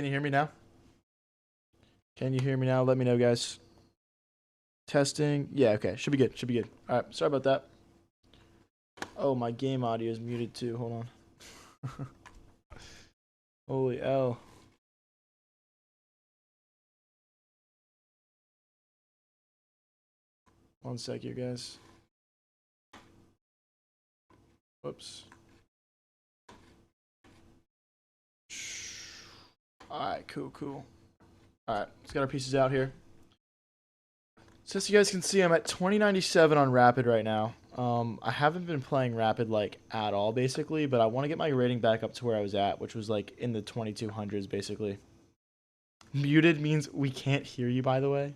Can you hear me now? Can you hear me now? Let me know, guys. Testing. Yeah, okay. Should be good. Should be good. All right. Sorry about that. Oh, my game audio is muted too. Hold on. Holy L. One sec here, guys. Whoops. All right. Cool, cool. All right. Let's get our pieces out here. So as you guys can see, I'm at 2097 on Rapid right now. I haven't been playing Rapid like at all, basically, but I want to get my rating back up to where I was at, which was like in the 2200s, basically. Muted means we can't hear you, by the way.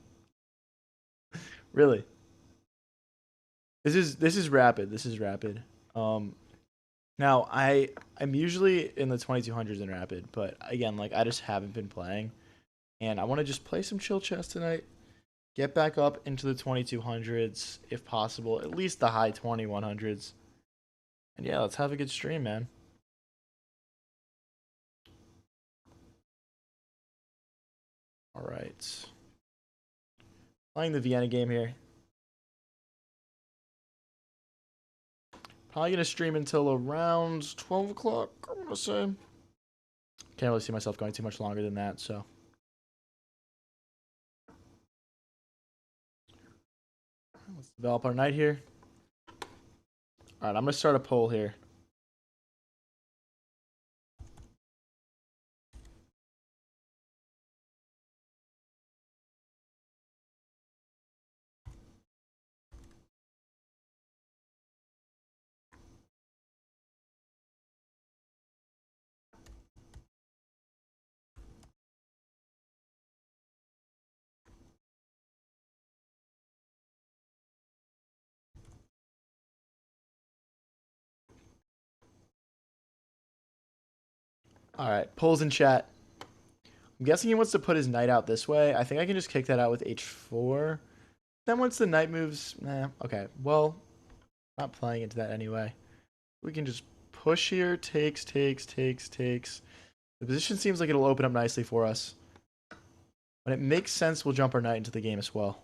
Really? This is Rapid. This is Rapid. Um, Now I'm usually in the 2200s in Rapid, but again, like I just haven't been playing, and I want to just play some chill chess tonight. Get back up into the 2200s if possible, at least the high 2100s. And yeah, let's have a good stream, man. All right. Playing the Vienna game here. Probably gonna stream until around 12 o'clock, I'm gonna say. Can't really see myself going too much longer than that, so. Let's develop our knight here. Alright, I'm gonna start a poll here. Alright, polls in chat. I'm guessing he wants to put his knight out this way. I think I can just kick that out with h4. Then once the knight moves, okay. Well, not playing into that anyway. We can just push here, takes. The position seems like it'll open up nicely for us. When it makes sense, we'll jump our knight into the game as well.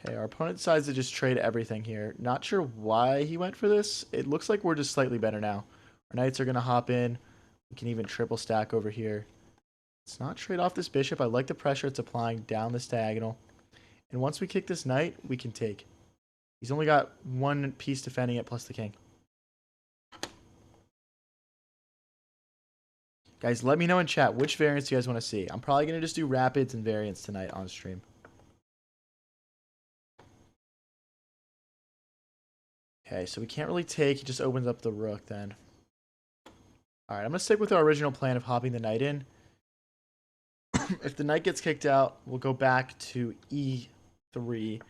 Okay, our opponent decides to just trade everything here. Not sure why he went for this. It looks like we're just slightly better now. Our knights are going to hop in. We can even triple stack over here. Let's not trade off this bishop. I like the pressure it's applying down this diagonal. And once we kick this knight, we can take. He's only got one piece defending it plus the king. Guys, let me know in chat which variants you guys want to see. I'm probably going to just do rapids and variants tonight on stream. Okay, so we can't really take. He just opens up the rook then. Alright, I'm going to stick with our original plan of hopping the knight in. If the knight gets kicked out, we'll go back to e3,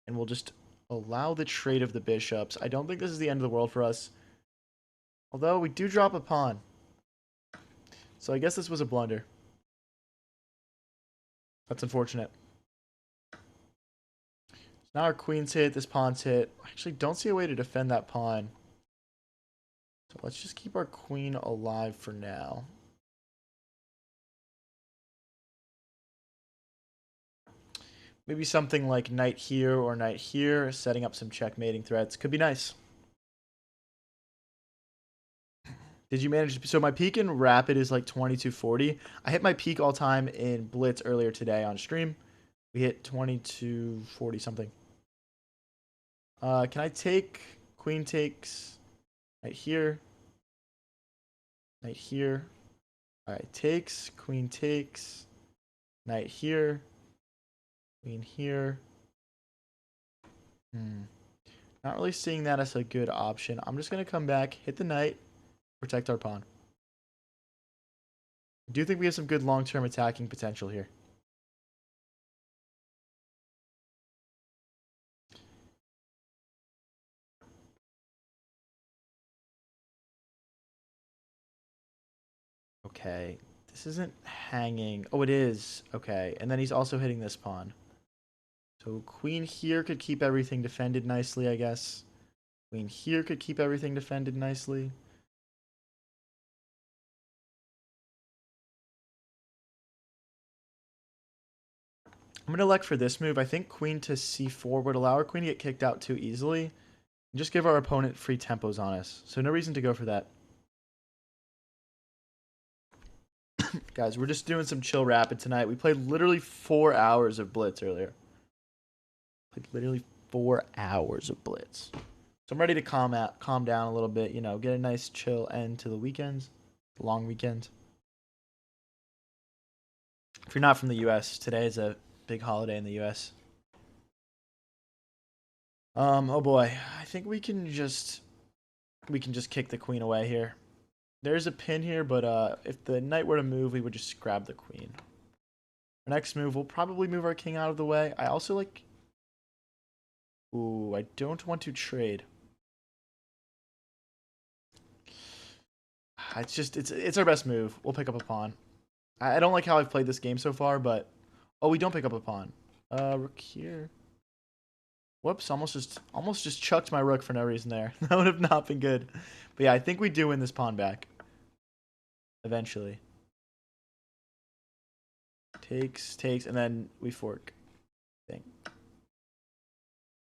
and we'll just allow the trade of the bishops. I don't think this is the end of the world for us. Although, we do drop a pawn. So I guess this was a blunder. That's unfortunate. Now our queen's hit, this pawn's hit. I actually don't see a way to defend that pawn. So let's just keep our queen alive for now. Maybe something like knight here or knight here, setting up some checkmating threats. Could be nice. Did you manage? So my peak in Rapid is like 2240. I hit my peak all time in Blitz earlier today on stream. We hit 2240 something. Can I take? Queen takes. Knight here. Knight here. Alright, takes. Queen takes. Knight here. Queen here. Not really seeing that as a good option. I'm just going to come back, hit the knight, protect our pawn. I do think we have some good long-term attacking potential here. Okay, this isn't hanging. Oh, it is. Okay, and then he's also hitting this pawn. So queen here could keep everything defended nicely, I guess. Queen here could keep everything defended nicely. I'm going to elect for this move. I think queen to c4 would allow our queen to get kicked out too easily. And just give our opponent free tempos on us. So no reason to go for that. Guys, we're just doing some chill rapid tonight. We played literally 4 hours of Blitz earlier. Played literally 4 hours of Blitz. So I'm ready to calm down a little bit, you know, get a nice chill end to the weekends, the long weekend. If you're not from the US, today is a big holiday in the US. Oh boy, I think we can just kick the queen away here. There's a pin here, but if the knight were to move, we would just grab the queen. Our next move, we'll probably move our king out of the way. I also like... Ooh, I don't want to trade. It's our best move. We'll pick up a pawn. I don't like how I've played this game so far, but... Oh, we don't pick up a pawn. Rook here. Whoops, almost just chucked my rook for no reason there. That would have not been good. But yeah, I think we do win this pawn back. Eventually. Takes, and then we fork. Thing.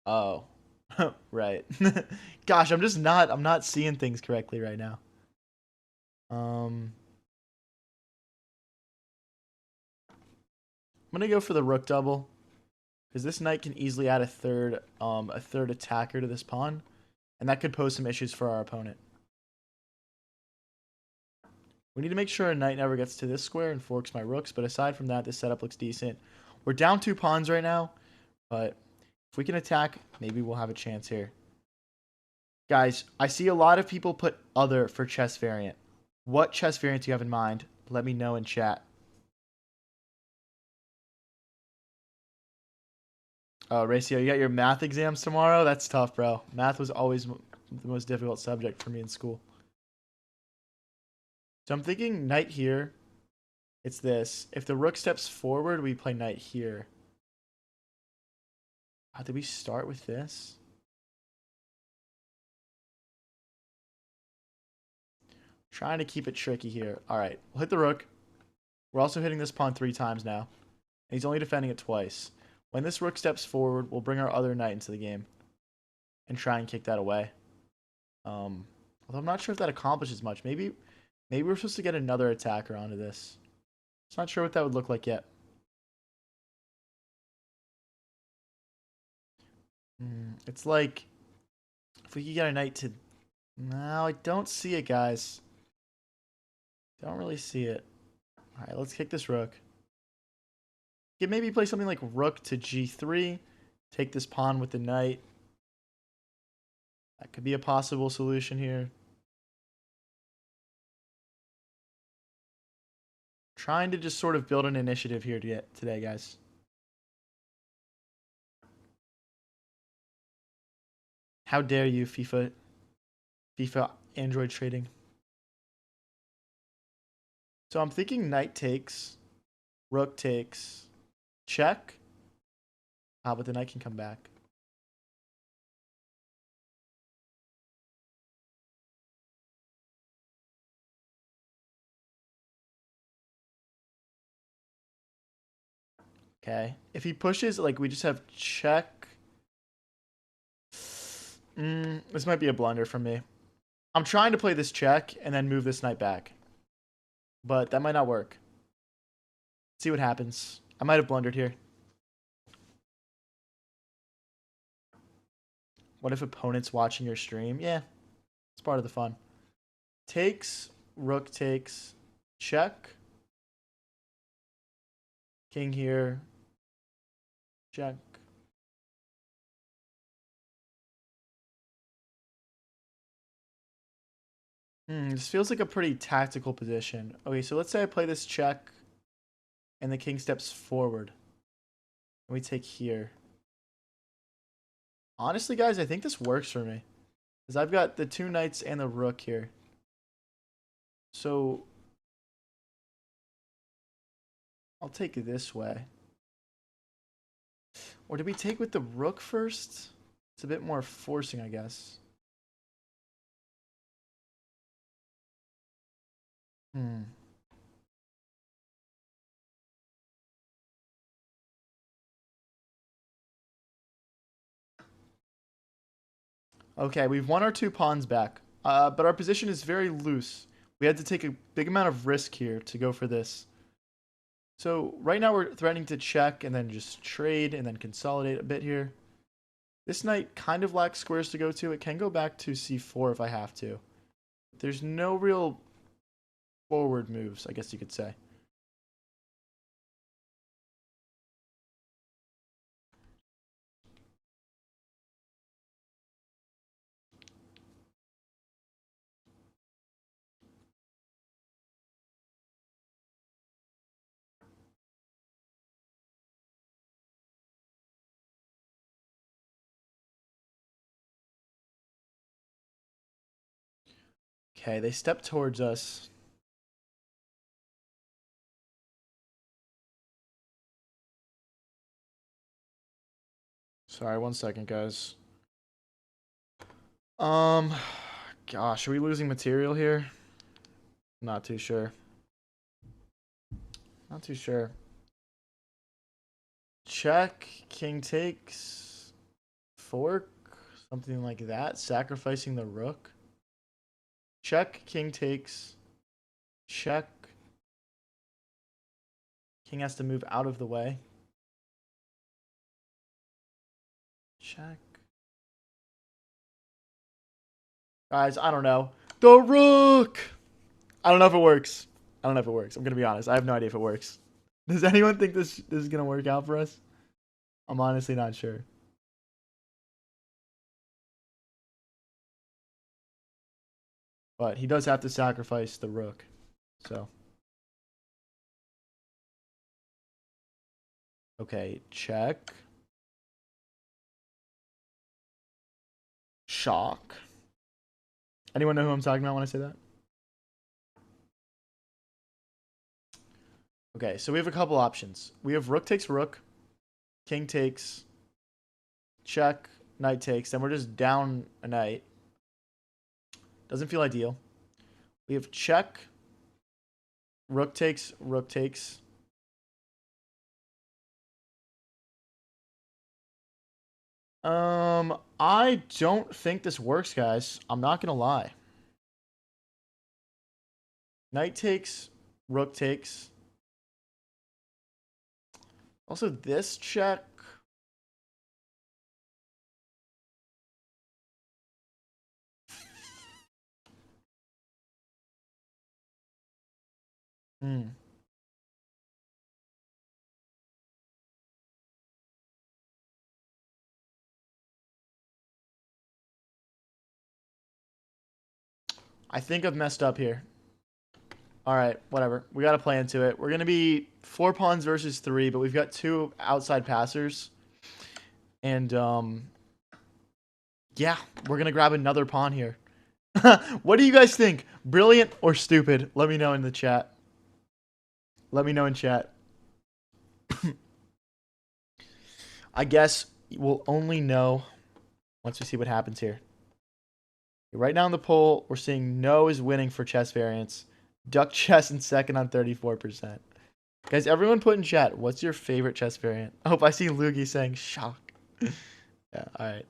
Oh. Right. Gosh, I'm not seeing things correctly right now. I'm gonna go for the rook double. Because this knight can easily add a third attacker to this pawn. And that could pose some issues for our opponent. We need to make sure a knight never gets to this square and forks my rooks. But aside from that, this setup looks decent. We're down 2 pawns right now. But if we can attack, maybe we'll have a chance here. Guys, I see a lot of people put other for chess variant. What chess variant do you have in mind? Let me know in chat. Oh, Racio, you got your math exams tomorrow? That's tough, bro. Math was always the most difficult subject for me in school. So I'm thinking knight here. It's this. If the rook steps forward, we play knight here. Oh, did we start with this? Trying to keep it tricky here. All right, we'll hit the rook. We're also hitting this pawn 3 times now. And he's only defending it twice. When this rook steps forward, we'll bring our other knight into the game. And try and kick that away. Although I'm not sure if that accomplishes much. Maybe we're supposed to get another attacker onto this. It's not sure what that would look like yet. It's like if we could get a knight to... No, I don't see it, guys. Don't really see it. All right, let's kick this rook. You can maybe play something like rook to g3. Take this pawn with the knight. That could be a possible solution here. Trying to just sort of build an initiative here today, guys. How dare you, FIFA Android trading. So I'm thinking knight takes, rook takes, check. But the knight can come back. Okay. If he pushes, like, we just have check. This might be a blunder from me. I'm trying to play this check and then move this knight back. But that might not work. Let's see what happens. I might have blundered here. What if opponent's watching your stream? Yeah, it's part of the fun. Takes, rook takes, check. King here. Check. This feels like a pretty tactical position. Okay, so let's say I play this check and the king steps forward. And we take here. Honestly, guys, I think this works for me. Because I've got the 2 knights and the rook here. So I'll take it this way. Or did we take with the rook first? It's a bit more forcing, I guess. Okay, we've won our 2 pawns back. But our position is very loose. We had to take a big amount of risk here to go for this. So right now we're threatening to check and then just trade and then consolidate a bit here. This knight kind of lacks squares to go to. It can go back to c4 if I have to. There's no real forward moves, I guess you could say. Okay, they step towards us. Sorry, 1 second, guys. Gosh, are we losing material here? Not too sure. Not too sure. Check, king takes, fork, something like that. Sacrificing the rook. Check, king takes, check. King has to move out of the way. Check. Guys, I don't know. The rook! I don't know if it works. I don't know if it works. I'm going to be honest. I have no idea if it works. Does anyone think this is going to work out for us? I'm honestly not sure. But he does have to sacrifice the rook. So. Okay, check. Shock. Anyone know who I'm talking about when I say that? Okay, so we have a couple options. We have rook takes rook, king takes, check, knight takes, then we're just down a knight. Doesn't feel ideal. We have check, rook takes, rook takes. I don't think this works, guys. I'm not gonna lie. Knight takes, rook takes. Also, this check. Hmm. I think I've messed up here. All right, whatever. We got to play into it. We're going to be 4 pawns versus 3, but we've got 2 outside passers. And, yeah, we're going to grab another pawn here. What do you guys think? Brilliant or stupid? Let me know in the chat. Let me know in chat. I guess we'll only know once we see what happens here. Right now in the poll, we're seeing no is winning for chess variants. Duck chess in second on 34%. Guys, everyone put in chat, what's your favorite chess variant? Oh, I see Lugi saying shock. Yeah, alright.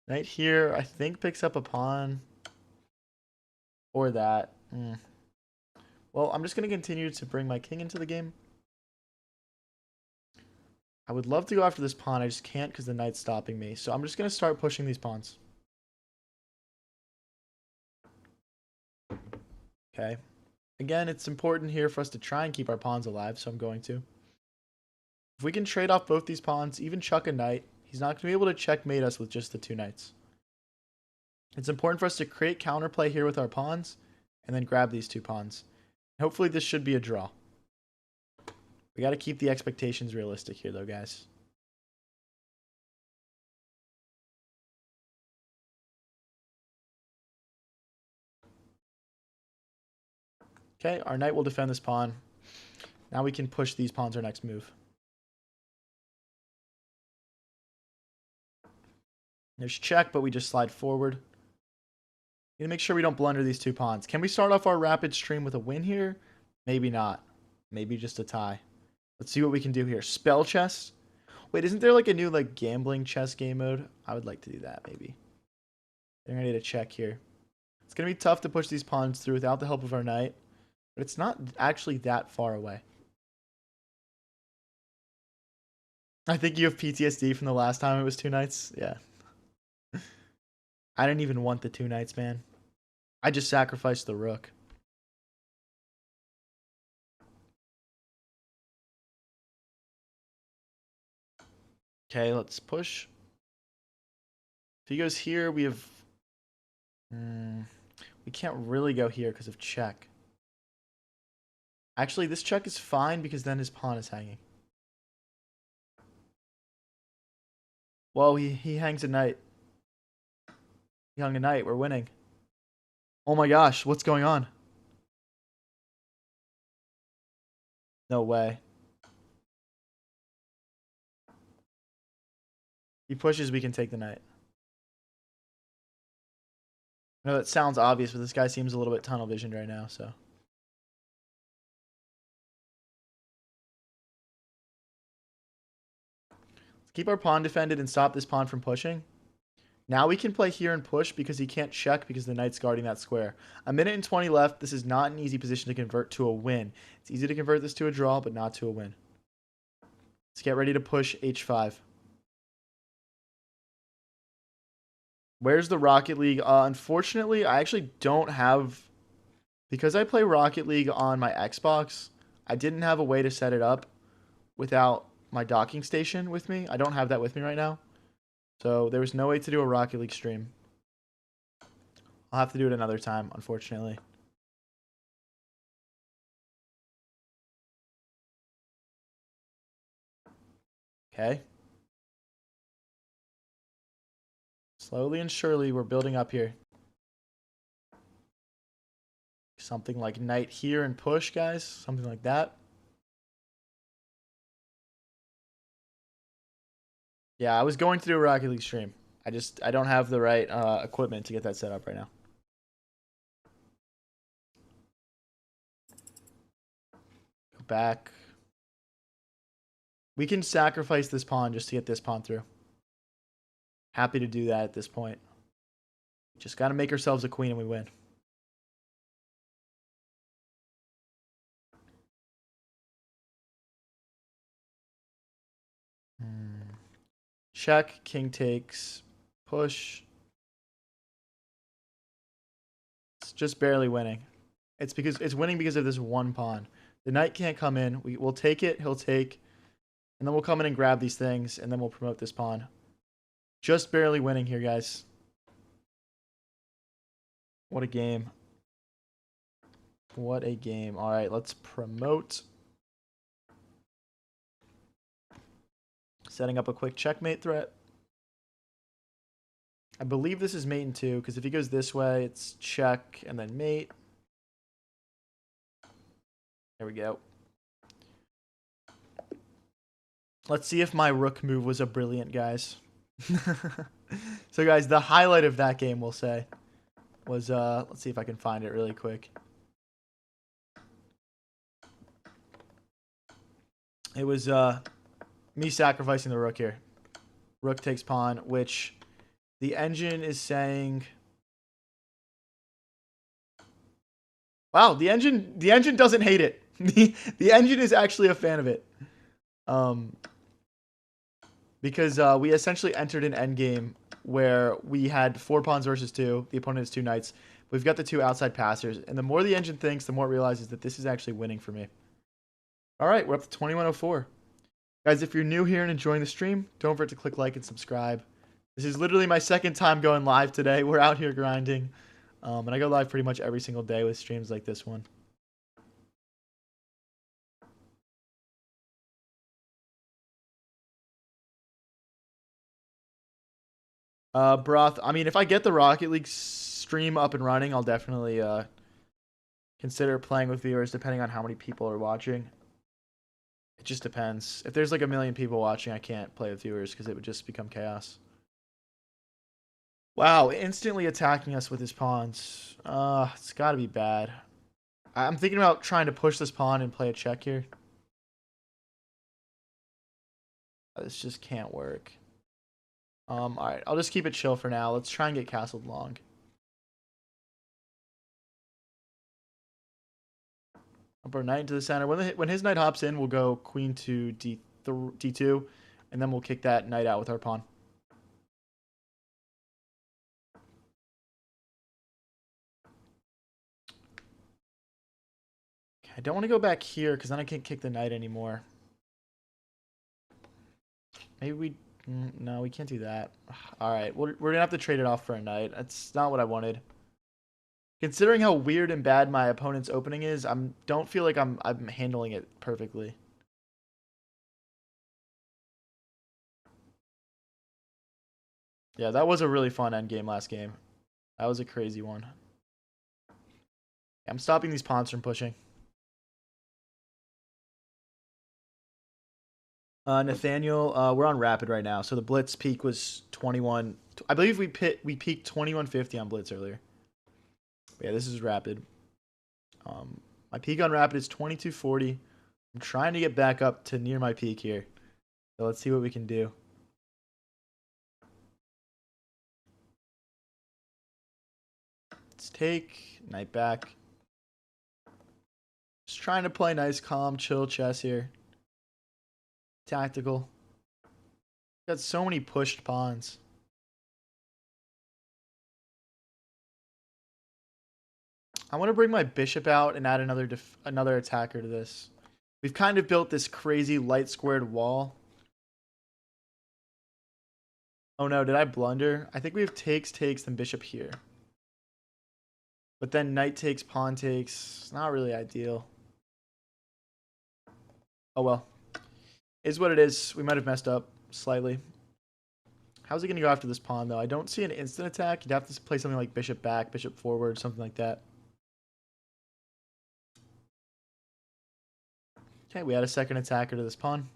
Knight here, I think picks up a pawn. Or that. Well, I'm just going to continue to bring my king into the game. I would love to go after this pawn. I just can't because the knight's stopping me. So I'm just going to start pushing these pawns. Okay. Again, it's important here for us to try and keep our pawns alive, so I'm going to. If we can trade off both these pawns, even chuck a knight, he's not going to be able to checkmate us with just the 2 knights. It's important for us to create counterplay here with our pawns, and then grab these 2 pawns. Hopefully this should be a draw. We got to keep the expectations realistic here, though, guys. Okay, our knight will defend this pawn. Now we can push these pawns our next move. There's check, but we just slide forward. Need to make sure we don't blunder these 2 pawns. Can we start off our rapid stream with a win here? Maybe not. Maybe just a tie. Let's see what we can do here. Spell chess. Wait, isn't there like a new like gambling chess game mode? I would like to do that maybe. They're going to need a check here. It's going to be tough to push these pawns through without the help of our knight. But it's not actually that far away. I think you have PTSD from the last time it was 2 knights. Yeah. I didn't even want the 2 knights, man. I just sacrificed the rook. Okay, let's push. If he goes here, we have... we can't really go here because of check. Actually, this check is fine because then his pawn is hanging. Whoa, he hangs a knight. He hung a knight. We're winning. Oh my gosh, what's going on? No way. He pushes, we can take the knight. I know that sounds obvious, but this guy seems a little bit tunnel visioned right now, so. Let's keep our pawn defended and stop this pawn from pushing. Now we can play here and push because he can't check because the knight's guarding that square. A minute and 20 left. This is not an easy position to convert to a win. It's easy to convert this to a draw, but not to a win. Let's get ready to push h5. Where's the Rocket League? Unfortunately, I actually don't have... Because I play Rocket League on my Xbox, I didn't have a way to set it up without my docking station with me. I don't have that with me right now. So there was no way to do a Rocket League stream. I'll have to do it another time, unfortunately. Okay. Slowly and surely, we're building up here. Something like knight here and push, guys. Something like that. Yeah, I was going to do a Rocket League stream. I don't have the right equipment to get that set up right now. Go back. We can sacrifice this pawn just to get this pawn through. Happy to do that at this point. Just got to make ourselves a queen and we win. Check, king takes, push. It's just barely winning. It's winning because of this one pawn. The knight can't come in. We'll take it, he'll take, and then we'll come in and grab these things, and then we'll promote this pawn. Just barely winning here, guys. What a game. What a game. All right, let's promote. Setting up a quick checkmate threat. I believe this is mate in 2, because if he goes this way, it's check and then mate. There we go. Let's see if my rook move was a brilliant, guys. So, guys, the highlight of that game, we'll say, was, let's see if I can find it really quick. It was, me sacrificing the rook here. Rook takes pawn, which the engine is saying... Wow, the engine doesn't hate it. The engine is actually a fan of it. Because we essentially entered an endgame where we had 4 pawns versus 2. The opponent has 2 knights. We've got the 2 outside passers. And the more the engine thinks, the more it realizes that this is actually winning for me. All right, we're up to 2104. Guys, if you're new here and enjoying the stream, don't forget to click like and subscribe. This is literally my second time going live today. We're out here grinding. And I go live pretty much every single day with streams like this one. Broth, I mean, if I get the Rocket League stream up and running, I'll definitely consider playing with viewers depending on how many people are watching. It just depends. If there's like 1 million people watching, I can't play with viewers because it would just become chaos. Wow, instantly attacking us with his pawns. It's got to be bad. I'm thinking about trying to push this pawn and play a check here. This just can't work. Alright, I'll just keep it chill for now. Let's try and get castled long. Up our knight into the center. When his knight hops in, we'll go queen to D2, and then we'll kick that knight out with our pawn. Okay, I don't want to go back here because then I can't kick the knight anymore. Maybe we... No, we can't do that. Alright, we're going to have to trade it off for a knight. That's not what I wanted. Considering how weird and bad my opponent's opening is, don't feel like I'm handling it perfectly. Yeah, that was a really fun endgame last game. That was a crazy one. I'm stopping these pawns from pushing. Nathaniel, we're on rapid right now. So the blitz peak was 21. I believe we peaked 2150 on blitz earlier. But yeah, this is rapid. My peak on rapid is 2240. I'm trying to get back up to near my peak here. So let's see what we can do. Let's take knight back. Just trying to play nice, calm, chill chess here. Tactical. Got so many pushed pawns. I want to bring my bishop out and add another attacker to this. We've kind of built this crazy light squared wall. Oh no, did I blunder? I think we have takes, then bishop here. But then knight takes, pawn takes. It's not really ideal. Oh well. Is what it is. We might have messed up slightly. How's he going to go after this pawn, though? I don't see an instant attack. You'd have to play something like bishop back, bishop forward, something like that. Okay, we add a second attacker to this pawn.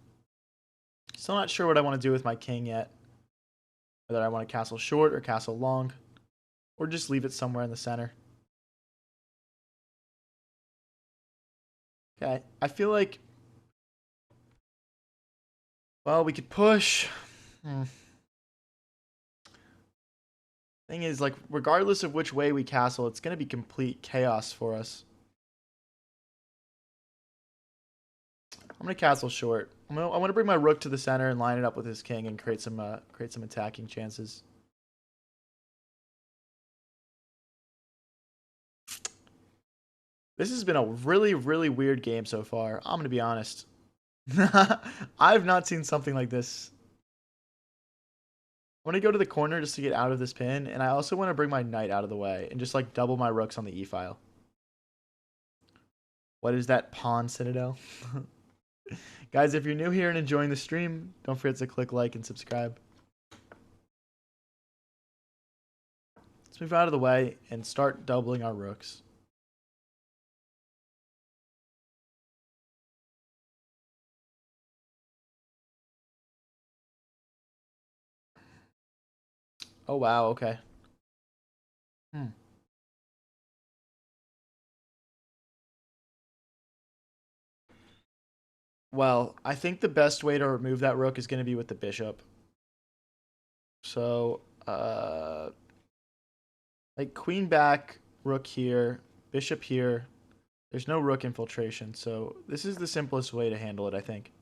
Still not sure what I want to do with my king yet. Whether I want to castle short or castle long. Or just leave it somewhere in the center. Okay, I feel like... Well, we could push. Thing is, like, regardless of which way we castle, it's going to be complete chaos for us. I'm going to castle short. I want to bring my rook to the center and line it up with his king and create some attacking chances. This has been a really, really weird game so far. I'm going to be honest. I've not seen something like this. I want to go to the corner just to get out of this pin, and I also want to bring my knight out of the way and just like double my rooks on the e-file. What is that, pawn citadel? Guys, if you're new here and enjoying the stream, don't forget to click like and subscribe. Let's move out of the way and start doubling our rooks. Oh, wow, okay. Well, I think the best way to remove that rook is going to be with the bishop. So, like queen back, rook here, bishop here. There's no rook infiltration, so this is the simplest way to handle it, I think.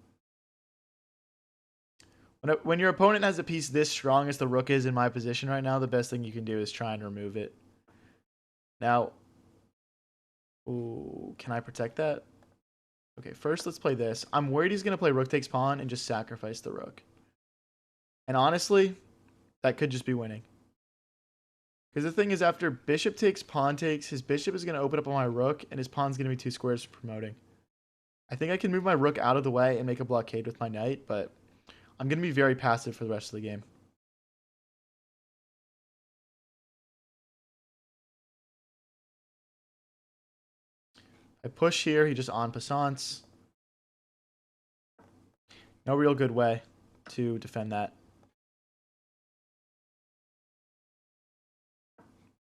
When your opponent has a piece this strong as the rook is in my position right now, the best thing you can do is try and remove it. Now, ooh, can I protect that? Okay, first let's play this. I'm worried he's going to play rook takes pawn and just sacrifice the rook. And honestly, that could just be winning. Because the thing is, after bishop takes, pawn takes, his bishop is going to open up on my rook, and his pawn's going to be 2 squares promoting. I think I can move my rook out of the way and make a blockade with my knight, but I'm going to be very passive for the rest of the game. I push here, he just en passants. No real good way to defend that.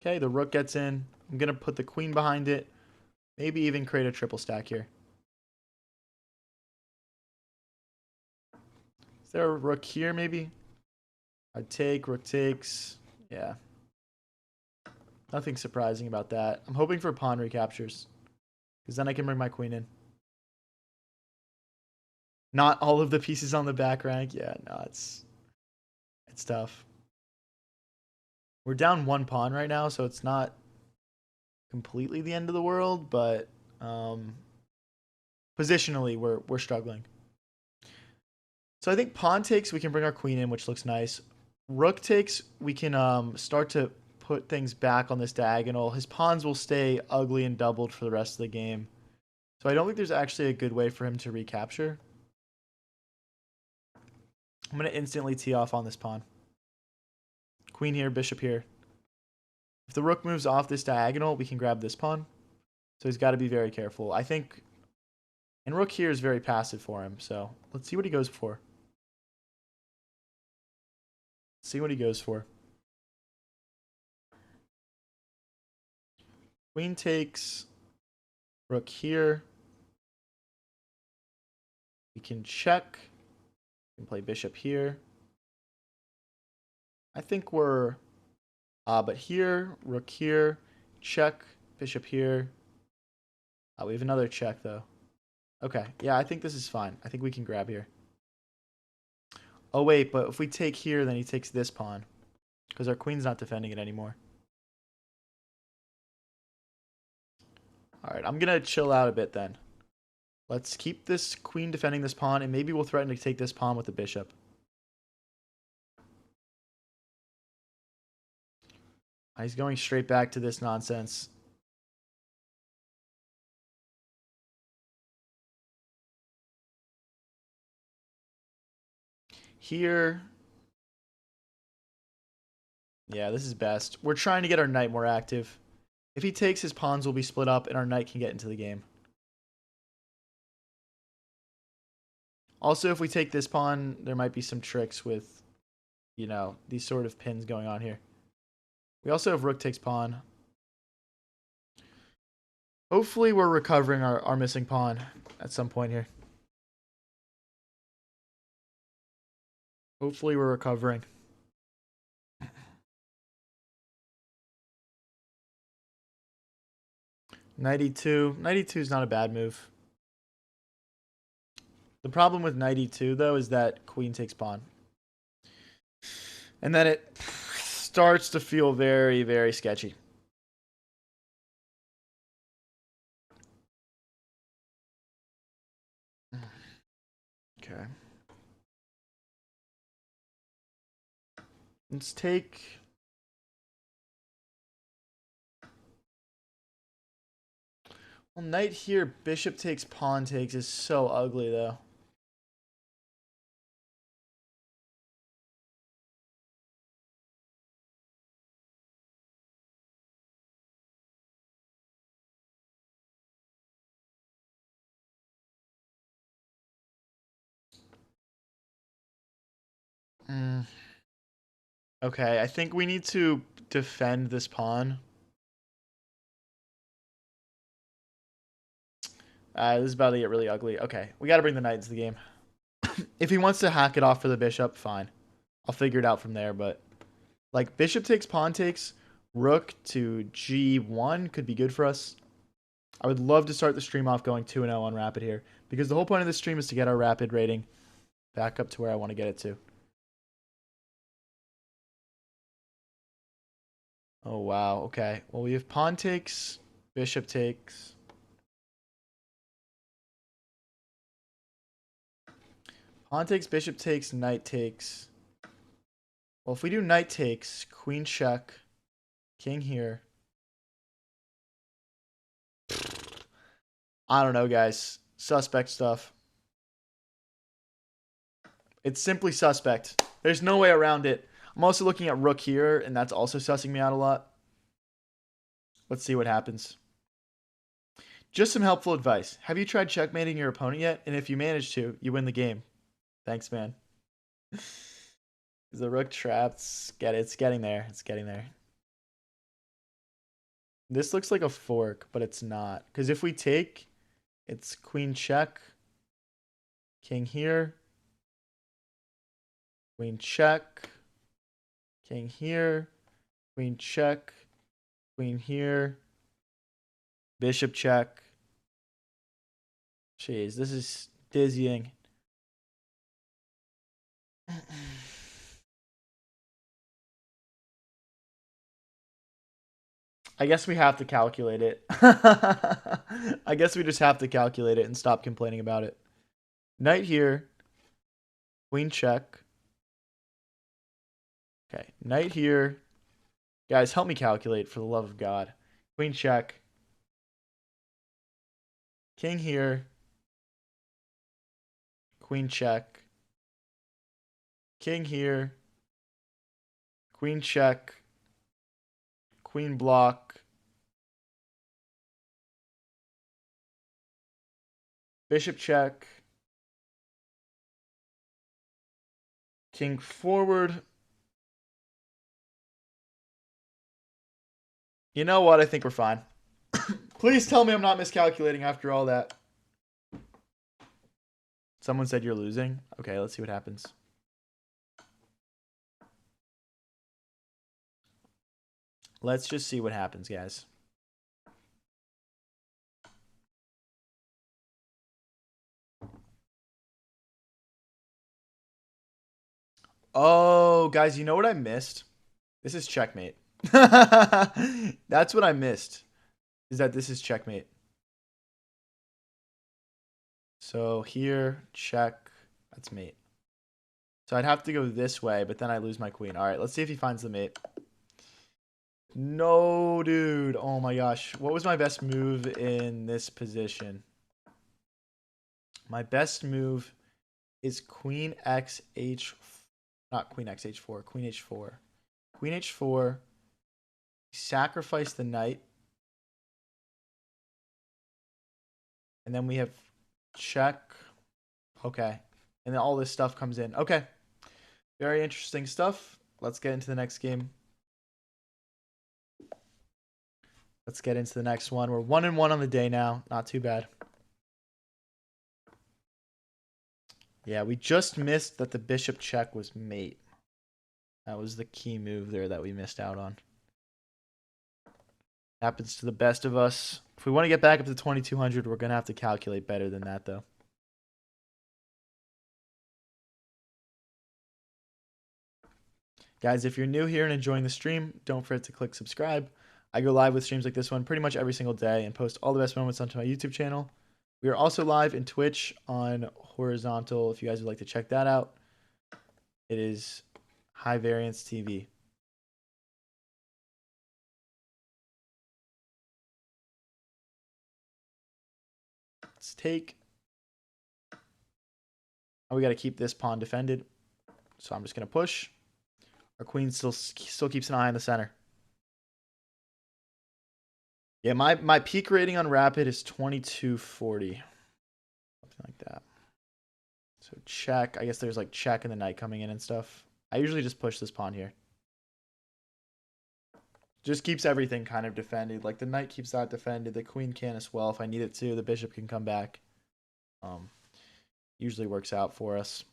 Okay, the rook gets in. I'm going to put the queen behind it. Maybe even create a triple stack here. Is there a rook here, maybe? I'd take, rook takes. Yeah. Nothing surprising about that. I'm hoping for pawn recaptures. Because then I can bring my queen in. Not all of the pieces on the back rank. Yeah, no, it's tough. We're down one pawn right now, so it's not completely the end of the world, but positionally we're struggling. So I think pawn takes, we can bring our queen in, which looks nice. Rook takes, we can start to put things back on this diagonal. His pawns will stay ugly and doubled for the rest of the game. So I don't think there's actually a good way for him to recapture. I'm going to instantly tee off on this pawn. Queen here, bishop here. If the rook moves off this diagonal, we can grab this pawn. So he's got to be very careful. I think... And rook here is very passive for him. So let's see what he goes for. See what he goes for. Queen takes. Rook here. We can check. We can play bishop here. I think we're... but here, rook here, check, bishop here. We have another check, though. Okay, yeah, I think this is fine. I think we can grab here. Oh, wait, but if we take here, then he takes this pawn. Because our queen's not defending it anymore. Alright, I'm going to chill out a bit then. Let's keep this queen defending this pawn, and maybe we'll threaten to take this pawn with the bishop. He's going straight back to this nonsense. Here. Yeah, this is best. We're trying to get our knight more active. If he takes, his pawns will be split up, and our knight can get into the game. Also, if we take this pawn, there might be some tricks with, you know, these sort of pins going on here. We also have rook takes pawn. Hopefully we're recovering our missing pawn at some point here. Hopefully we're recovering. Knight e2. Knight e2 is not a bad move. The problem with knight e2, though, is that queen takes pawn. And then it starts to feel very, very sketchy. Okay. Let's take... Well, knight here, bishop takes, pawn takes is so ugly, though. Okay, I think we need to defend this pawn. This is about to get really ugly. Okay, we got to bring the knight into the game. If he wants to hack it off for the bishop, fine. I'll figure it out from there, but... Like, bishop takes, pawn takes, rook to g1 could be good for us. I would love to start the stream off going 2-0 on rapid here. Because the whole point of this stream is to get our rapid rating back up to where I want to get it to. Oh, wow. Okay. Well, we have pawn takes, bishop takes. Pawn takes, bishop takes, knight takes. Well, if we do knight takes, queen check, king here. I don't know, guys. Suspect stuff. It's simply suspect. There's no way around it. I'm also looking at rook here, and that's also sussing me out a lot. Let's see what happens. Just some helpful advice. Have you tried checkmating your opponent yet? And if you manage to, you win the game. Thanks, man. The rook trapped. It's getting there. It's getting there. This looks like a fork, but it's not. Because if we take, it's queen check. King here. Queen check. King here. Queen check. Queen here. Bishop check. Jeez, this is dizzying. I guess we have to calculate it. I guess we just have to calculate it and stop complaining about it. Knight here. Queen check. Okay, knight here. Guys, help me calculate for the love of God. Queen check. King here. Queen check. King here. Queen check. Queen block. Bishop check. King forward. You know what? I think we're fine. Please tell me I'm not miscalculating after all that. Someone said you're losing. Okay, let's see what happens. Let's just see what happens, guys. Oh, guys, you know what I missed? This is checkmate. That's what I missed. Is that this is checkmate. So here, check. That's mate. So I'd have to go this way, but then I lose my queen. All right, let's see if he finds the mate. No, dude. Oh my gosh. What was my best move in this position? My best move is queen x h, not queen x h4, queen h4. Queen h4. Sacrifice the knight. And then we have check. Okay. And then all this stuff comes in. Okay. Very interesting stuff. Let's get into the next game. Let's get into the next one. We're 1-1 on the day now. Not too bad. Yeah, we just missed that the bishop check was mate. That was the key move there that we missed out on. Happens to the best of us. If we want to get back up to 2200, we're going to have to calculate better than that, though. Guys, if you're new here and enjoying the stream, don't forget to click subscribe. I go live with streams like this one pretty much every single day and post all the best moments onto my YouTube channel. We are also live in Twitch on Horizontal if you guys would like to check that out. It is High Variance TV. Let's take. Oh, we got to keep this pawn defended. So I'm just going to push. Our queen still keeps an eye on the center. Yeah, my peak rating on Rapid is 2240. Something like that. So check. I guess there's like check and the knight coming in and stuff. I usually just push this pawn here. Just keeps everything kind of defended. Like the knight keeps that defended. The queen can as well if I need it to. The bishop can come back. Usually works out for us.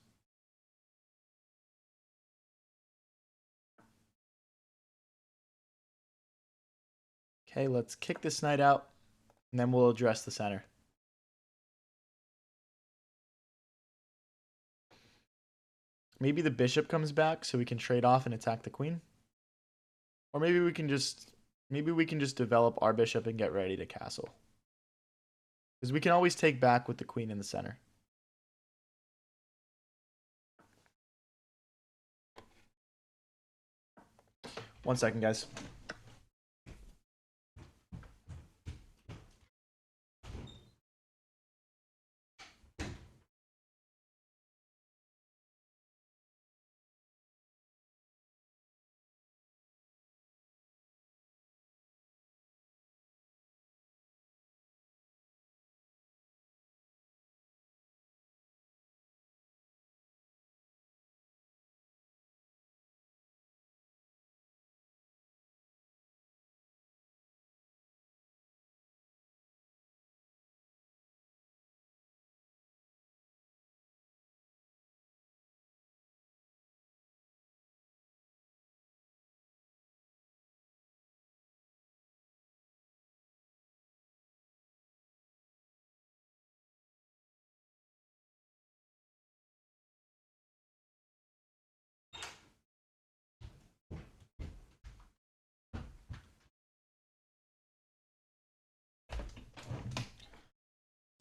Okay, let's kick this knight out, and then we'll address the center. Maybe the bishop comes back so we can trade off and attack the queen. Or maybe we can just develop our bishop and get ready to castle. Because we can always take back with the queen in the center. One second, guys.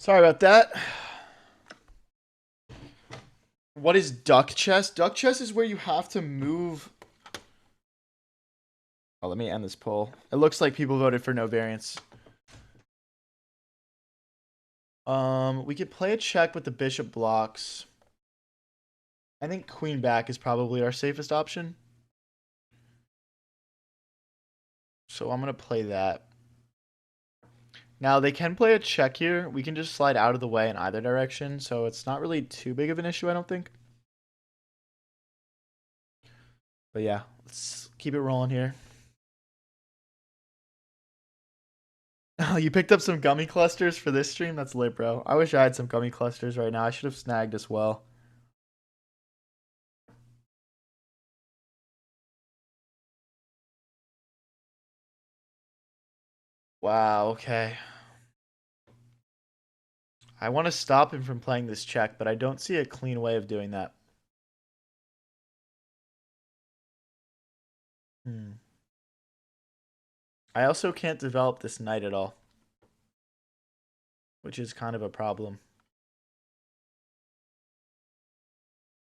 Sorry about that. What is duck chess? Duck chess is where you have to move. Oh, let me end this poll. It looks like people voted for no variance. We could play a check with the bishop blocks. I think queen back is probably our safest option. So I'm going to play that. Now, they can play a check here. We can just slide out of the way in either direction, so it's not really too big of an issue, I don't think. But yeah, let's keep it rolling here. Oh, you picked up some gummy clusters for this stream? That's lit, bro. I wish I had some gummy clusters right now. I should have snagged as well. Wow, okay. I want to stop him from playing this check, but I don't see a clean way of doing that. I also can't develop this knight at all, which is kind of a problem.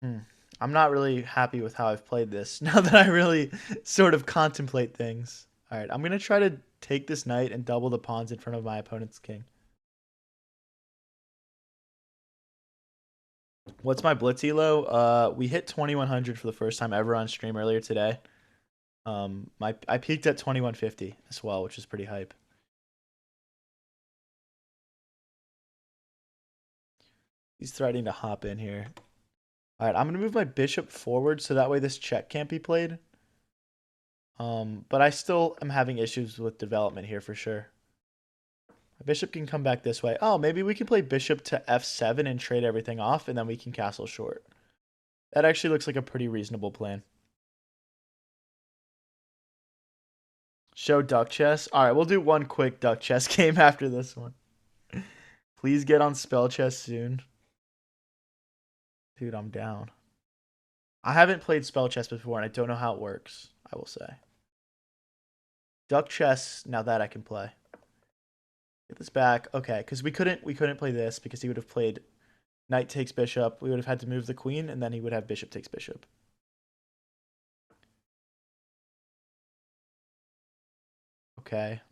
I'm not really happy with how I've played this now that I really sort of contemplate things. All right, I'm going to try to take this knight and double the pawns in front of my opponent's king. What's my blitz elo? We hit 2100 for the first time ever on stream earlier today. I peaked at 2150 as well, which is pretty hype. He's threatening to hop in here. All right, I'm going to move my bishop forward so that way this check can't be played. But I still am having issues with development here for sure. My bishop can come back this way. Oh, maybe we can play bishop to f7 and trade everything off, and then we can castle short. That actually looks like a pretty reasonable plan. Show duck chess. All right, we'll do one quick duck chess game after this one. Please get on spell chess soon. Dude, I'm down. I haven't played spell chess before, and I don't know how it works, I will say. Duck chess, now that I can play. Get this back. Okay, because we couldn't play this because he would have played knight takes bishop. We would have had to move the queen, and then he would have bishop takes bishop. Okay.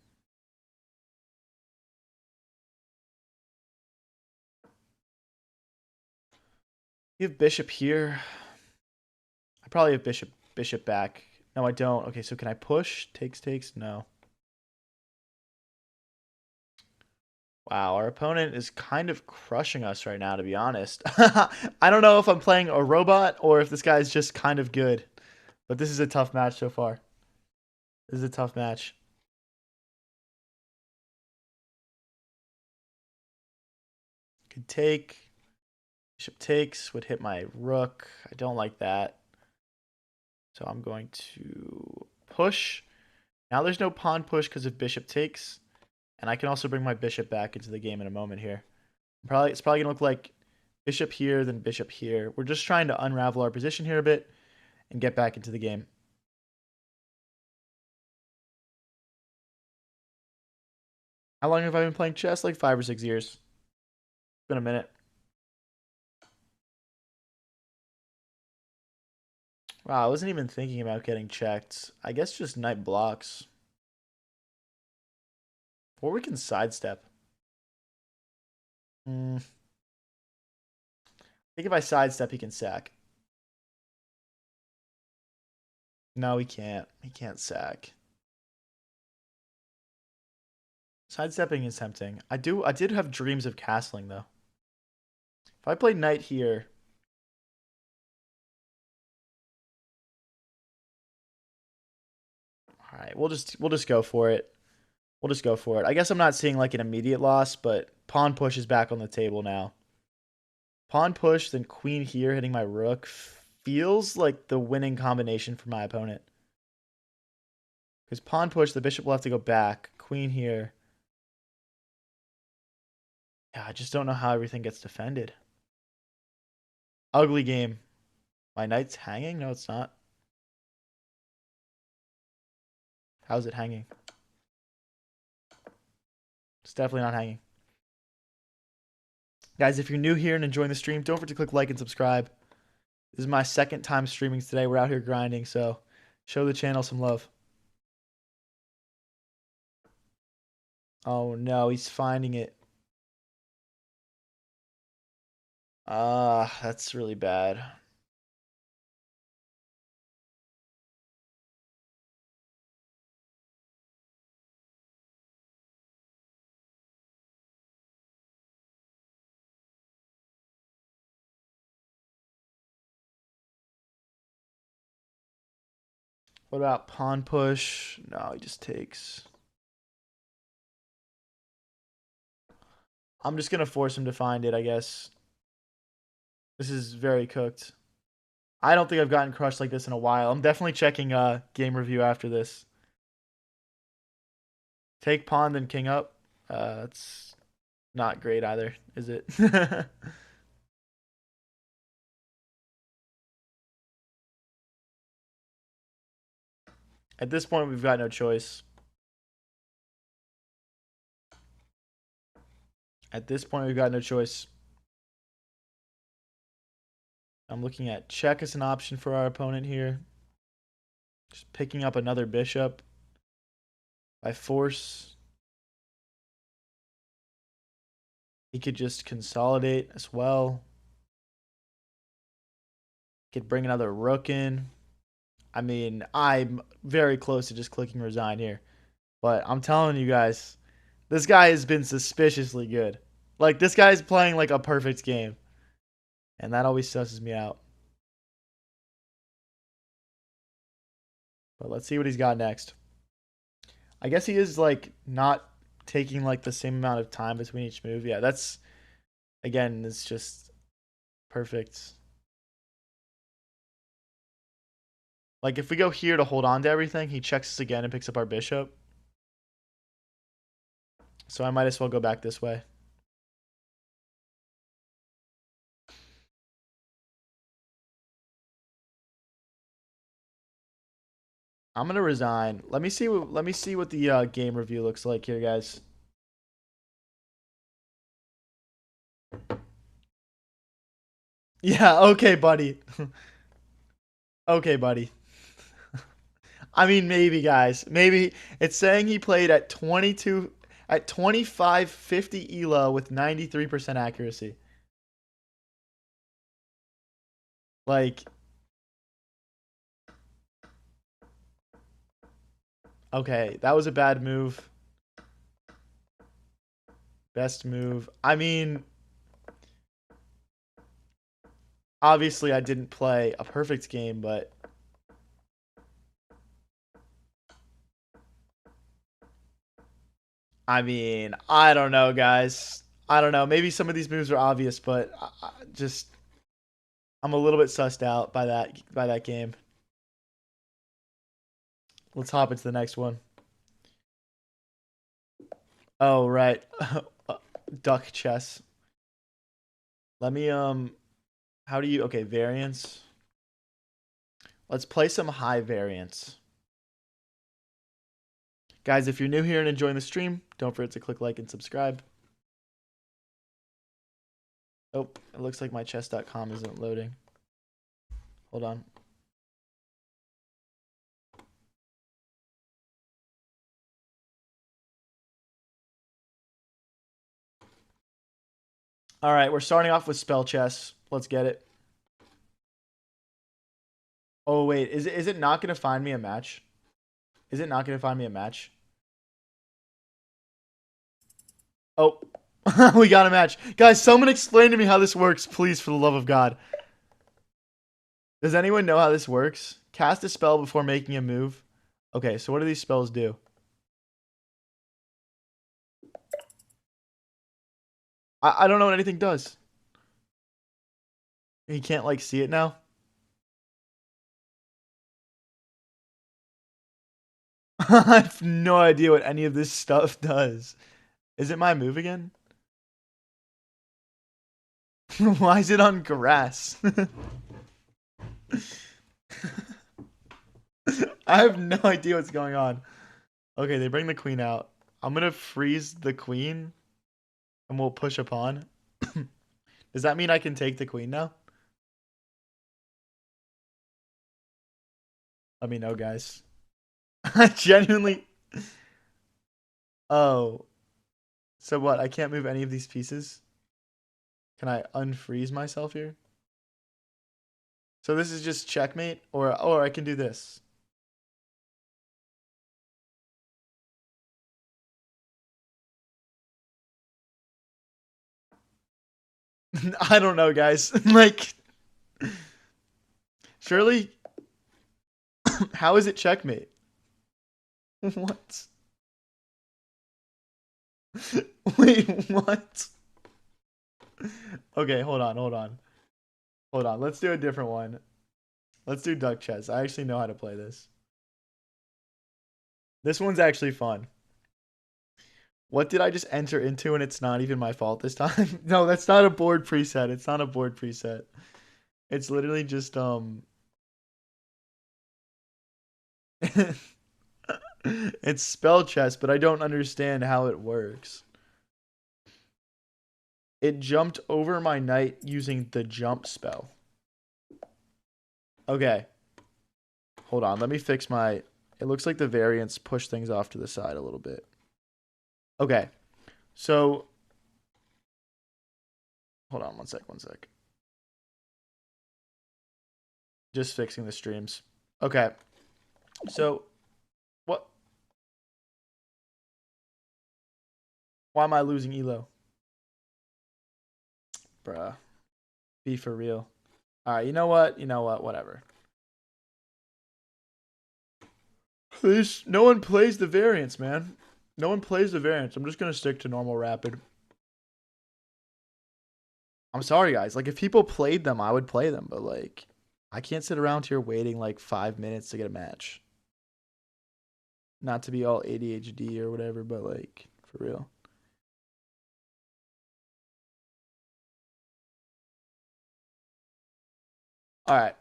You have bishop here. I probably have bishop back. No, I don't. Okay, so can I push? Takes. No. Wow, our opponent is kind of crushing us right now, to be honest. I don't know if I'm playing a robot or if this guy is just kind of good. But this is a tough match so far. This is a tough match. Could take. Bishop takes would hit my rook. I don't like that. So I'm going to push. Now there's no pawn push because of bishop takes. And I can also bring my bishop back into the game in a moment here. It's probably going to look like bishop here, then bishop here. We're just trying to unravel our position here a bit and get back into the game. How long have I been playing chess? Like 5 or 6 years. It's been a minute. Wow, I wasn't even thinking about getting checked. I guess just knight blocks. Or we can sidestep. I think if I sidestep, he can sack. No, he can't. He can't sack. Sidestepping is tempting. I did have dreams of castling though. If I play knight here. Alright, we'll just go for it. We'll just go for it. I guess I'm not seeing like an immediate loss, but pawn push is back on the table now. Pawn push, then queen here hitting my rook feels like the winning combination for my opponent. Because pawn push, the bishop will have to go back. Queen here. Yeah, I just don't know how everything gets defended. Ugly game. My knight's hanging? No, it's not. How's it hanging? It's definitely not hanging. Guys, if you're new here and enjoying the stream, don't forget to click like and subscribe. This is my second time streaming today. We're out here grinding, so show the channel some love. Oh no, he's finding it. That's really bad. What about pawn push? No, he just takes. I'm just gonna force him to find it, I guess. This is very cooked. I don't think I've gotten crushed like this in a while. I'm definitely checking game review after this. Take pawn, then king up. That's not great either, is it? At this point, we've got no choice. At this point, we've got no choice. I'm looking at check as an option for our opponent here. Just picking up another bishop by force. He could just consolidate as well. Could bring another rook in. I mean, I'm very close to just clicking resign here. But I'm telling you guys, this guy has been suspiciously good. Like, this guy's playing like a perfect game. And that always stresses me out. But let's see what he's got next. I guess he is like not taking like the same amount of time between each move. Yeah, that's again, it's just perfect. Like if we go here to hold on to everything, he checks us again and picks up our bishop. So I might as well go back this way. I'm gonna resign. Let me see what the game review looks like here, guys. Yeah, okay, buddy. Okay, buddy. I mean, maybe, guys. Maybe it's saying he played at 2550 elo with 93% accuracy. Like, okay, that was a bad move. Best move. I mean, obviously I didn't play a perfect game, but I mean, I don't know, guys. I don't know. Maybe some of these moves are obvious, but I'm a little bit sussed out by that game. Let's hop into the next one. Oh, right. Duck chess. Let me how do you okay, variance? Let's play some high variance. Guys, if you're new here and enjoying the stream, don't forget to click like and subscribe. Oh, it looks like my chess.com isn't loading. Hold on. All right, we're starting off with spell chess. Let's get it. Oh, wait. Is it not going to find me a match? Is it not going to find me a match? Oh, we got a match. Guys, someone explain to me how this works, please, for the love of God. Does anyone know how this works? Cast a spell before making a move. Okay, so what do these spells do? I don't know what anything does. You can't, like, see it now? I have no idea what any of this stuff does. Is it my move again? Why is it on grass? I have no idea what's going on. Okay, they bring the queen out. I'm gonna freeze the queen, and we'll push a pawn. Does that mean I can take the queen now? Let me know, guys. I genuinely... Oh. So what? I can't move any of these pieces? Can I unfreeze myself here? So this is just checkmate? Or I can do this. I don't know, guys. Like... Surely... How is it checkmate? What? Wait, what? Okay, hold on, hold on. Hold on, let's do a different one. Let's do duck chess. I actually know how to play this. This one's actually fun. What did I just enter into and it's not even my fault this time? No, that's not a board preset. It's not a board preset. It's literally just it's spell chess, but I don't understand how it works. It jumped over my knight using the jump spell. Okay. Hold on, let me fix my... It looks like the variants push things off to the side a little bit. Okay. So... Hold on, one sec. Just fixing the streams. Okay. So... What? Why am I losing Elo? Bruh. Be for real. Alright, you know what? Whatever. No one plays the variants, man. No one plays the variants. I'm just gonna stick to normal rapid. I'm sorry, guys. Like, if people played them, I would play them. But, like, I can't sit around here waiting, like, 5 minutes to get a match. Not to be all ADHD or whatever, but, like, for real. Alright.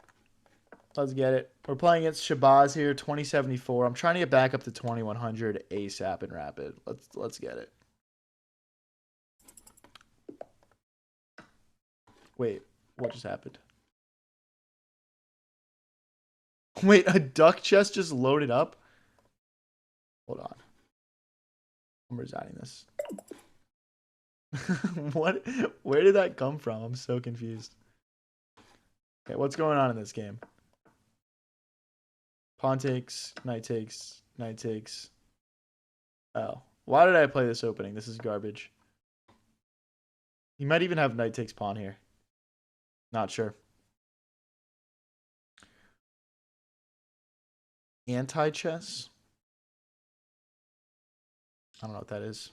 Let's get it. We're playing against Shabazz here, 2074. I'm trying to get back up to 2100 ASAP in rapid. Let's get it. Wait, what just happened? Wait, a duck chest just loaded up? Hold on. I'm resigning this. What? Where did that come from? I'm so confused. Okay, what's going on in this game? Pawn takes, knight takes, knight takes. Oh. Why did I play this opening? This is garbage. He might even have knight takes pawn here. Not sure. Anti-chess? I don't know what that is.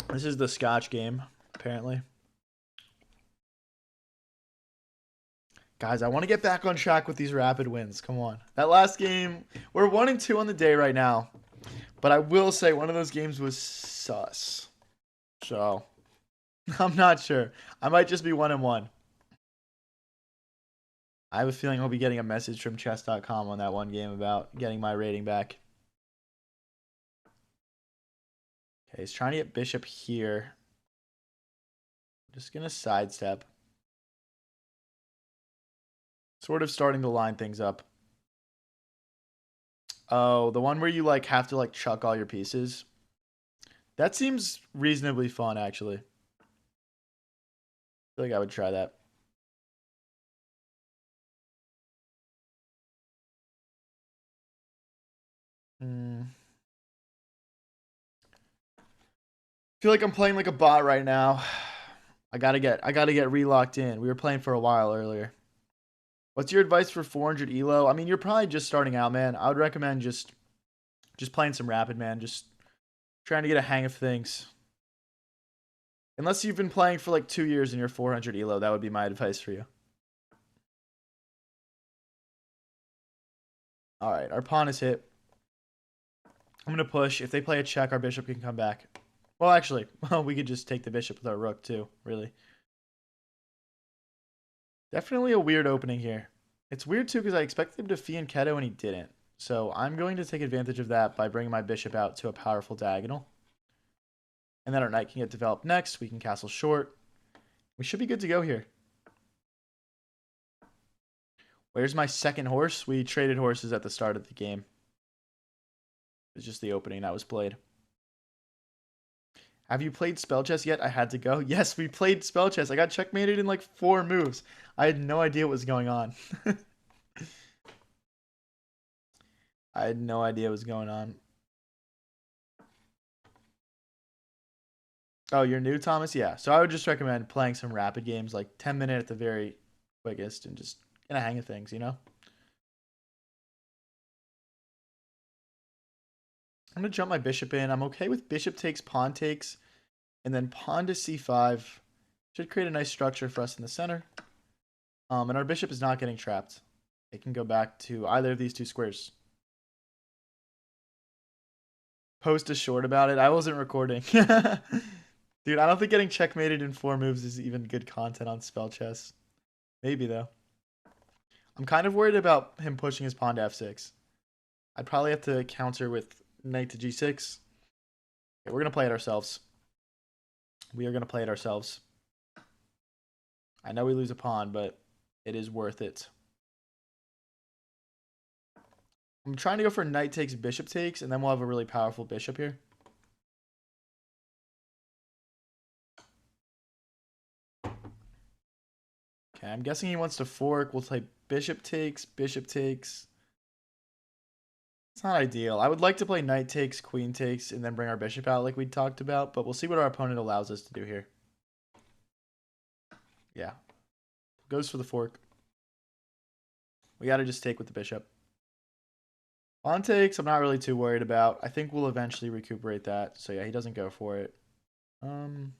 This is the Scotch game, apparently. Guys, I want to get back on track with these rapid wins. Come on. That last game, we're 1-2 on the day right now. But I will say one of those games was sus. So, I'm not sure. I might just be 1-1. I have a feeling I'll be getting a message from chess.com on that one game about getting my rating back. Okay, he's trying to get bishop here. I'm just going to sidestep. Sort of starting to line things up. Oh, the one where you like have to like chuck all your pieces. That seems reasonably fun, actually. I feel like I would try that. Feel like I'm playing like a bot right now. I gotta get relocked in. We were playing for a while earlier. What's your advice for 400 elo? I mean, you're probably just starting out, man. I would recommend just playing some rapid, man. Just trying to get a hang of things. Unless you've been playing for like 2 years and you're 400 elo, that would be my advice for you. All right, our pawn is hit. I'm gonna push. If they play a check, our bishop can come back. Well, actually, we could just take the bishop with our rook too, really. Definitely a weird opening here. It's weird too because I expected him to Fianchetto and he didn't. So I'm going to take advantage of that by bringing my bishop out to a powerful diagonal. And then our knight can get developed next. We can castle short. We should be good to go here. Where's my second horse? We traded horses at the start of the game. It's just the opening that was played. Have you played spell chess yet? I had to go. Yes, we played spell chess. I got checkmated in like 4 moves. I had no idea what was going on. I had no idea what was going on. Oh, you're new, Thomas? Yeah. So I would just recommend playing some rapid games, like 10-minute at the very quickest, and just get a hang of things, you know? I'm going to jump my bishop in. I'm okay with bishop takes, pawn takes, and then pawn to c5. Should create a nice structure for us in the center. And our bishop is not getting trapped. It can go back to either of these 2 squares. Post a short about it. I wasn't recording. Dude, I don't think getting checkmated in 4 moves is even good content on spell chess. Maybe, though. I'm kind of worried about him pushing his pawn to f6. I'd probably have to counter with knight to g6. Okay, we're going to play it ourselves. We are going to play it ourselves. I know we lose a pawn, but it is worth it. I'm trying to go for knight takes, bishop takes, and then we'll have a really powerful bishop here. Okay, I'm guessing he wants to fork. We'll play bishop takes, bishop takes. It's not ideal. I would like to play knight takes, queen takes, and then bring our bishop out like we talked about, but we'll see what our opponent allows us to do here. Yeah. Goes for the fork. We got to just take with the bishop. Pawn takes, I'm not really too worried about. I think we'll eventually recuperate that. So yeah, he doesn't go for it. Thinking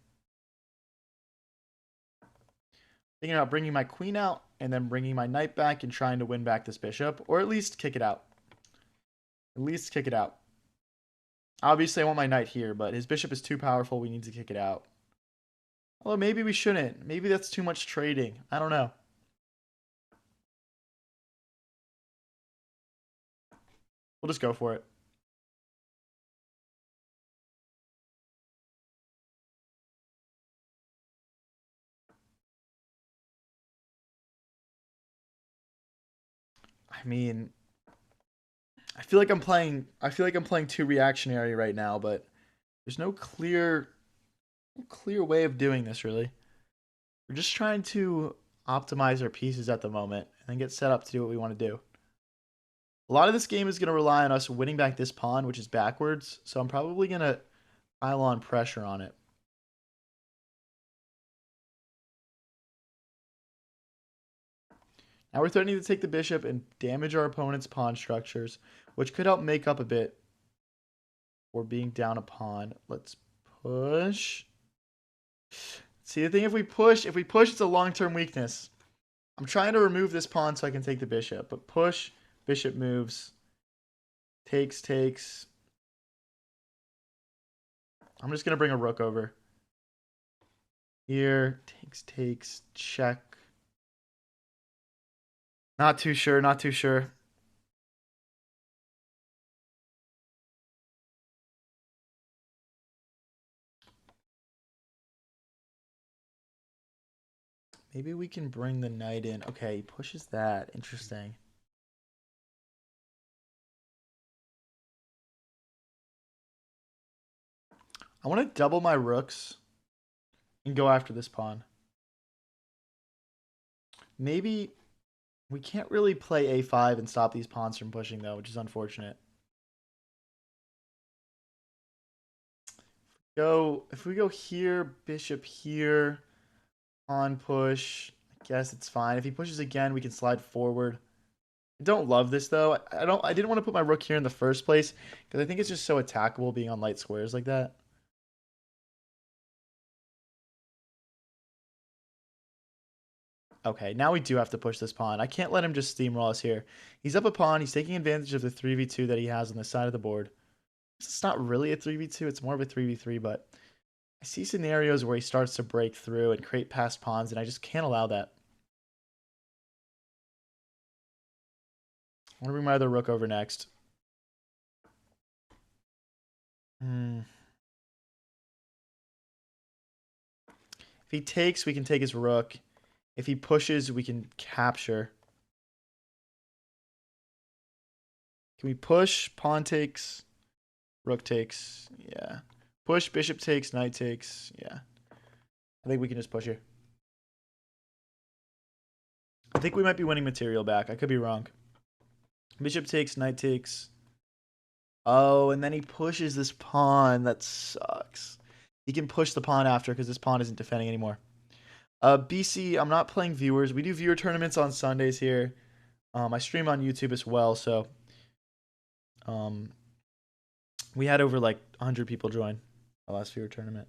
about bringing my queen out and then bringing my knight back and trying to win back this bishop, or at least kick it out. At least kick it out. Obviously, I want my knight here, but his bishop is too powerful. We need to kick it out. Although maybe we shouldn't. Maybe that's too much trading. I don't know. We'll just go for it. I mean, I feel like I'm playing too reactionary right now, but there's no clear way of doing this really. We're just trying to optimize our pieces at the moment and then get set up to do what we want to do. A lot of this game is going to rely on us winning back this pawn, which is backwards, so I'm probably going to pile on pressure on it. Now we're threatening to take the bishop and damage our opponent's pawn structures, which could help make up a bit for being down a pawn. Let's push. See, the thing, if we push, it's a long-term weakness. I'm trying to remove this pawn so I can take the bishop, but push, bishop moves, takes. I'm just going to bring a rook over. Here, takes, check. Not too sure. Maybe we can bring the knight in. Okay, he pushes that. Interesting. I want to double my rooks and go after this pawn. Maybe we can't really play a5 and stop these pawns from pushing, though, which is unfortunate. If we go here, bishop here, pawn push, I guess it's fine. If he pushes again, we can slide forward. I don't love this though. I didn't want to put my rook here in the first place because I think it's just so attackable being on light squares like that. Okay, now we do have to push this pawn. I can't let him just steamroll us here. He's up a pawn. He's taking advantage of the 3v2 that he has on the side of the board. It's not really a 3v2. It's more of a 3v3, but I see scenarios where he starts to break through and create passed pawns, and I just can't allow that. I want to bring my other rook over next. Hmm. If he takes, we can take his rook. If he pushes, we can capture. Can we push? Pawn takes. Rook takes. Yeah. Push, bishop takes, knight takes. Yeah. I think we can just push here. I think we might be winning material back. I could be wrong. Bishop takes, knight takes. Oh, and then he pushes this pawn. That sucks. He can push the pawn after because this pawn isn't defending anymore. BC, I'm not playing viewers. We do viewer tournaments on Sundays here. I stream on YouTube as well, so um, we had over like 100 people join the last viewer tournament.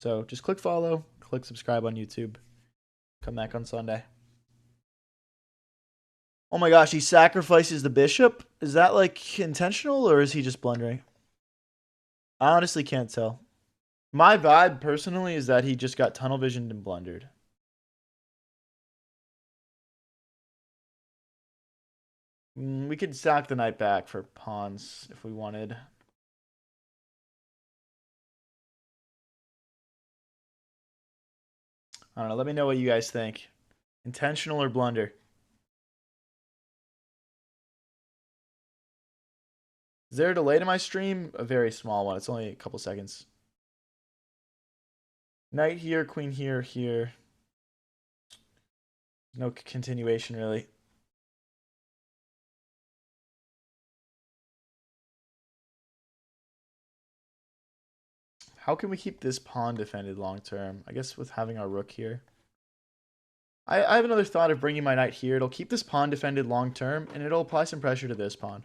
So just click follow, click subscribe on YouTube. Come back on Sunday. Oh my gosh, he sacrifices the bishop? Is that like intentional or is he just blundering? I honestly can't tell. My vibe personally is that he just got tunnel visioned and blundered. We could sack the knight back for pawns if we wanted. I don't know. Let me know what you guys think. Intentional or blunder? Is there a delay to my stream? A very small one. It's only a couple seconds. Knight here, queen here, here. No continuation, really. How can we keep this pawn defended long term? I guess with having our rook here. I have another thought of bringing my knight here. It'll keep this pawn defended long term, and it'll apply some pressure to this pawn.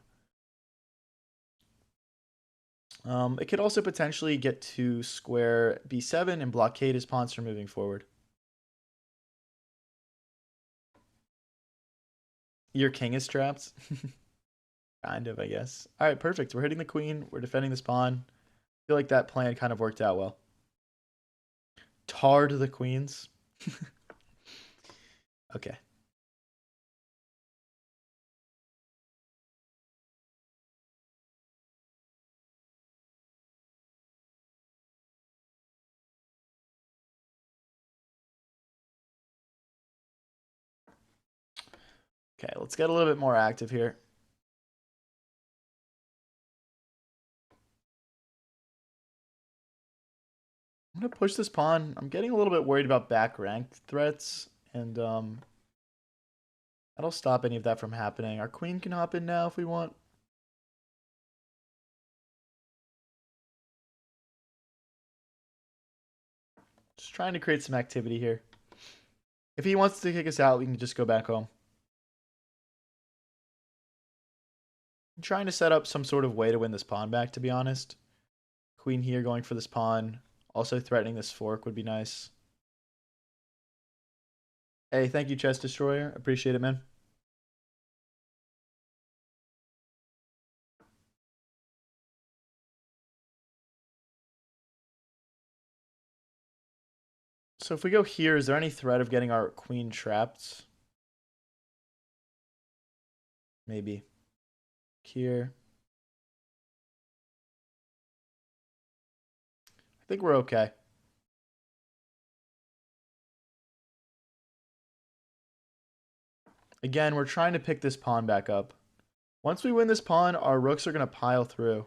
It could also potentially get to square b7 and blockade his pawns from moving forward. Your king is trapped. Kind of, I guess. All right, perfect. We're hitting the queen. We're defending this pawn. I feel like that plan kind of worked out well. Tar to the queens. Okay. Okay, let's get a little bit more active here. I'm going to push this pawn. I'm getting a little bit worried about back rank threats, and that'll stop any of that from happening. Our queen can hop in now if we want. Just trying to create some activity here. If he wants to kick us out, we can just go back home. I'm trying to set up some sort of way to win this pawn back, to be honest. Queen here going for this pawn. Also threatening this fork would be nice. Hey, thank you, Chess Destroyer. Appreciate it, man. So if we go here, is there any threat of getting our queen trapped? Maybe. Here. I think we're okay. Again, we're trying to pick this pawn back up. Once we win this pawn, our rooks are going to pile through.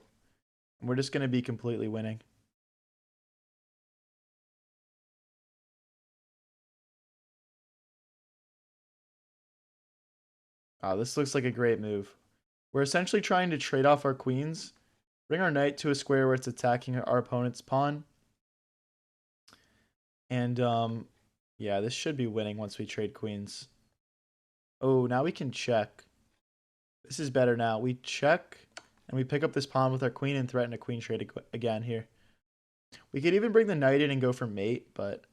And we're just going to be completely winning. This looks like a great move. We're essentially trying to trade off our queens, bring our knight to a square where it's attacking our opponent's pawn. And yeah, this should be winning once we trade queens. Oh, now we can check. This is better now. We check, and we pick up this pawn with our queen and threaten a queen trade again here. We could even bring the knight in and go for mate, but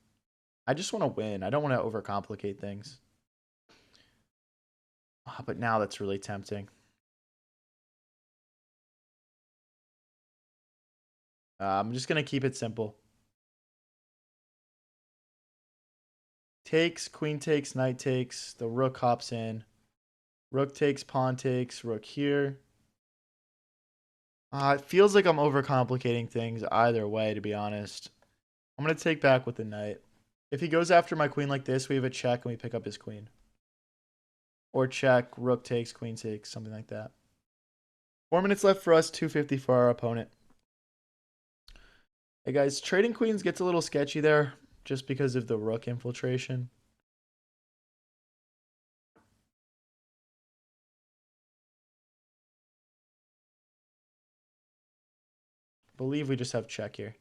I just want to win. I don't want to overcomplicate things. But now that's really tempting. I'm just going to keep it simple. Takes, queen takes, knight takes. The rook hops in. Rook takes, pawn takes, rook here. It feels like I'm overcomplicating things either way, to be honest. I'm going to take back with the knight. If he goes after my queen like this, we have a check and we pick up his queen. Or check, rook takes, queen takes, something like that. 4 minutes left for us, 250 for our opponent. Hey guys, trading queens gets a little sketchy there just because of the rook infiltration. Believe we just have check here.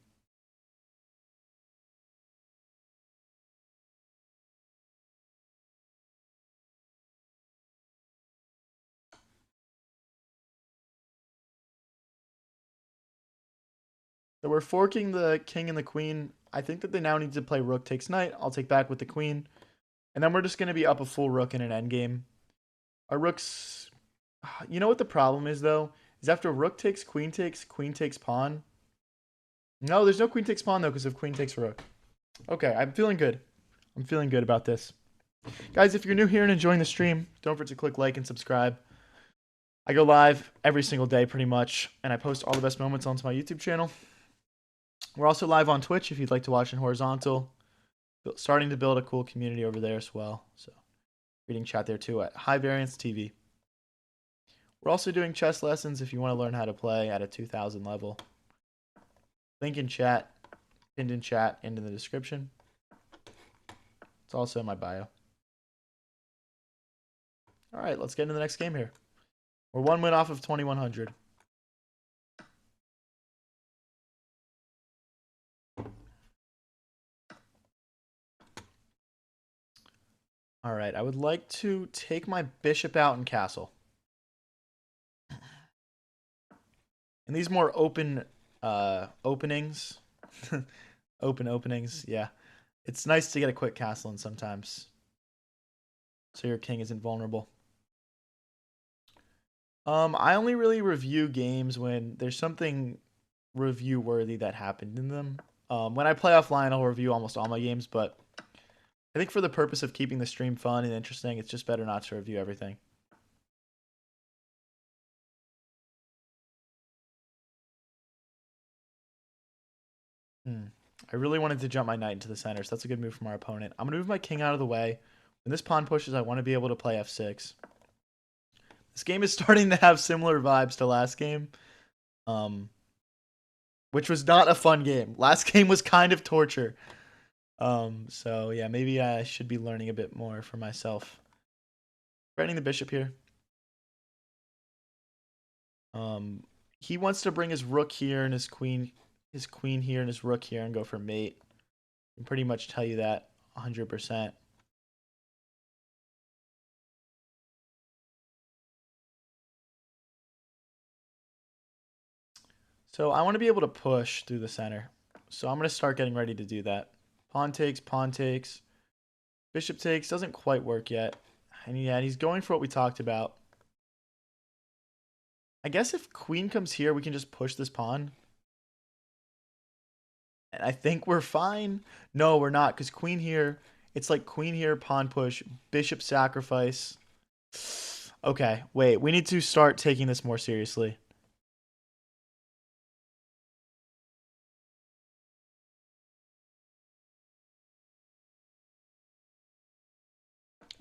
So we're forking the king and the queen. I think that they now need to play rook takes knight. I'll take back with the queen. And then we're just going to be up a full rook in an endgame. Our rooks... You know what the problem is, though? Is after rook takes, queen takes pawn. No, there's no queen takes pawn, though, because of queen takes rook. Okay, I'm feeling good. I'm feeling good about this. Guys, if you're new here and enjoying the stream, don't forget to click like and subscribe. I go live every single day, pretty much, and I post all the best moments onto my YouTube channel. We're also live on Twitch if you'd like to watch in horizontal. Starting to build a cool community over there as well. So, reading chat there too at High Variance TV. We're also doing chess lessons if you want to learn how to play at a 2000 level. Link in chat, pinned in chat, and in the description. It's also in my bio. All right, let's get into the next game here. We're 1 win off of 2100. All right, I would like to take my bishop out and castle. And these more open openings, open openings, yeah. It's nice to get a quick castle in sometimes, so your king isn't vulnerable. I only really review games when there's something review worthy that happened in them. When I play offline, I'll review almost all my games, but I think for the purpose of keeping the stream fun and interesting, it's just better not to review everything. I really wanted to jump my knight into the center, so that's a good move from our opponent. I'm going to move my king out of the way. When this pawn pushes, I want to be able to play f6. This game is starting to have similar vibes to last game, which was not a fun game. Last game was kind of torture. So yeah, maybe I should be learning a bit more for myself. Threatening the bishop here. He wants to bring his rook here and his queen here and his rook here and go for mate. I can pretty much tell you that 100%. So I want to be able to push through the center. So I'm going to start getting ready to do that. Pawn takes, pawn takes. Bishop takes, doesn't quite work yet. And yeah, he's going for what we talked about. I guess if queen comes here, we can just push this pawn. And I think we're fine. No, we're not, because queen here, it's like queen here, pawn push, bishop sacrifice. Okay, wait, we need to start taking this more seriously.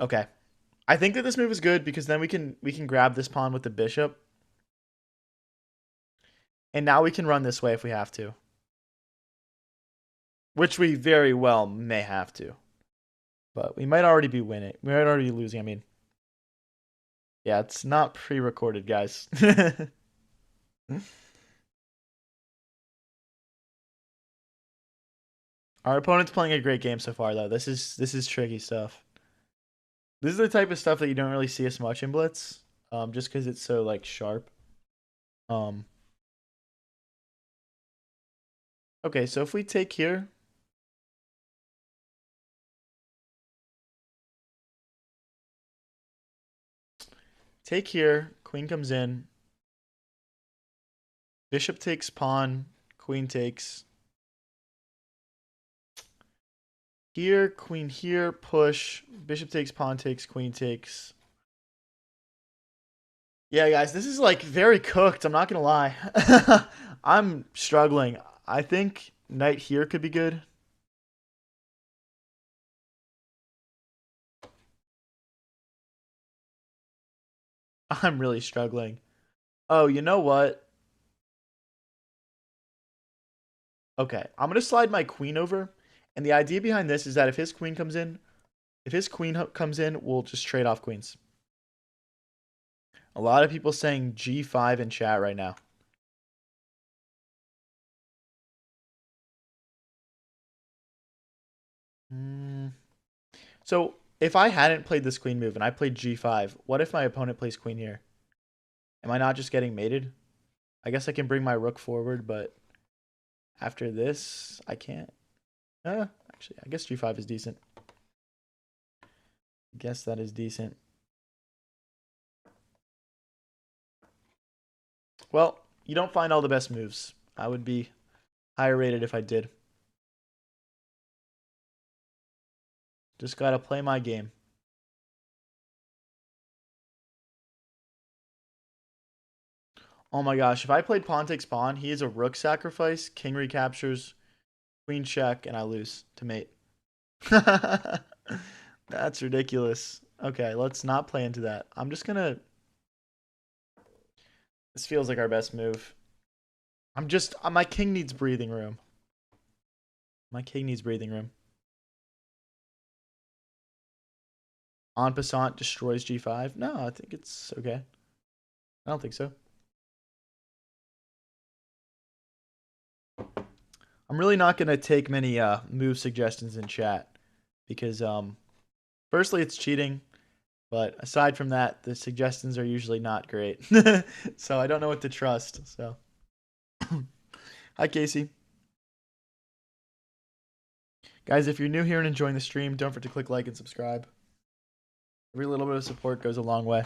Okay. I think that this move is good because then we can grab this pawn with the bishop. And now we can run this way if we have to. Which we very well may have to. But we might already be winning. We might already be losing, I mean. Yeah, it's not pre-recorded, guys. Our opponent's playing a great game so far, though. This is tricky stuff. This is the type of stuff that you don't really see as much in Blitz, just because it's so like sharp. Okay, so if we take here, queen comes in, bishop takes pawn, queen takes. Here, queen here, push, bishop takes, pawn takes, queen takes. Yeah, guys, this is like very cooked. I'm not gonna lie. I'm struggling. I think knight here could be good. I'm really struggling. Oh, you know what? Okay, I'm gonna slide my queen over, and the idea behind this is that if his queen comes in, we'll just trade off queens. A lot of people saying G5 in chat right now. So if I hadn't played this queen move and I played G5, what if my opponent plays queen here? Am I not just getting mated? I guess I can bring my rook forward, but after this, I can't. Actually, I guess G5 is decent. I guess that is decent. Well, you don't find all the best moves. I would be higher rated if I did. Just gotta play my game. Oh my gosh, if I played pawn takes pawn, he is a rook sacrifice, king recaptures, queen check, and I lose to mate. That's ridiculous. Okay, let's not play into that. I'm just gonna... This feels like our best move. My king needs breathing room. My king needs breathing room. En passant destroys G5. No, I think it's okay. I don't think so. I'm really not gonna take many move suggestions in chat because firstly it's cheating, but aside from that, the suggestions are usually not great. So I don't know what to trust. So hi Casey. Guys, if you're new here and enjoying the stream, don't forget to click like and subscribe. Every little bit of support goes a long way.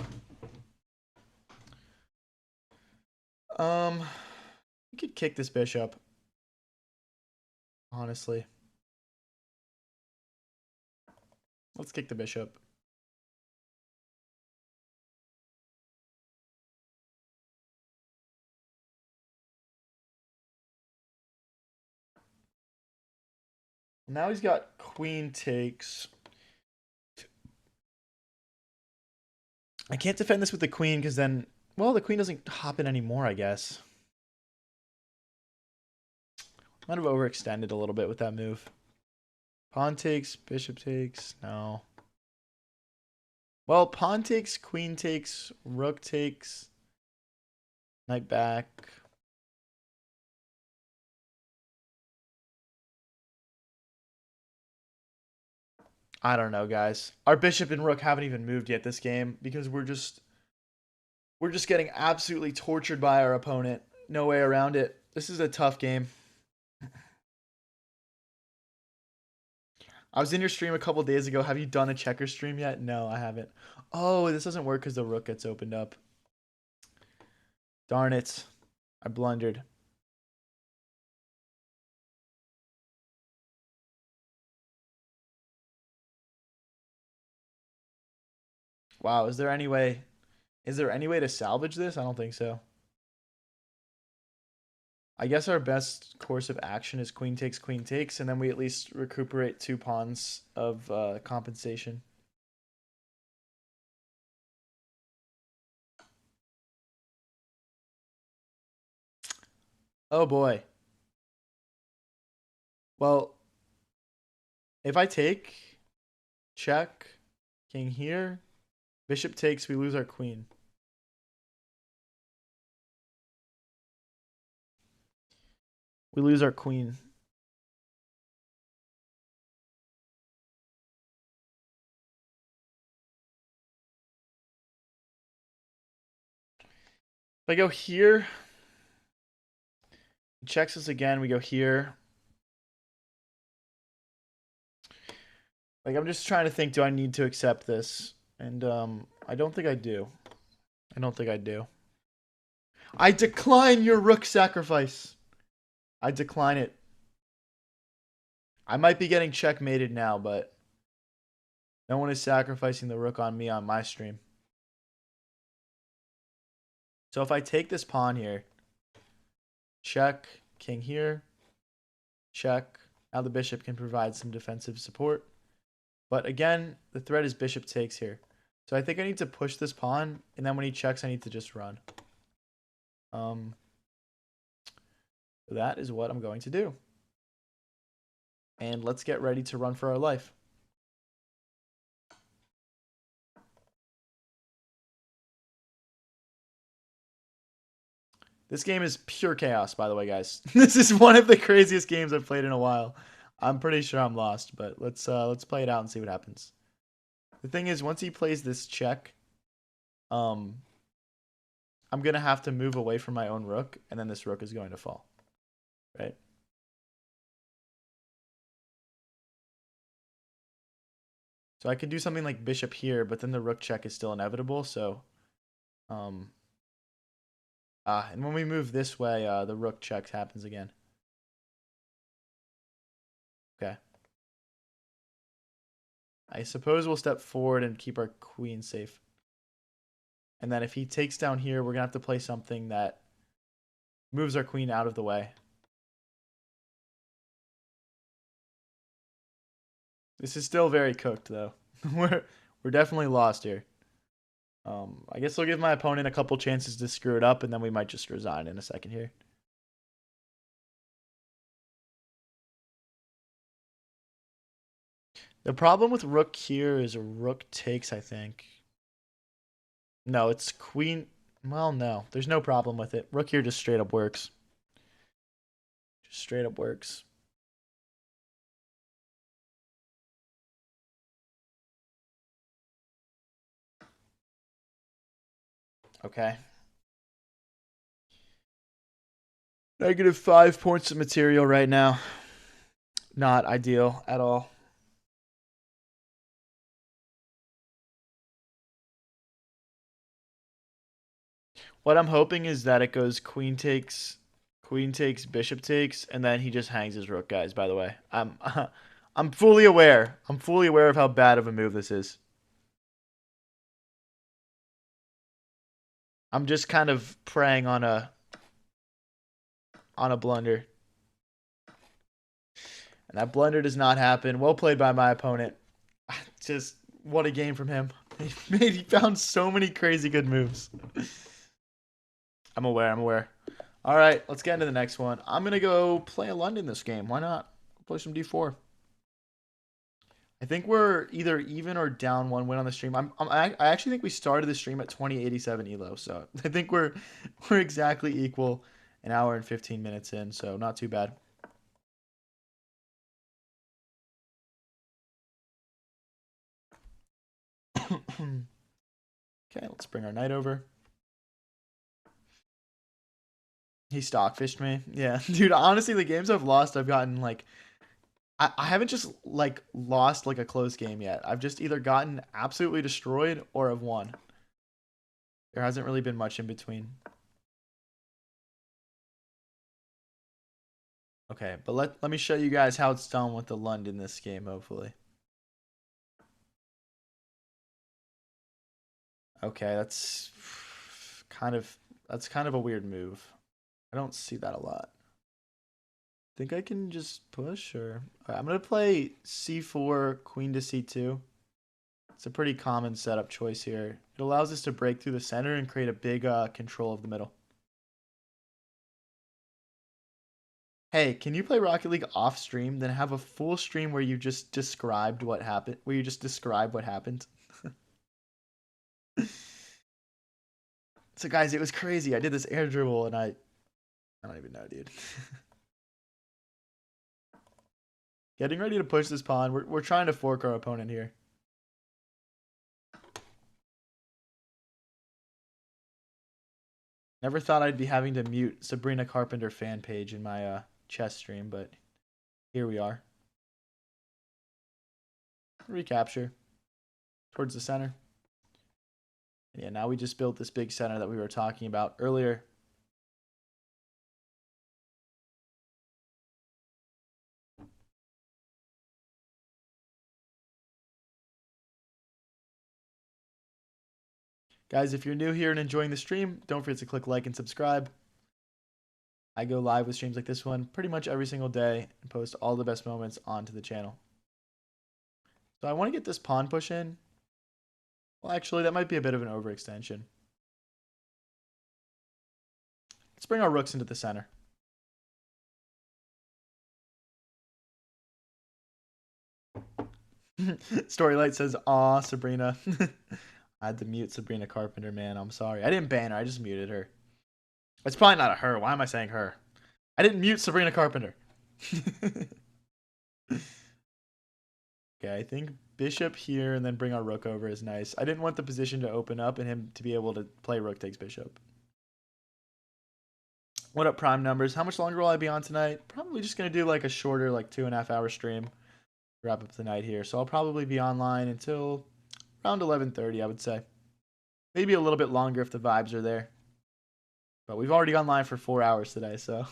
You could kick this bishop. Honestly. Let's kick the bishop. Now he's got queen takes. I can't defend this with the queen because then, well, the queen doesn't hop in anymore, I guess. Might have overextended a little bit with that move. Pawn takes, bishop takes, no. Well, pawn takes, queen takes, rook takes, knight back. I don't know, guys. Our bishop and rook haven't even moved yet this game because we're just getting absolutely tortured by our opponent. No way around it. This is a tough game. I was in your stream a couple days ago. Have you done a checker stream yet? No, I haven't. Oh, this doesn't work because the rook gets opened up. Darn it. I blundered. Wow, is there any way to salvage this? I don't think so. I guess our best course of action is queen takes, and then we at least recuperate 2 pawns of compensation. Oh boy. Well, if I take, check, king here, bishop takes, we lose our queen. We lose our queen. If I go here, he checks us again, we go here. Like, I'm just trying to think, do I need to accept this? And I don't think I do. I don't think I do. I decline your rook sacrifice. I decline it. I might be getting checkmated now, but no one is sacrificing the rook on me on my stream. So if I take this pawn here, check, king here, check. Now the bishop can provide some defensive support. But again, the threat is bishop takes here. So I think I need to push this pawn, and then when he checks, I need to just run. That is what I'm going to do. And let's get ready to run for our life. This game is pure chaos, by the way, guys. This is one of the craziest games I've played in a while. I'm pretty sure I'm lost, but let's play it out and see what happens. The thing is, once he plays this check, I'm gonna have to move away from my own rook, and then this rook is going to fall. Right? So I could do something like bishop here, but then the rook check is still inevitable, so and when we move this way, the rook check happens again. Okay. I suppose we'll step forward and keep our queen safe. And then if he takes down here, we're going to have to play something that moves our queen out of the way. This is still very cooked, though. We're definitely lost here. I guess I'll give my opponent a couple chances to screw it up, and then we might just resign in a second here. The problem with rook here is a rook takes, I think. No, it's queen. Well, no. There's no problem with it. Rook here just straight up works. Just straight up works. Okay. -5 points of material right now. Not ideal at all. What I'm hoping is that it goes queen takes, bishop takes, and then he just hangs his rook, guys, by the way. I'm fully aware. I'm fully aware of how bad of a move this is. I'm just kind of preying on a blunder. And that blunder does not happen. Well played by my opponent. Just what a game from him. He found so many crazy good moves. I'm aware. All right, let's get into the next one. I'm going to go play a London this game. Why not? Play some d4. I think we're either even or down 1 win on the stream. I actually think we started the stream at 2087 elo, so I think we're exactly equal, an hour and 15 minutes in, so not too bad. Okay, let's bring our knight over. He stockfished me. Yeah, dude, honestly, the games I've lost, I've gotten like I haven't just like lost like a close game yet. I've just either gotten absolutely destroyed or have won. There hasn't really been much in between. Okay, but let me show you guys how it's done with the Lund in this game, hopefully. Okay, that's kind of a weird move. I don't see that a lot. Think I can just push, or I'm gonna play c4, queen to c2. It's a pretty common setup choice here. It allows us to break through the center and create a big control of the middle. Hey, can you play Rocket League off stream, then have a full stream where you just described what happened, where you just describe what happened? So guys, it was crazy. I did this air dribble and I don't even know, dude. Getting ready to push this pawn. We're trying to fork our opponent here. Never thought I'd be having to mute Sabrina Carpenter fan page in my chess stream, but here we are. Recapture towards the center. And yeah, now we just built this big center that we were talking about earlier. Guys, if you're new here and enjoying the stream, don't forget to click like and subscribe. I go live with streams like this one pretty much every single day and post all the best moments onto the channel. So I want to get this pawn push in. Well, actually, that might be a bit of an overextension. Let's bring our rooks into the center. Storylight says, "Aw, Sabrina." I had to mute Sabrina Carpenter, man. I'm sorry. I didn't ban her. I just muted her. It's probably not a her. Why am I saying her? I didn't mute Sabrina Carpenter. Okay, I think bishop here and then bring our rook over is nice. I didn't want the position to open up and him to be able to play rook takes bishop. What up, prime numbers? How much longer will I be on tonight? Probably just going to do like a shorter, like 2.5 hour stream. Wrap up the night here. So I'll probably be online until around 11:30, I would say. Maybe a little bit longer if the vibes are there. But we've already gone live for 4 hours today, so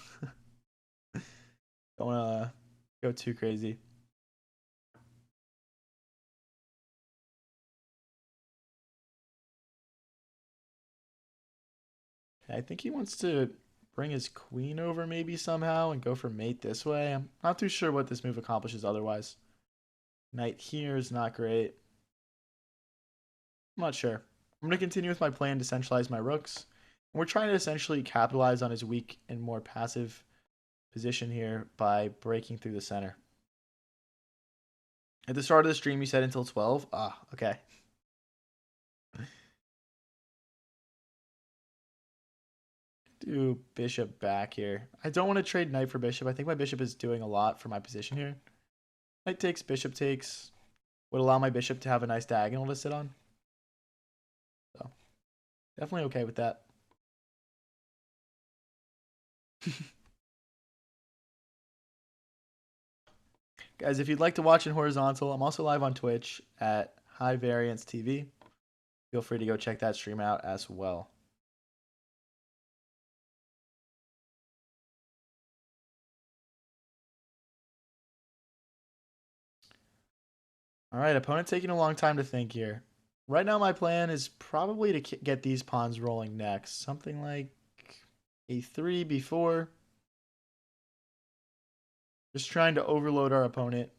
don't want to go too crazy. I think he wants to bring his queen over maybe somehow and go for mate this way. I'm not too sure what this move accomplishes otherwise. Knight here is not great. I'm not sure. I'm going to continue with my plan to centralize my rooks. And we're trying to essentially capitalize on his weak and more passive position here by breaking through the center. At the start of the stream, you said until 12. Ah, okay. Do bishop back here. I don't want to trade knight for bishop. I think my bishop is doing a lot for my position here. Knight takes, bishop takes. Would allow my bishop to have a nice diagonal to sit on. So, definitely okay with that. Guys, if you'd like to watch in horizontal, I'm also live on Twitch at High Variance TV. Feel free to go check that stream out as well. All right, opponent taking a long time to think here. Right now, my plan is probably to get these pawns rolling next. Something like a3, b4. Just trying to overload our opponent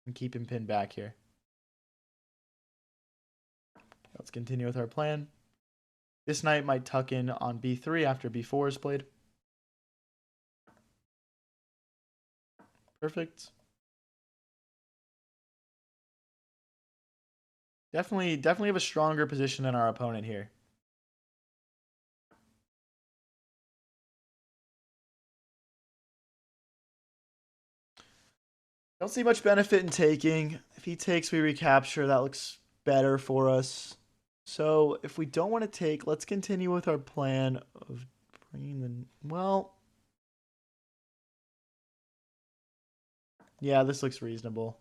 and keep him pinned back here. Let's continue with our plan. This knight might tuck in on b3 after b4 is played. Perfect. Definitely have a stronger position than our opponent here. Don't see much benefit in taking. If he takes, we recapture. That looks better for us. So if we don't want to take, let's continue with our plan of bringing the... Well... Yeah, this looks reasonable.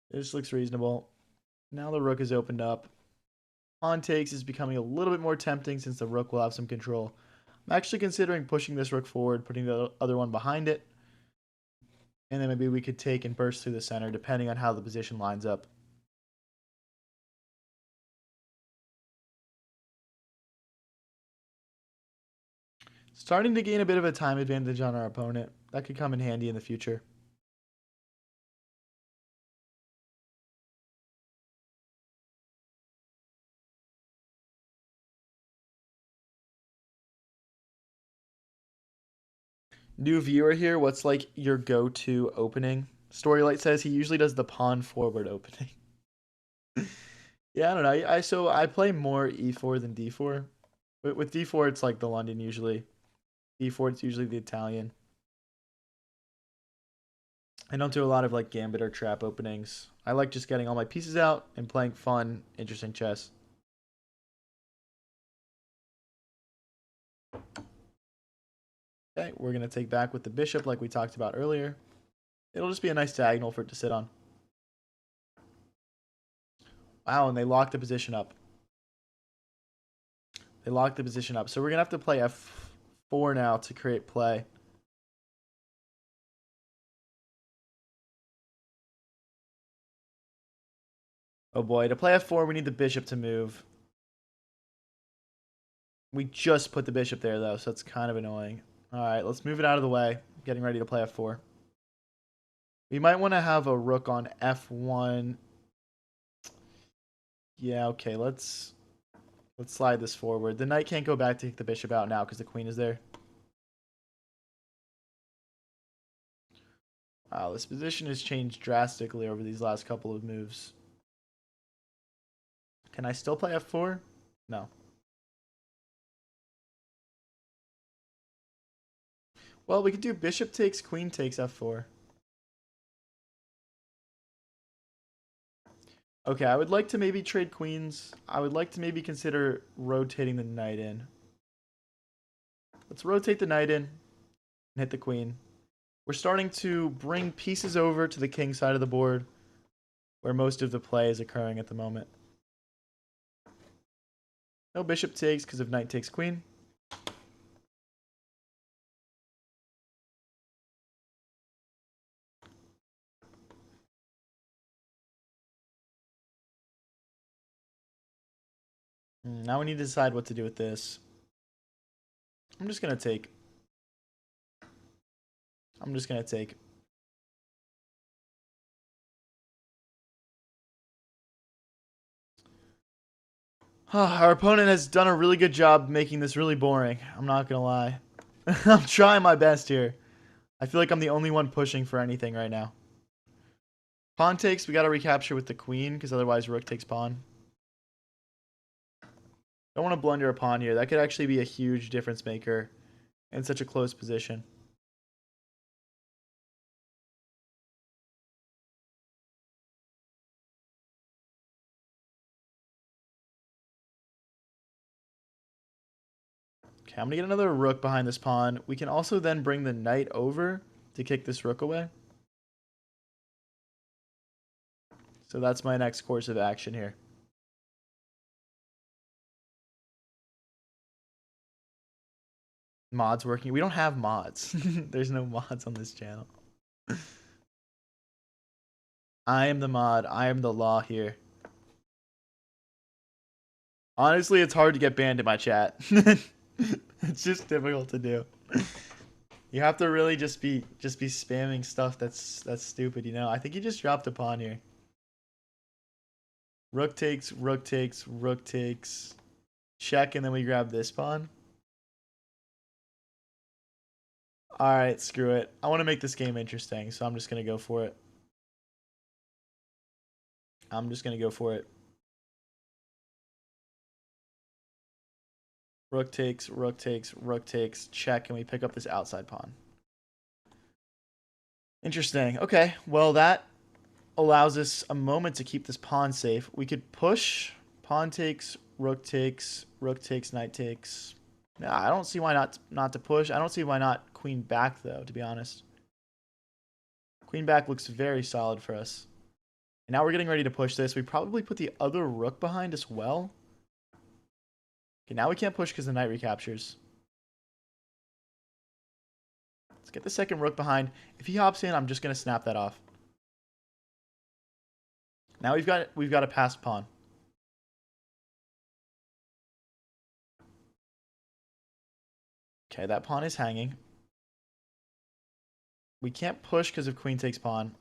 This looks reasonable. Now the rook is opened up. Pawn takes is becoming a little bit more tempting since the rook will have some control. I'm actually considering pushing this rook forward, putting the other one behind it. And then maybe we could take and burst through the center, depending on how the position lines up. Starting to gain a bit of a time advantage on our opponent. That could come in handy in the future. New viewer here, what's like your go-to opening? Storylight says he usually does the pawn forward opening. Yeah, I don't know. So I play more e4 than d4. With d4, it's like the London usually. d4, it's usually the Italian. I don't do a lot of like gambit or trap openings. I like just getting all my pieces out and playing fun, interesting chess. Okay, we're going to take back with the bishop like we talked about earlier. It'll just be a nice diagonal for it to sit on. Wow, and they locked the position up. They locked the position up. So we're going to have to play f4 now to create play. Oh boy, to play f4, we need the bishop to move. We just put the bishop there, though, so it's kind of annoying. All right, let's move it out of the way. Getting ready to play f4. We might want to have a rook on f1. Yeah, okay, let's slide this forward. The knight can't go back to take the bishop out now because the queen is there. Wow, this position has changed drastically over these last couple of moves. Can I still play f4? No. Well, we could do bishop takes, queen takes f4. Okay, I would like to maybe trade queens. I would like to maybe consider rotating the knight in. Let's rotate the knight in and hit the queen. We're starting to bring pieces over to the king side of the board, where most of the play is occurring at the moment. No bishop takes because of knight takes queen. Now we need to decide what to do with this. I'm just going to take. Our opponent has done a really good job making this really boring. I'm not going to lie. I'm trying my best here. I feel like I'm the only one pushing for anything right now. Pawn takes, we got to recapture with the queen because otherwise rook takes pawn. Don't want to blunder a pawn here. That could actually be a huge difference maker in such a close position. Okay, I'm going to get another rook behind this pawn. We can also then bring the knight over to kick this rook away. So that's my next course of action here. Mods working. We don't have mods. There's no mods on this channel. I am the mod. I am the law here. Honestly, it's hard to get banned in my chat. It's just difficult to do. You have to really just be spamming stuff that's stupid, you know? I think he just dropped a pawn here. Rook takes, rook takes, rook takes. Check, and then we grab this pawn. Alright, screw it. I want to make this game interesting, so I'm just going to go for it. Rook takes, rook takes, rook takes. Check, and we pick up this outside pawn. Interesting. Okay, well, that allows us a moment to keep this pawn safe. We could push. Pawn takes, rook takes, knight takes. No, I don't see why not to push. I don't see why not queen back, though, to be honest. Queen back looks very solid for us. And now we're getting ready to push this. We probably put the other rook behind as well. Okay, now we can't push because the knight recaptures. Let's get the second rook behind. If he hops in, I'm just going to snap that off. Now we've got a passed pawn. Okay, that pawn is hanging. We can't push because of queen takes pawn.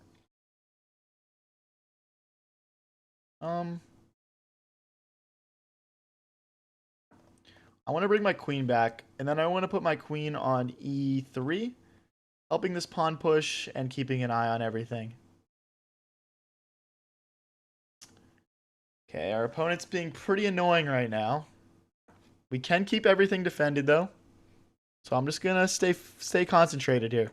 I want to bring my queen back, and then I want to put my queen on e3, helping this pawn push and keeping an eye on everything. Okay, our opponent's being pretty annoying right now. We can keep everything defended, though. So I'm just going to stay concentrated here.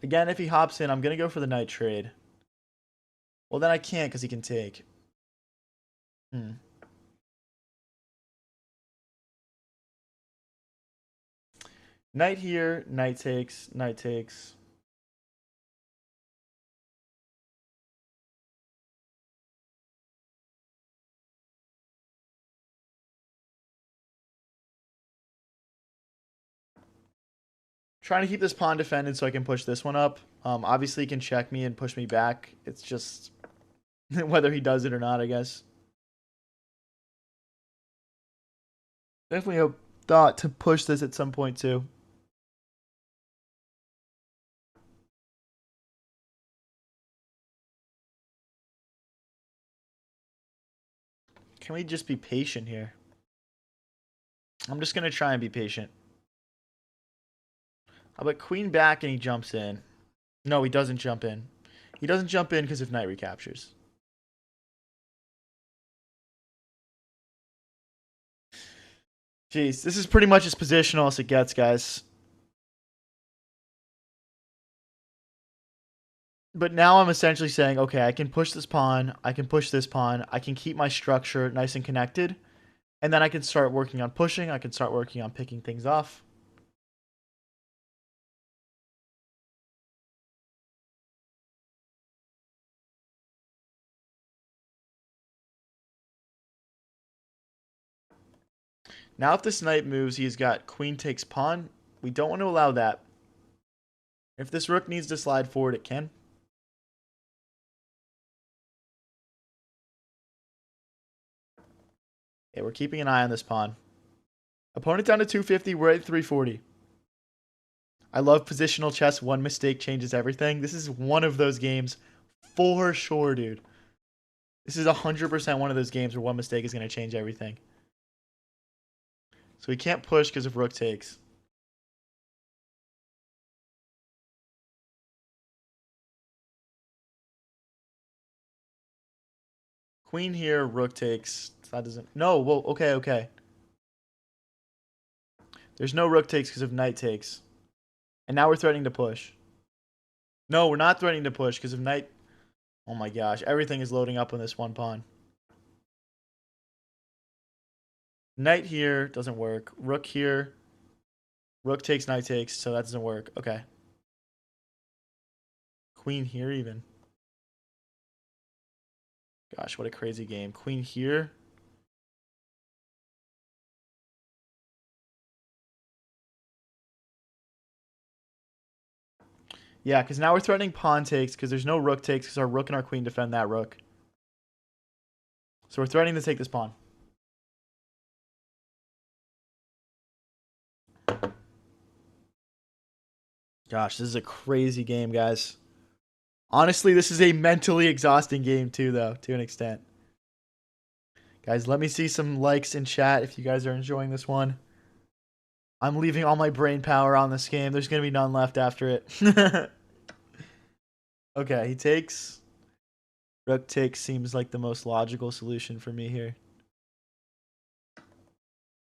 Again, if he hops in, I'm going to go for the knight trade. Well, then I can't because he can take. Knight here, knight takes, knight takes. Trying to keep this pawn defended so I can push this one up. Obviously, he can check me and push me back. It's just whether he does it or not, I guess. Definitely a thought to push this at some point, too. Can we just be patient here? I'm just going to try and be patient. I'll bet queen back and he jumps in. No, he doesn't jump in. He doesn't jump in because if knight recaptures. Jeez, this is pretty much as positional as it gets, guys. But now I'm essentially saying, okay, I can push this pawn. I can push this pawn. I can keep my structure nice and connected. And then I can start working on pushing. I can start working on picking things off. Now if this knight moves, he's got queen takes pawn. We don't want to allow that. If this rook needs to slide forward, it can. Okay, we're keeping an eye on this pawn. Opponent down to 250. We're at 340. I love positional chess. One mistake changes everything. This is one of those games for sure, dude. This is 100% one of those games where one mistake is going to change everything. So we can't push because of rook takes. Queen here, rook takes. That doesn't... No, well, okay, okay. There's no rook takes because of knight takes. And now we're threatening to push. No, we're not threatening to push because of knight... Oh my gosh, everything is loading up on this one pawn. Knight here doesn't work. Rook here. Rook takes, knight takes, so that doesn't work. Okay. Queen here even. Gosh, what a crazy game. Queen here. Yeah, because now we're threatening pawn takes because there's no rook takes because our rook and our queen defend that rook. So we're threatening to take this pawn. Gosh, this is a crazy game, guys. Honestly, this is a mentally exhausting game too, though, to an extent. Guys, let me see some likes in chat if you guys are enjoying this one. I'm leaving all my brain power on this game. There's going to be none left after it. Okay, he takes. Rook takes seems like the most logical solution for me here.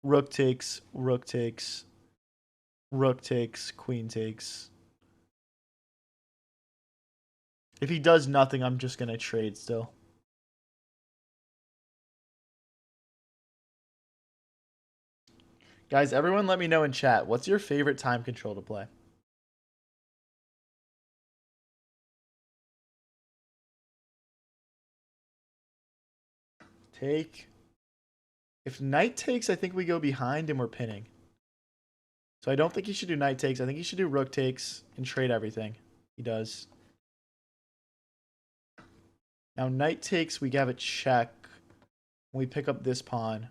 Rook takes, rook takes, rook takes, queen takes. If he does nothing, I'm just going to trade still. Guys, everyone let me know in chat. What's your favorite time control to play? Take. If knight takes, I think we go behind and we're pinning. So I don't think he should do knight takes. I think he should do rook takes and trade everything. He does. Now knight takes, we have a check. We pick up this pawn.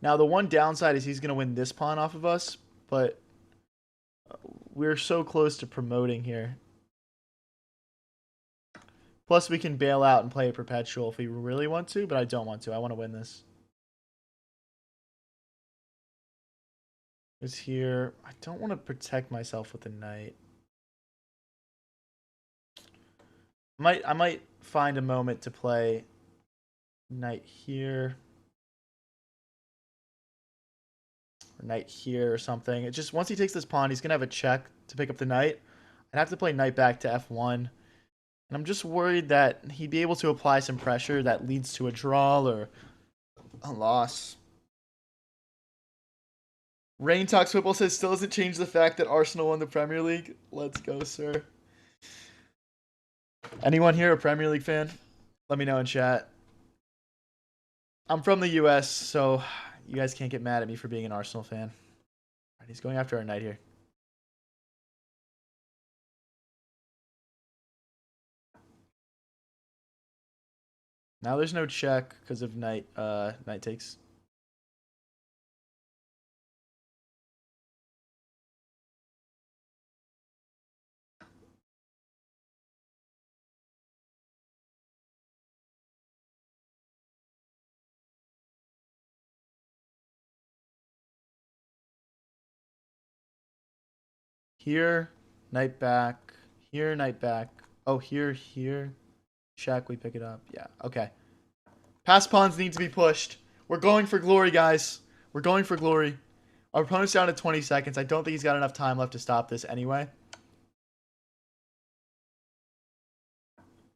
Now the one downside is he's going to win this pawn off of us, but we're so close to promoting here. Plus we can bail out and play a perpetual if we really want to, but I don't want to. I want to win this. Is here. I don't want to protect myself with the knight. I might find a moment to play knight here. Or knight here or something. It just, once he takes this pawn, he's going to have a check to pick up the knight. I'd have to play knight back to f1. And I'm just worried that he'd be able to apply some pressure that leads to a draw or a loss. Rain Talks Football says, still doesn't change the fact that Arsenal won the Premier League. Let's go, sir. Anyone here a Premier League fan? Let me know in chat. I'm from the US, so You guys can't get mad at me for being an Arsenal fan. All right, he's going after our knight here. Now there's no check because of knight takes. Here, knight back. Here, knight back. Oh, here. Check, we pick it up. Yeah, okay. Pass pawns need to be pushed. We're going for glory, guys. We're going for glory. Our opponent's down to 20 seconds. I don't think he's got enough time left to stop this anyway.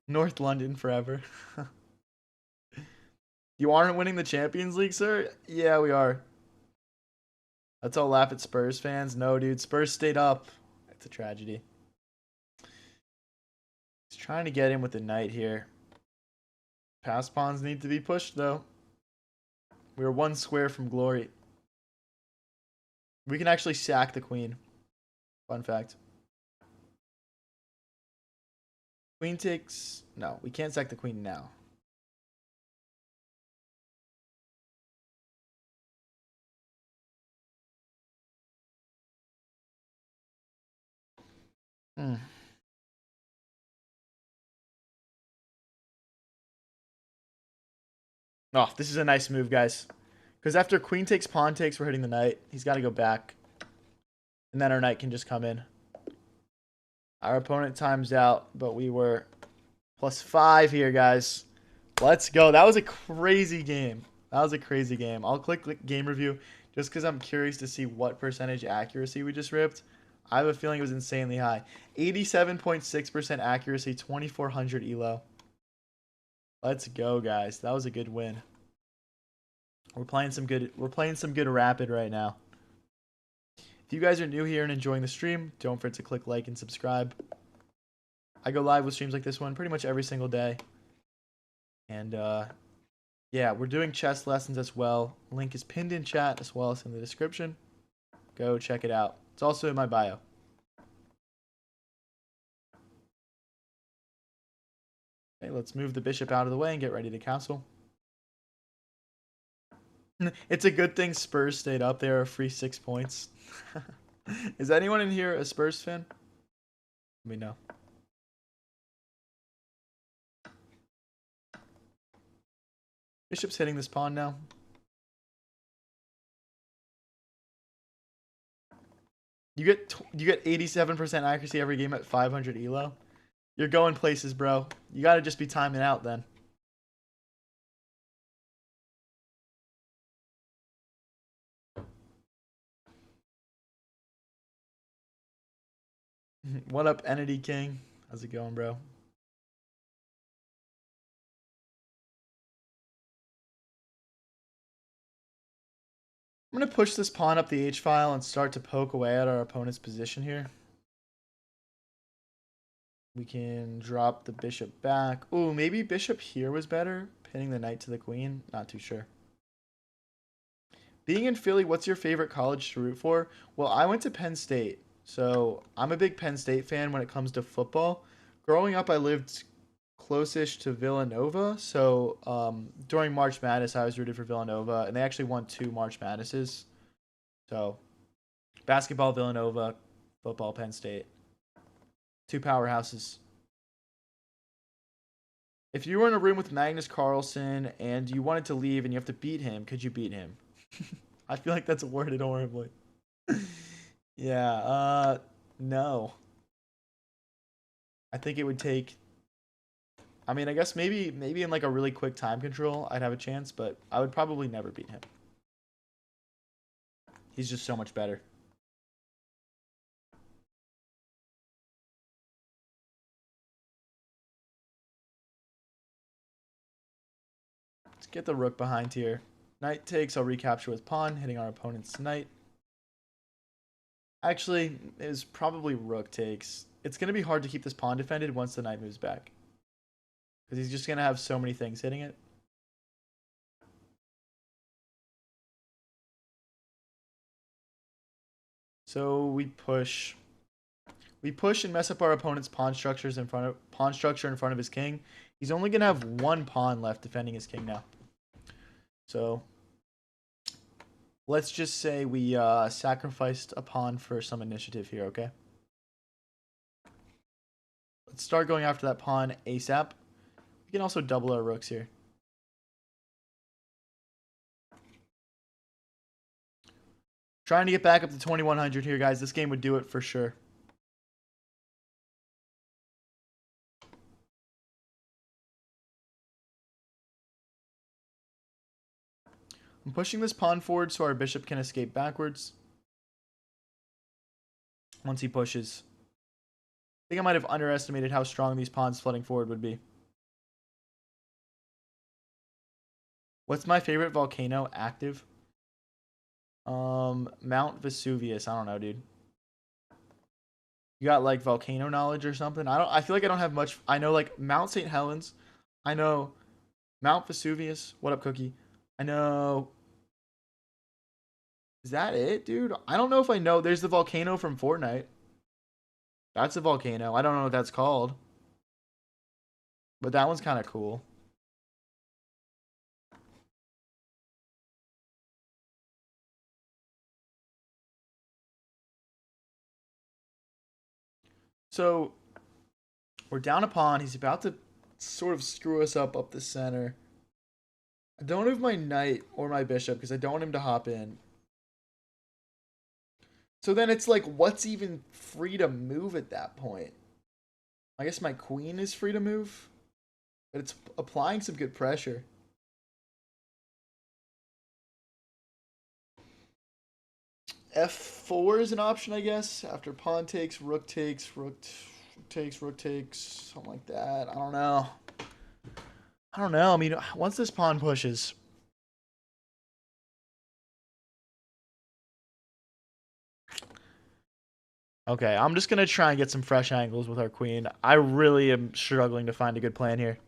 North London forever. You aren't winning the Champions League, sir? Yeah, we are. Let's all laugh at Spurs fans. No, dude. Spurs stayed up. It's a tragedy. He's trying to get in with the knight here. Pass pawns need to be pushed, though. We are one square from glory. We can actually sack the queen. Fun fact. Queen takes... No, we can't sack the queen now. Hmm. Oh, this is a nice move, guys. Because after queen takes, pawn takes, we're hitting the knight. He's got to go back. And then our knight can just come in. Our opponent times out, but we were +5 here, guys. Let's go. That was a crazy game. I'll click game review just because I'm curious to see what percentage accuracy we just ripped. I have a feeling it was insanely high. 87.6% accuracy, 2400 elo. Let's go, guys. That was a good win. We're playing some good rapid right now. If you guys are new here and enjoying the stream, don't forget to click like and subscribe. I go live with streams like this one pretty much every single day. And yeah, we're doing chess lessons as well. Link is pinned in chat as well as in the description. Go check it out. It's also in my bio. Okay, let's move the bishop out of the way and get ready to castle. It's a good thing Spurs stayed up. They are a free 6 points. Is anyone in here a Spurs fan? Let me know. Bishop's hitting this pawn now. You get 87% accuracy every game at 500 elo. You're going places, bro. You got to just be timing out then. What up, Entity King? How's it going, bro? I'm going to push this pawn up the h-file and start to poke away at our opponent's position here. We can drop the bishop back. Ooh, maybe bishop here was better. Pinning the knight to the queen. Not too sure. Being in Philly, what's your favorite college to root for? Well, I went to Penn State, so I'm a big Penn State fan when it comes to football. Growing up, I lived close-ish to Villanova, so during March Madness, I was rooted for Villanova, and they actually won 2 March Madnesses. So, basketball, Villanova, football, Penn State. 2 powerhouses. If you were in a room with Magnus Carlsen and you wanted to leave and you have to beat him, could you beat him? I feel like that's worded horribly. Yeah, no. I think it would take... I mean, I guess maybe in like a really quick time control, I'd have a chance, but I would probably never beat him. He's just so much better. Let's get the rook behind here. Knight takes, I'll recapture with pawn, hitting our opponent's knight. Actually, it was probably rook takes. It's going to be hard to keep this pawn defended once the knight moves back. Because he's just going to have so many things hitting it. So we push. We push and mess up our opponent's pawn structure in front of his king. He's only gonna have one pawn left defending his king now. So let's just say we sacrificed a pawn for some initiative here, okay? Let's start going after that pawn ASAP. We can also double our rooks here. Trying to get back up to 2100 here, guys. This game would do it for sure. I'm pushing this pawn forward so our bishop can escape backwards. Once he pushes. I think I might have underestimated how strong these pawns flooding forward would be. What's my favorite volcano active? Mount Vesuvius. I don't know, dude. You got like volcano knowledge or something? I feel like I don't have much. I know like Mount St. Helens. I know Mount Vesuvius. What up, Cookie? I know. Is that it, dude? I don't know if I know. There's the volcano from Fortnite. That's a volcano. I don't know what that's called. But that one's kind of cool. So we're down a pawn. He's about to sort of screw us up the center. I don't have my knight or my bishop because I don't want him to hop in. So then it's like, what's even free to move at that point? I guess my queen is free to move, but it's applying some good pressure. F4 is an option, I guess. After pawn takes, rook takes, rook takes, rook takes, something like that. I don't know. I mean, once this pawn pushes. Okay, I'm just going to try and get some fresh angles with our queen. I really am struggling to find a good plan here.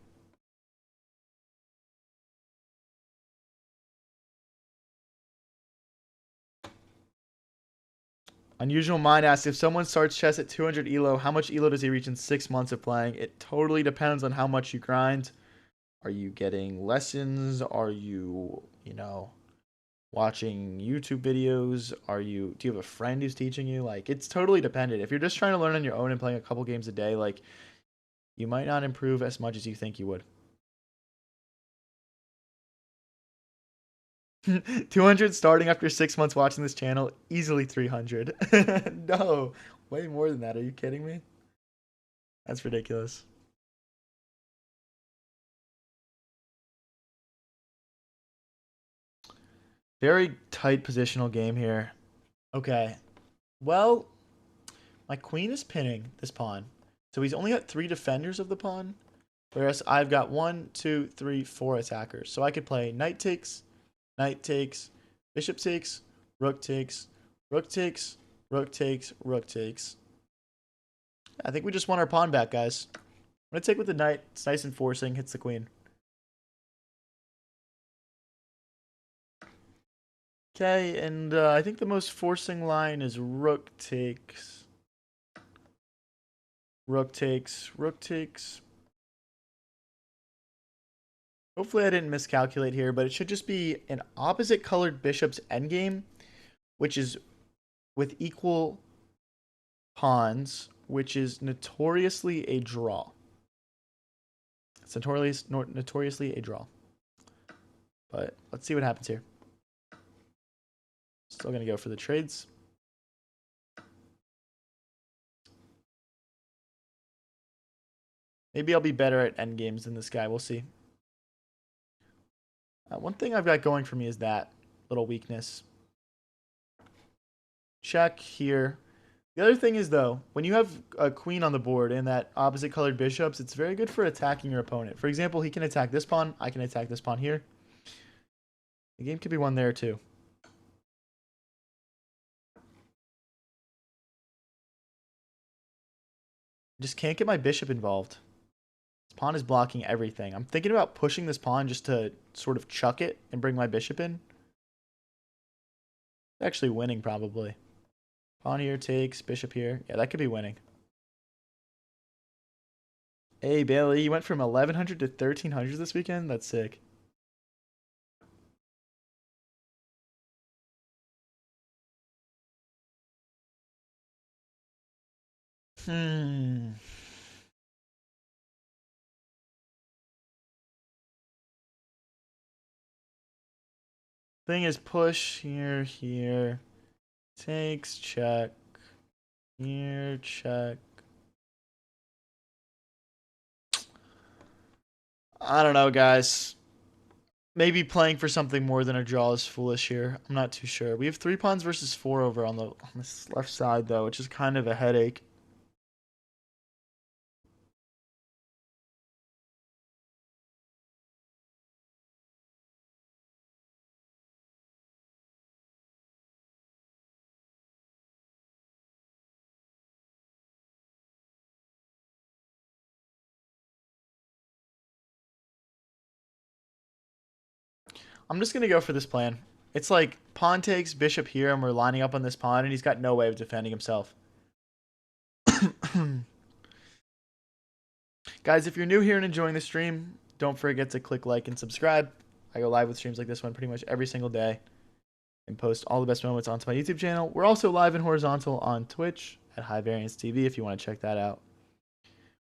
Unusual Mind asks, if someone starts chess at 200 elo, how much elo does he reach in 6 months of playing? It totally depends on how much you grind. Are you getting lessons? Are you, watching YouTube videos? Do you have a friend who's teaching you? Like, it's totally dependent. If you're just trying to learn on your own and playing a couple games a day, like, you might not improve as much as you think you would. 200 starting after 6 months watching this channel, easily 300. No, way more than that. Are you kidding me? That's ridiculous. Very tight positional game here. Okay. Well, my queen is pinning this pawn. So he's only got 3 defenders of the pawn. Whereas I've got 1, 2, 3, 4 attackers. So I could play knight takes, bishop takes, rook takes, rook takes, rook takes, rook takes. I think we just want our pawn back, guys. I'm going to take with the knight. It's nice and forcing. Hits the queen. Okay, and I think the most forcing line is rook takes. Rook takes. Rook takes. Hopefully I didn't miscalculate here, but it should just be an opposite colored bishop's endgame, which is with equal pawns, which is notoriously a draw. It's notoriously a draw. But let's see what happens here. Still going to go for the trades. Maybe I'll be better at endgames than this guy. We'll see. One thing I've got going for me is that little weakness. Check here. The other thing is, though, when you have a queen on the board and that opposite colored bishops, it's very good for attacking your opponent. For example, he can attack this pawn. I can attack this pawn here. The game could be won there, too. Just can't get my bishop involved. This pawn is blocking everything. I'm thinking about pushing this pawn just to sort of chuck it and bring my bishop in. Actually winning, probably. Pawn here takes, bishop here. Yeah, that could be winning. Hey, Bailey, you went from 1100 to 1300 this weekend? That's sick. Hmm. Thing is, push here, here. Takes, check. Here, check. I don't know, guys. Maybe playing for something more than a draw is foolish here. I'm not too sure. We have 3 pawns versus 4 over on this left side, though, which is kind of a headache. I'm just going to go for this plan. It's like pawn takes, bishop here, and we're lining up on this pawn, and he's got no way of defending himself. Guys, if you're new here and enjoying the stream, don't forget to click like and subscribe. I go live with streams like this one pretty much every single day and post all the best moments onto my YouTube channel. We're also live and horizontal on Twitch at High Variance TV if you want to check that out.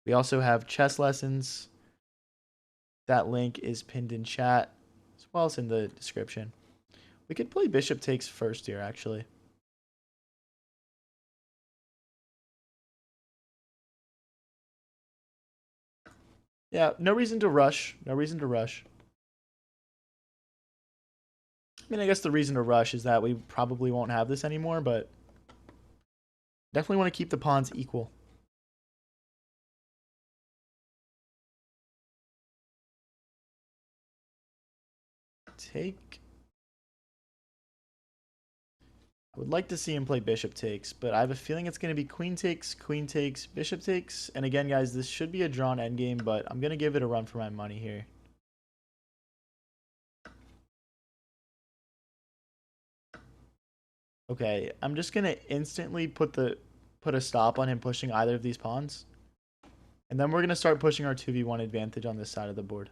We also have chess lessons. That link is pinned in chat as well as in the description. We could play bishop takes first here, actually. Yeah, no reason to rush. No reason to rush. I mean, I guess the reason to rush is that we probably won't have this anymore, but definitely want to keep the pawns equal. Take. I would like to see him play bishop takes, but I have a feeling it's going to be queen takes, bishop takes. And again, guys, this should be a drawn endgame, but I'm going to give it a run for my money here. Okay, I'm just going to instantly put a stop on him pushing either of these pawns. And then we're going to start pushing our 2v1 advantage on this side of the board.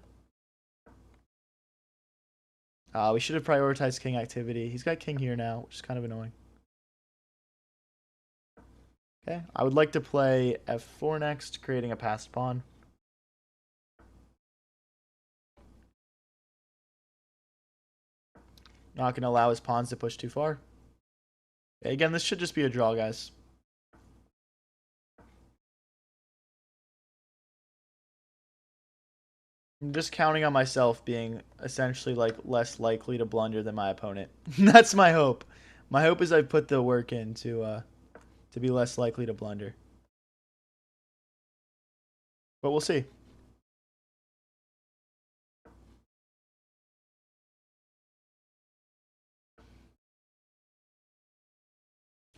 We should have prioritized king activity. He's got king here now, which is kind of annoying. Okay, I would like to play f4 next, creating a passed pawn. Not going to allow his pawns to push too far. Okay, again, this should just be a draw, guys. I'm just counting on myself being essentially like less likely to blunder than my opponent. That's my hope. My hope is I've put the work in to be less likely to blunder. But we'll see.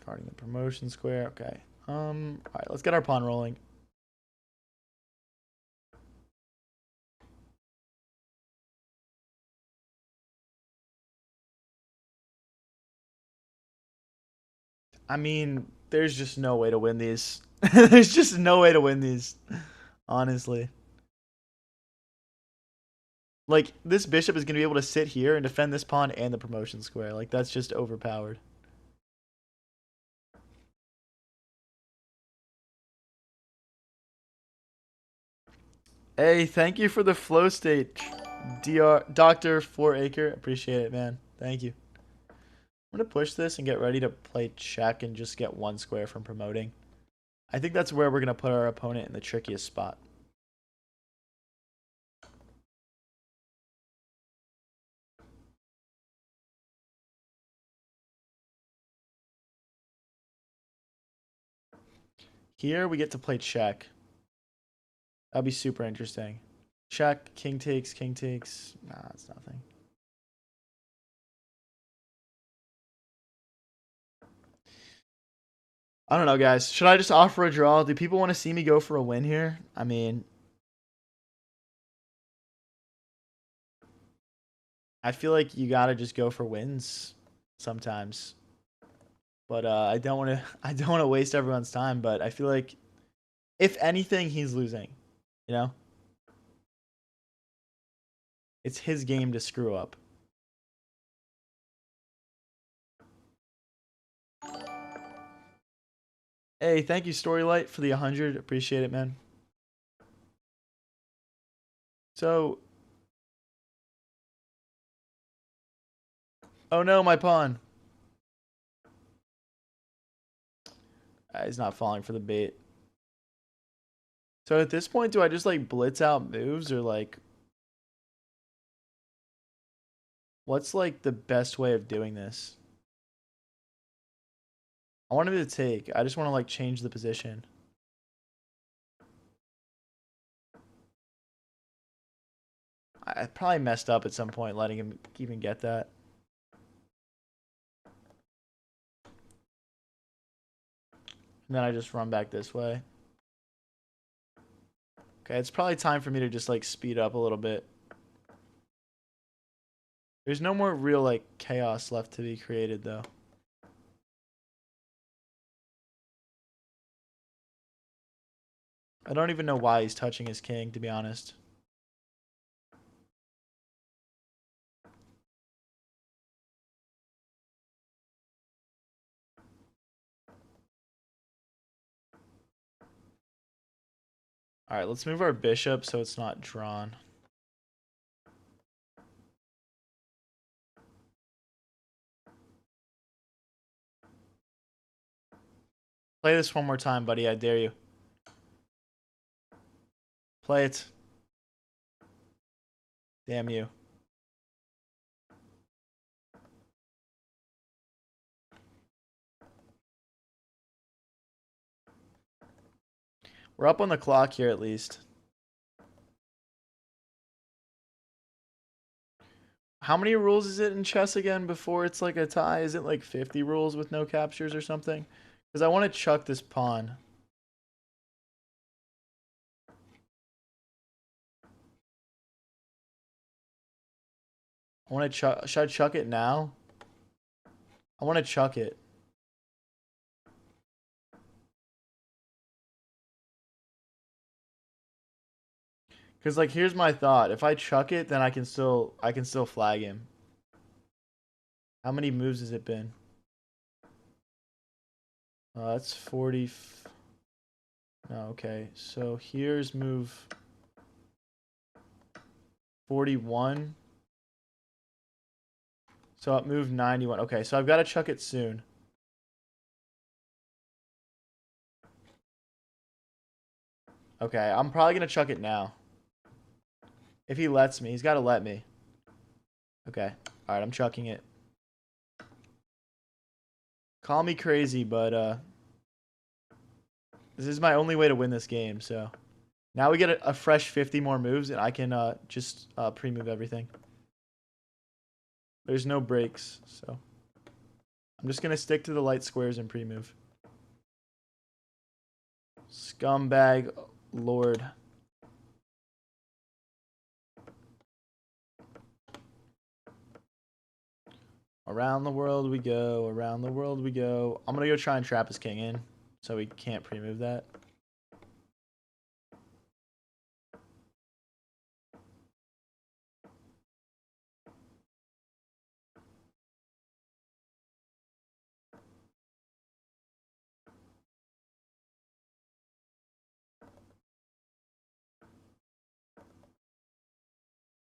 Guarding the promotion square. Okay. All right, let's get our pawn rolling. I mean, there's just no way to win these. There's just no way to win these, honestly. Like, this bishop is going to be able to sit here and defend this pawn and the promotion square. Like, that's just overpowered. Hey, thank you for the flow state, Dr. 4Acre. Appreciate it, man. Thank you. I'm going to push this and get ready to play check and just get one square from promoting. I think that's where we're going to put our opponent in the trickiest spot. Here we get to play check. That'll be super interesting. Check, king takes, king takes. Nah, it's nothing. I don't know, guys. Should I just offer a draw? Do people want to see me go for a win here? I mean, I feel like you got to just go for wins sometimes. But I don't want to. I don't want to waste everyone's time. But I feel like, if anything, he's losing. You know, it's his game to screw up. Hey, thank you, Storylight, for the 100. Appreciate it, man. So, oh no, my pawn. He's not falling for the bait. So at this point, do I just like blitz out moves or like what's like the best way of doing this? I want him to take. I just want to like change the position. I probably messed up at some point letting him even get that. And then I just run back this way. Okay, it's probably time for me to just like speed up a little bit. There's no more real like chaos left to be created though. I don't even know why he's touching his king, to be honest. Alright, let's move our bishop so it's not drawn. Play this one more time, buddy. I dare you. Play it. Damn you. We're up on the clock here at least. How many rules is it in chess again before it's like a tie? Is it like 50 rules with no captures or something? Because I want to chuck this pawn. I want to chuck. Should I chuck it now? I want to chuck it. Because like here's my thought. If I chuck it, then I can still flag him. How many moves has it been? That's 40. No, okay. So here's move 41. So at move 91. Okay, so I've got to chuck it soon. Okay, I'm probably going to chuck it now. If he lets me. He's got to let me. Okay. Alright, I'm chucking it. Call me crazy, but this is my only way to win this game, so. Now we get a fresh 50 more moves, and I can just pre-move everything. There's no breaks, so. I'm just going to stick to the light squares and pre-move. Scumbag lord. Around the world we go, around the world we go. I'm going to go try and trap his king in, so we can't pre-move that.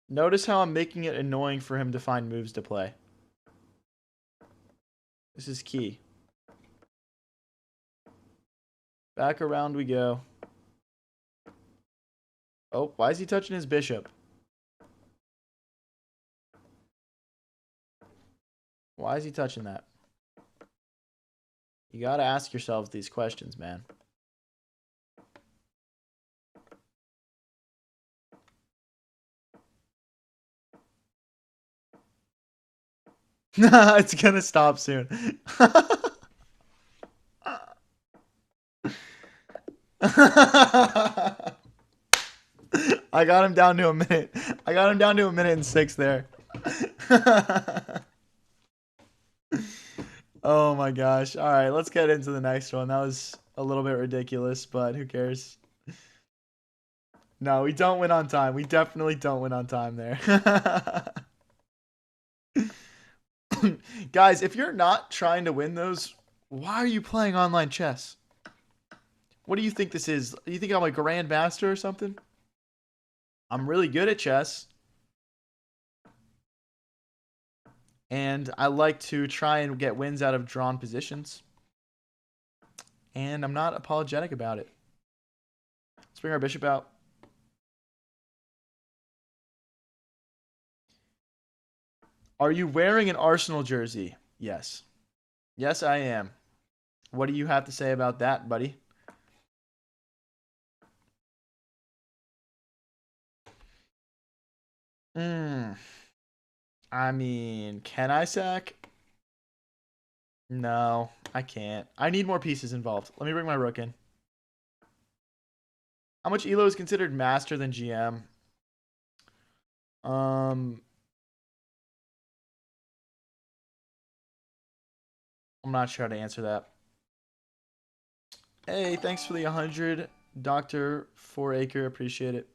Notice how I'm making it annoying for him to find moves to play. This is key. Back around we go. Oh, why is he touching his bishop? Why is he touching that? You gotta ask yourselves these questions, man. It's gonna stop soon. I got him down to a minute. I got him down to 1 minute and 6 there. Oh my gosh. All right, let's get into the next one. That was a little bit ridiculous, but who cares? No, we don't win on time. We definitely don't win on time there. Guys, if you're not trying to win those, why are you playing online chess? What do you think this is? Do you think I'm a grandmaster or something? I'm really good at chess, and I like to try and get wins out of drawn positions. And I'm not apologetic about it. Let's bring our bishop out. Are you wearing an Arsenal jersey? Yes. Yes, I am. What do you have to say about that, buddy? I mean, can I sack? No, I can't. I need more pieces involved. Let me bring my rook in. How much elo is considered master than GM? I'm not sure how to answer that. Hey, thanks for the 100, Dr. 4acre. Appreciate it.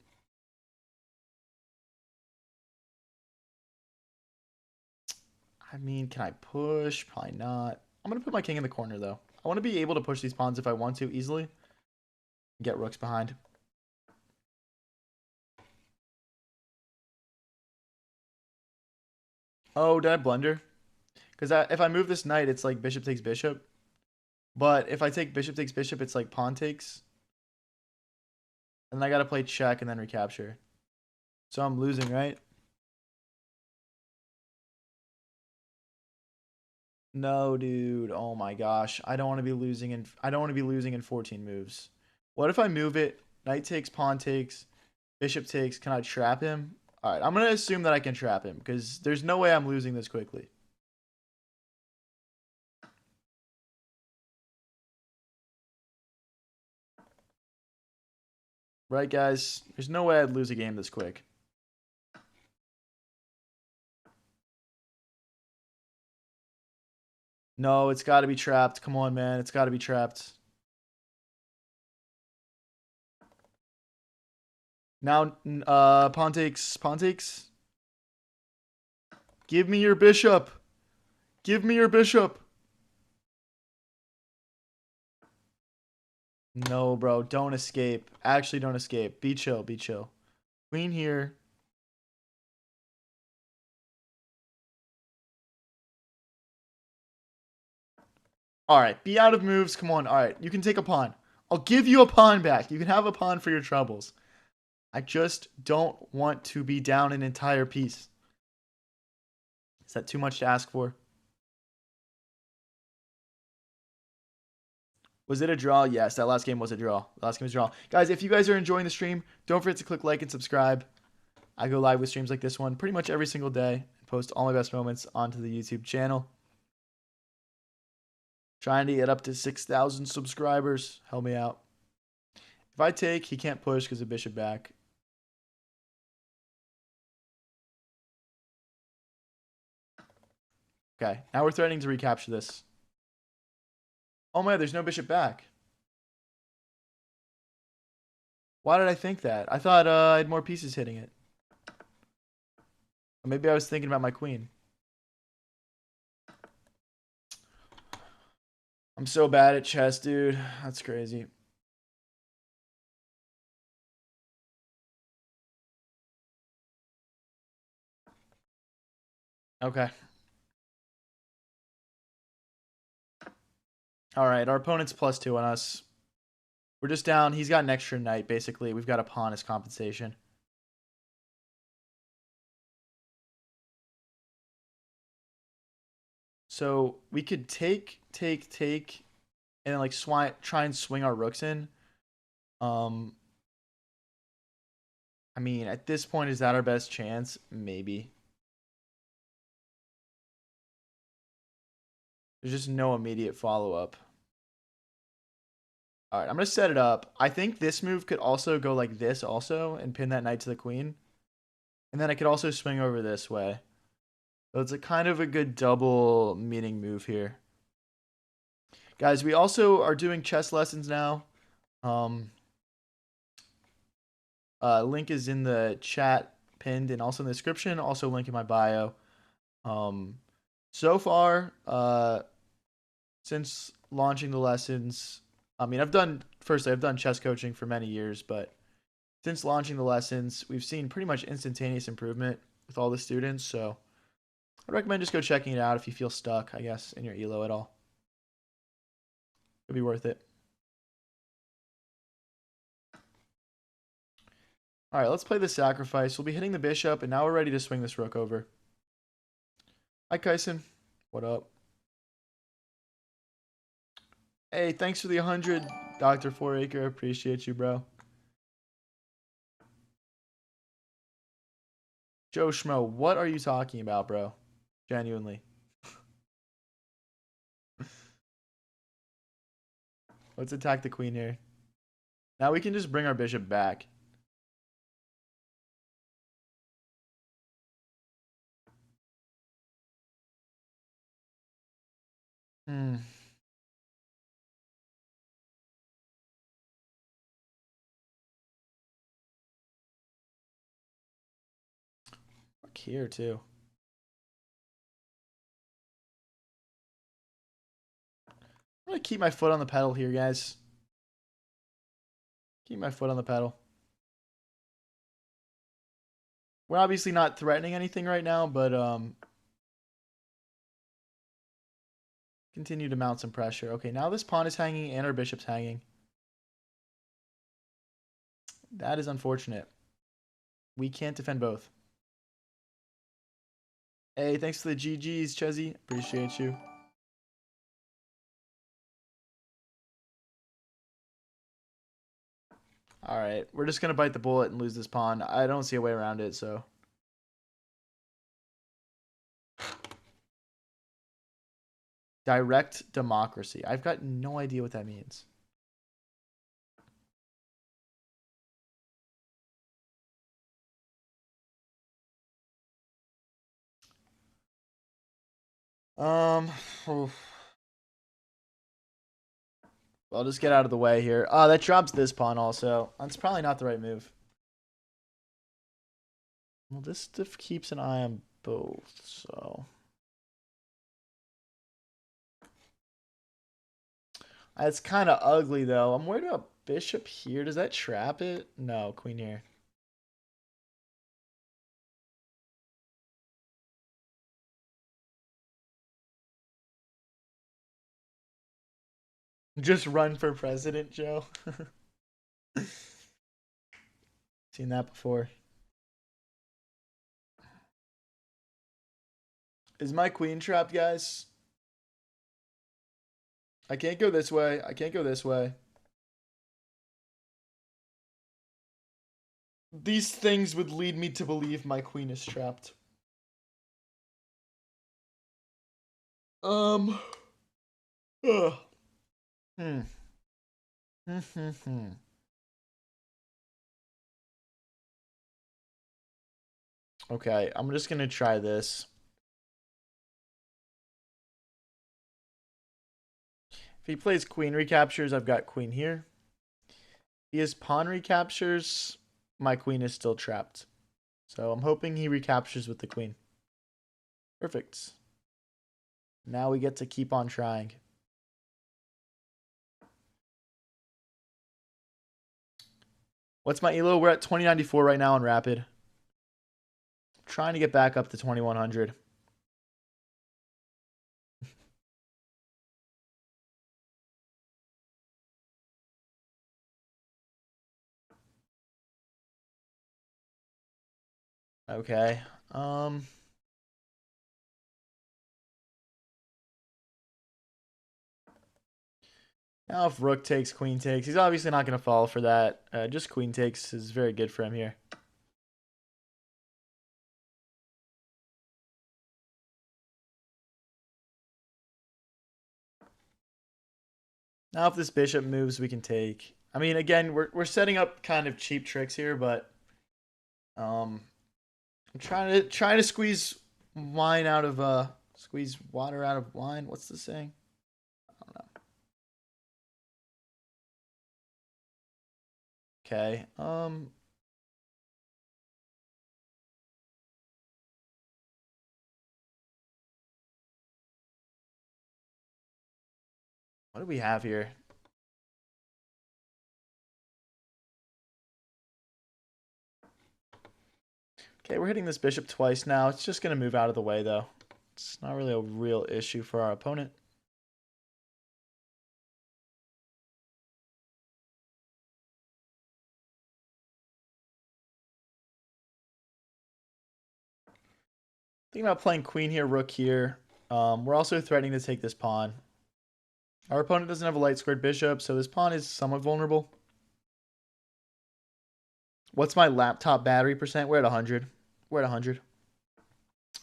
I mean, can I push? Probably not. I'm going to put my king in the corner, though. I want to be able to push these pawns if I want to easily. Get rooks behind. Oh, did I blunder? Because if I move this knight, it's like bishop takes bishop. But if I take bishop takes bishop, it's like pawn takes. And then I got to play check and then recapture. So I'm losing, right? No, dude. Oh my gosh. I don't want to be losing in 14 moves. What if I move it? Knight takes, pawn takes, bishop takes. Can I trap him? All right, I'm going to assume that I can trap him because there's no way I'm losing this quickly. Right, guys? There's no way I'd lose a game this quick. No, it's got to be trapped. Come on, man. It's got to be trapped. Now, pawn takes, pawn takes. Give me your bishop. Give me your bishop. No, bro. Don't escape. Actually, don't escape. Be chill. Be chill. Queen here. All right. Be out of moves. Come on. All right. You can take a pawn. I'll give you a pawn back. You can have a pawn for your troubles. I just don't want to be down an entire piece. Is that too much to ask for? Was it a draw? Yes, that last game was a draw. The last game was a draw. Guys, if you guys are enjoying the stream, don't forget to click like and subscribe. I go live with streams like this one pretty much every single day and post all my best moments onto the YouTube channel. Trying to get up to 6,000 subscribers. Help me out. If I take, he can't push because of bishop back. Okay, now we're threatening to recapture this. Oh my, there's no bishop back. Why did I think that? I thought I had more pieces hitting it. Or maybe I was thinking about my queen. I'm so bad at chess, dude. That's crazy. Okay. All right, our opponent's +2 on us. We're just down. He's got an extra knight, basically. We've got a pawn as compensation. So we could take, and then like try and swing our rooks in. I mean, at this point, is that our best chance? Maybe. There's just no immediate follow-up. All right, I'm going to set it up. I think this move could also go like this also and pin that knight to the queen. And then I could also swing over this way. So it's a kind of a good double meeting move here. Guys, we also are doing chess lessons now. Link is in the chat pinned and also in the description. Also link in my bio. So far, since launching the lessons, I mean, I've done chess coaching for many years, but since launching the lessons, we've seen pretty much instantaneous improvement with all the students. So I recommend just go checking it out if you feel stuck, I guess, in your ELO at all. It'd be worth it. All right, let's play the sacrifice. We'll be hitting the bishop, and now we're ready to swing this rook over. Hi, Kyson. What up? Hey, thanks for the 100, Dr. Fouracre. Appreciate you, bro. Joe Schmo, what are you talking about, bro? Genuinely. Let's attack the queen here. Now we can just bring our bishop back. Fuck here, too. I'm going to keep my foot on the pedal here, guys. Keep my foot on the pedal. We're obviously not threatening anything right now, but continue to mount some pressure. Okay, now this pawn is hanging and our bishop's hanging. That is unfortunate. We can't defend both. Hey, thanks for the GGs, Chezzy. Appreciate you. All right, we're just going to bite the bullet and lose this pawn. I don't see a way around it, so. Direct democracy. I've got no idea what that means. Oof. I'll just get out of the way here. Oh, that drops this pawn also. That's probably not the right move. Well, this stuff keeps an eye on both, so. It's kind of ugly, though. I'm worried about bishop here. Does that trap it? No, queen here. Just run for president, Joe. Seen that before. Is my queen trapped, guys? I can't go this way. I can't go this way. These things would lead me to believe my queen is trapped. Ugh. Hmm. Okay, I'm just gonna try this. If he plays queen recaptures, I've got queen here. If he has pawn recaptures, my queen is still trapped. So I'm hoping he recaptures with the queen. Perfect. Now we get to keep on trying. What's my elo? We're at 2094 right now on rapid. I'm trying to get back up to 2100. Okay. Now if rook takes, queen takes, he's obviously not going to fall for that. Just queen takes is very good for him here. Now if this bishop moves, we can take. I mean, again, we're setting up kind of cheap tricks here, but I'm trying to squeeze wine out of squeeze water out of wine. What's the saying? I don't know. Okay. What do we have here? Okay, we're hitting this bishop twice now. It's just going to move out of the way, though. It's not really a real issue for our opponent. Thinking about playing queen here, rook here. We're also threatening to take this pawn. Our opponent doesn't have a light squared bishop, so this pawn is somewhat vulnerable. What's my laptop battery percent? We're at 100. We're at 100.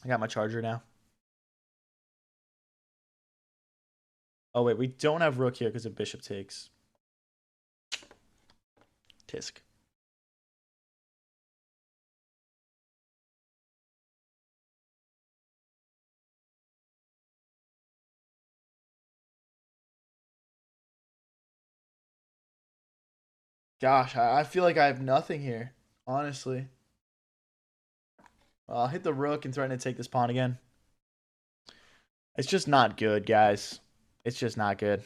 I got my charger now. Oh, wait. We don't have rook here because of bishop takes. Tisk. Gosh, I feel like I have nothing here, honestly. I'll hit the rook and threaten to take this pawn again. It's just not good, guys. It's just not good.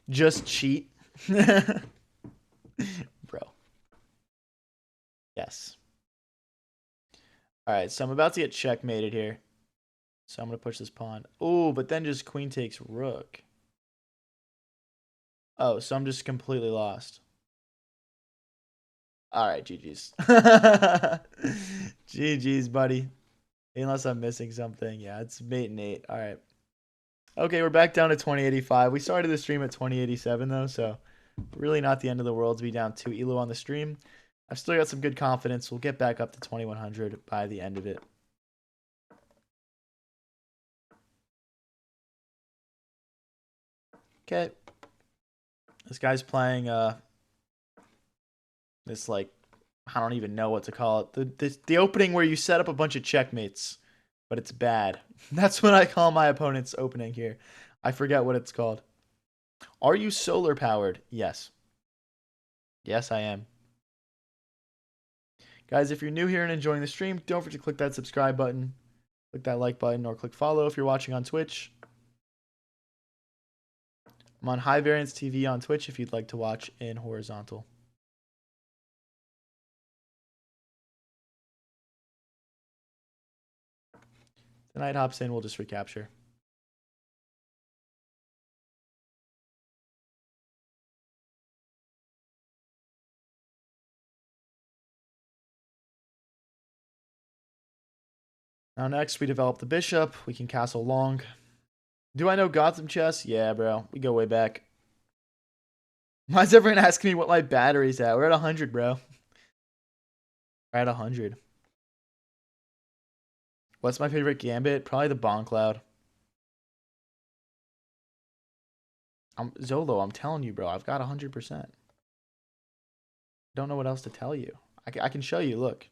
Just cheat. Bro. Yes. All right, so I'm about to get checkmated here. So I'm going to push this pawn. Oh, but then just queen takes rook. Oh, so I'm just completely lost. All right, GG's. GG's, buddy. Unless I'm missing something. Yeah, it's mate and 8. All right. Okay, we're back down to 2085. We started the stream at 2087, though, so really not the end of the world to be down 2 elo on the stream. I've still got some good confidence. We'll get back up to 2100 by the end of it. Okay. This guy's playing this, like, I don't even know what to call it. The opening where you set up a bunch of checkmates, but it's bad. That's what I call my opponent's opening here. I forget what it's called. Are you solar powered? Yes. Yes, I am. Guys, if you're new here and enjoying the stream, don't forget to click that subscribe button, click that like button, or click follow if you're watching on Twitch. I'm on High Variance TV on Twitch if you'd like to watch in horizontal. The knight hops in, we'll just recapture. Now next, we develop the bishop. We can castle long. Do I know Gotham chess? Yeah, bro. We go way back. Why's everyone asking me what my battery's at? We're at 100, bro. We're at 100. What's my favorite gambit? Probably the Bon Cloud. Zolo, I'm telling you, bro. I've got 100%. Don't know what else to tell you. I can show you. Look.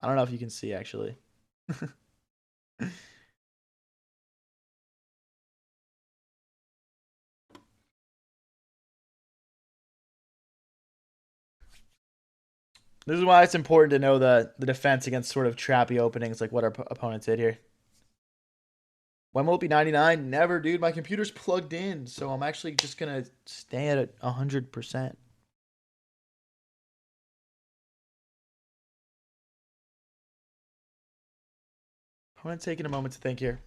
I don't know if you can see, actually. This is why it's important to know the defense against sort of trappy openings like what our opponents did here. When will it be 99? Never, dude. My computer's plugged in, so I'm actually just going to stay at 100%. Opponent taking a moment to think here.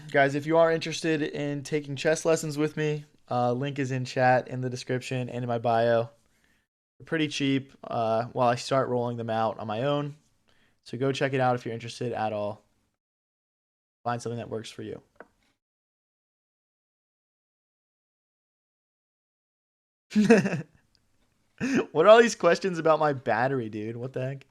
Guys, if you are interested in taking chess lessons with me, link is in chat, in the description, and in my bio. They're pretty cheap while I start rolling them out on my own. So go check it out if you're interested at all. Find something that works for you. What are all these questions about my battery, dude? What the heck?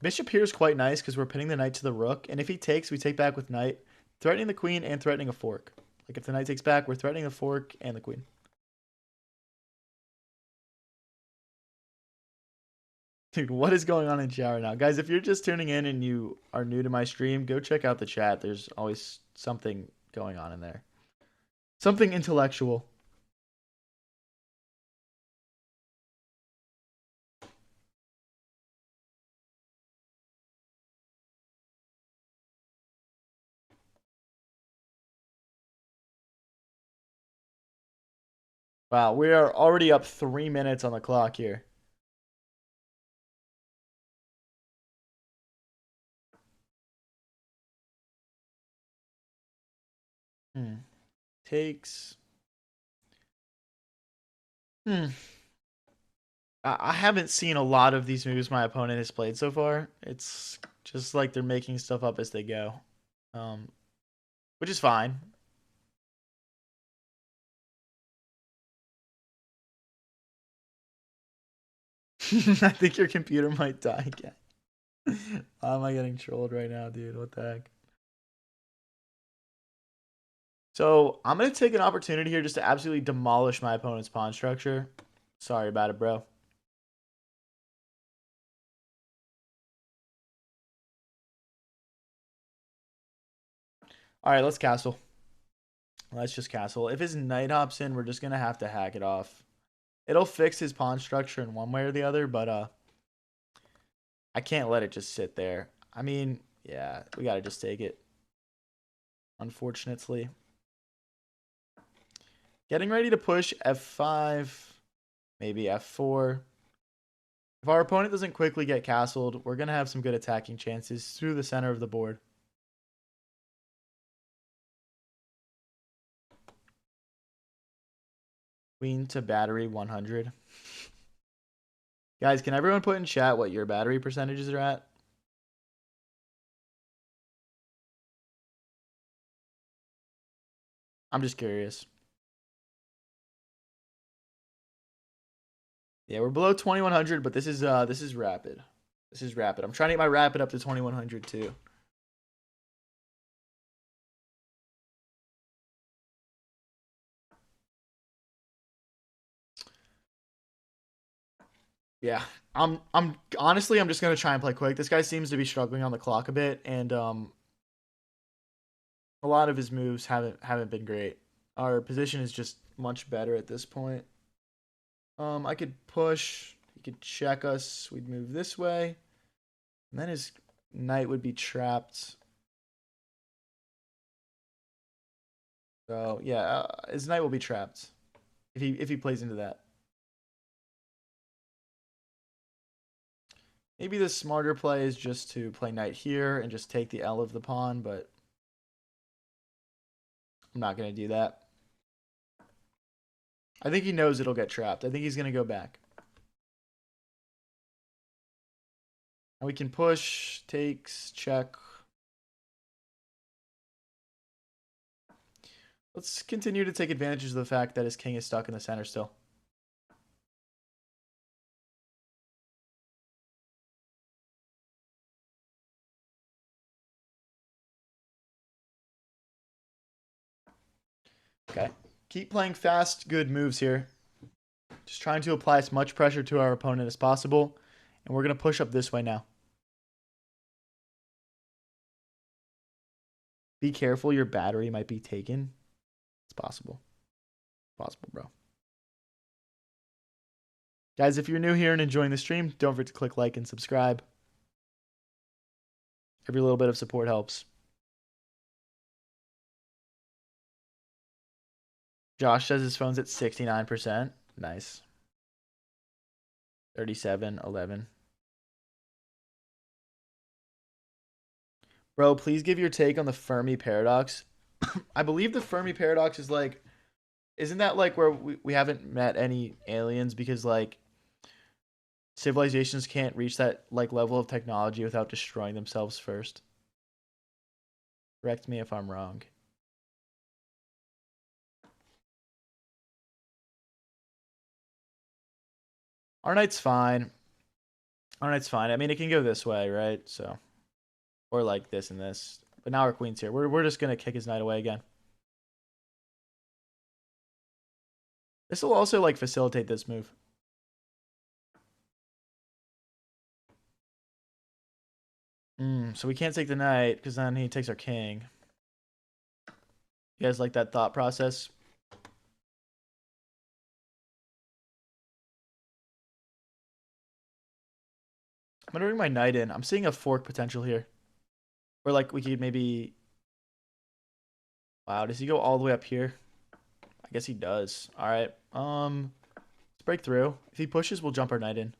Bishop here is quite nice because we're pinning the knight to the rook. And if he takes, we take back with knight, threatening the queen and threatening a fork. Like if the knight takes back, we're threatening the fork and the queen. Dude, what is going on in chat right now? Guys, if you're just tuning in and you are new to my stream, go check out the chat. There's always something going on in there. Something intellectual. Wow, we are already up 3 minutes on the clock here. Takes. I haven't seen a lot of these moves my opponent has played so far. It's just like they're making stuff up as they go, um, which is fine. I think your computer might die again. Why am I getting trolled right now, dude? What the heck? So I'm gonna take an opportunity here just to absolutely demolish my opponent's pawn structure. Sorry about it, bro. All right, let's castle. Let's just castle. If his knight hops in, we're just gonna have to hack it off. It'll fix his pawn structure in one way or the other, but I can't let it just sit there. I mean, yeah, we gotta just take it. Unfortunately. Getting ready to push f5, maybe f4. If our opponent doesn't quickly get castled, we're gonna have some good attacking chances through the center of the board. Queen to battery 100. Guys, can everyone put in chat what your battery percentages are at? I'm just curious. Yeah, we're below 2100, but this is rapid. This is rapid. I'm trying to get my rapid up to 2100 too. Yeah. I'm honestly I'm just gonna try and play quick. This guy seems to be struggling on the clock a bit, and a lot of his moves haven't been great. Our position is just much better at this point. I could push. He could check us. We'd move this way. And then his knight would be trapped. So yeah, his knight will be trapped if he plays into that. Maybe the smarter play is just to play knight here and just take the L of the pawn, but I'm not gonna do that. I think he knows it'll get trapped. I think he's gonna go back. And we can push, takes, check. Let's continue to take advantage of the fact that his king is stuck in the center still. Okay. Keep playing fast, good moves here. Just trying to apply as much pressure to our opponent as possible. And we're going to push up this way now. Be careful, your battery might be taken. It's possible. Possible, bro. Guys, if you're new here and enjoying the stream, don't forget to click like and subscribe. Every little bit of support helps. Josh says his phone's at 69%. Nice. 37, 11. Bro, please give your take on the Fermi paradox. I believe the Fermi paradox is like, isn't that like where we haven't met any aliens because like civilizations can't reach that like level of technology without destroying themselves first? Correct me if I'm wrong. Our knight's fine. Our knight's fine. I mean, it can go this way, right? So, or like this and this. But now our queen's here. We're just gonna kick his knight away again. This will also like facilitate this move. So we can't take the knight because then he takes our king. You guys like that thought process? I'm gonna bring my knight in. I'm seeing a fork potential here. Or like we could maybe... Wow, does he go all the way up here? I guess he does. All right. Let's break through. If he pushes, we'll jump our knight in.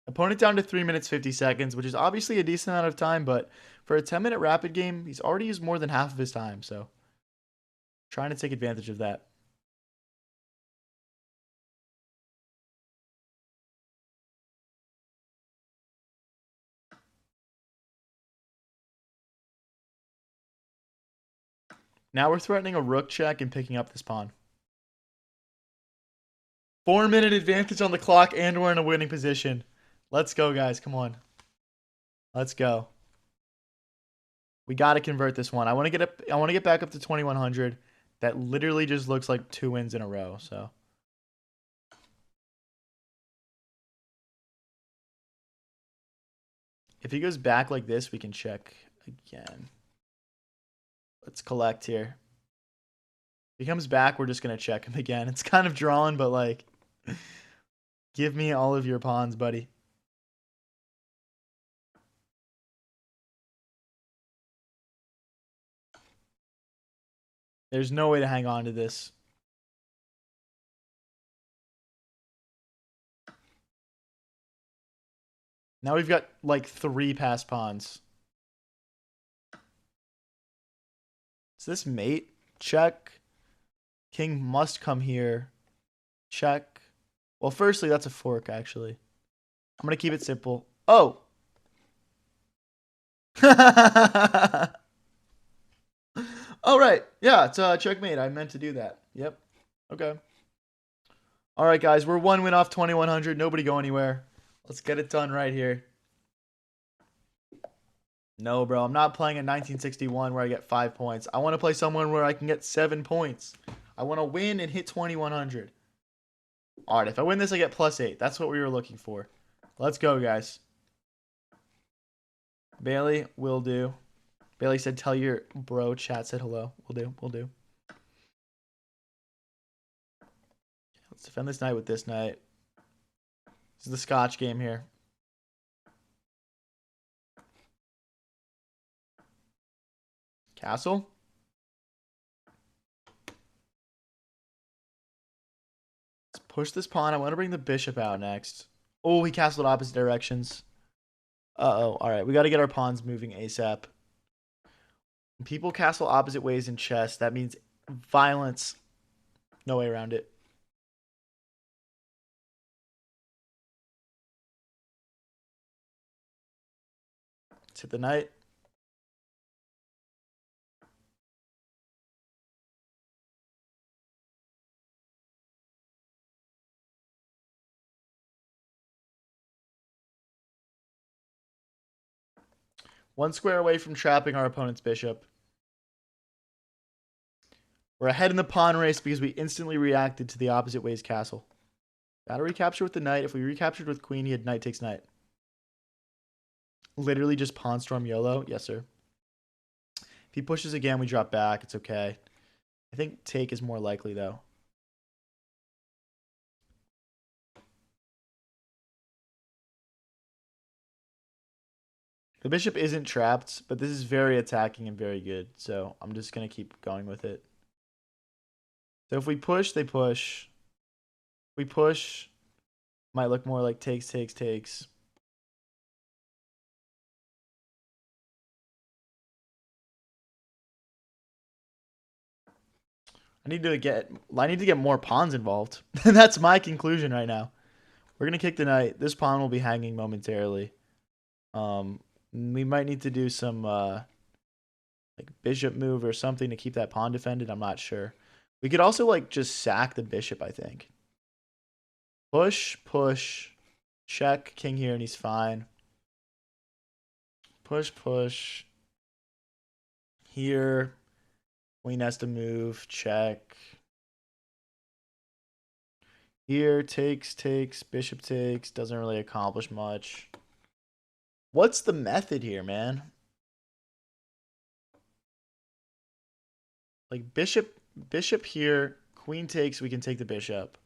Opponent down to 3 minutes 50 seconds, which is obviously a decent amount of time, but for a 10-minute rapid game, he's already used more than half of his time, so trying to take advantage of that. Now we're threatening a rook check and picking up this pawn. 4-minute advantage on the clock, and we're in a winning position. Let's go, guys. Come on. Let's go. We got to convert this one. I want to get back up to 2100. That literally just looks like 2 wins in a row, so if he goes back like this, we can check again. Let's collect here. If he comes back, we're just going to check him again. It's kind of drawn, but like, give me all of your pawns, buddy. There's no way to hang on to this. Now we've got like 3 passed pawns. Is this mate? Check. King must come here. Check. Well, firstly, that's a fork, actually. I'm going to keep it simple. Oh! Oh, right. Yeah, it's checkmate. I meant to do that. Yep. Okay. All right, guys. We're 1 win off 2100. Nobody go anywhere. Let's get it done right here. No, bro. I'm not playing at 1961 where I get 5 points. I want to play someone where I can get 7 points. I want to win and hit 2100. All right. If I win this, I get +8. That's what we were looking for. Let's go, guys. Bailey, will do. Bailey said, tell your bro chat said hello. Will do. Will do. Let's defend this knight with this knight. This is the Scotch game here. Castle. Let's push this pawn. I want to bring the bishop out next. Oh, he castled opposite directions. Uh-oh. All right. We got to get our pawns moving ASAP. When people castle opposite ways in chess, that means violence. No way around it. Let's hit the knight. One square away from trapping our opponent's bishop. We're ahead in the pawn race because we instantly reacted to the opposite way's castle. Gotta recapture with the knight. If we recaptured with queen, he had knight takes knight. Literally just pawn storm YOLO. Yes, sir. If he pushes again, we drop back. It's okay. I think take is more likely, though. The bishop isn't trapped, but this is very attacking and very good. So I'm just going to keep going with it. So if we push, they push. We push. Might look more like takes, takes, takes. I need to get more pawns involved. That's my conclusion right now. We're gonna kick the knight. This pawn will be hanging momentarily. We might need to do some like bishop move or something to keep that pawn defended. I'm not sure. We could also like just sack the bishop, I think. Push, push, check, king here, and he's fine. Push, push. Here, queen has to move, check. Here, takes, takes, bishop takes, doesn't really accomplish much. What's the method here, man? Like bishop here, queen takes, we can take the bishop.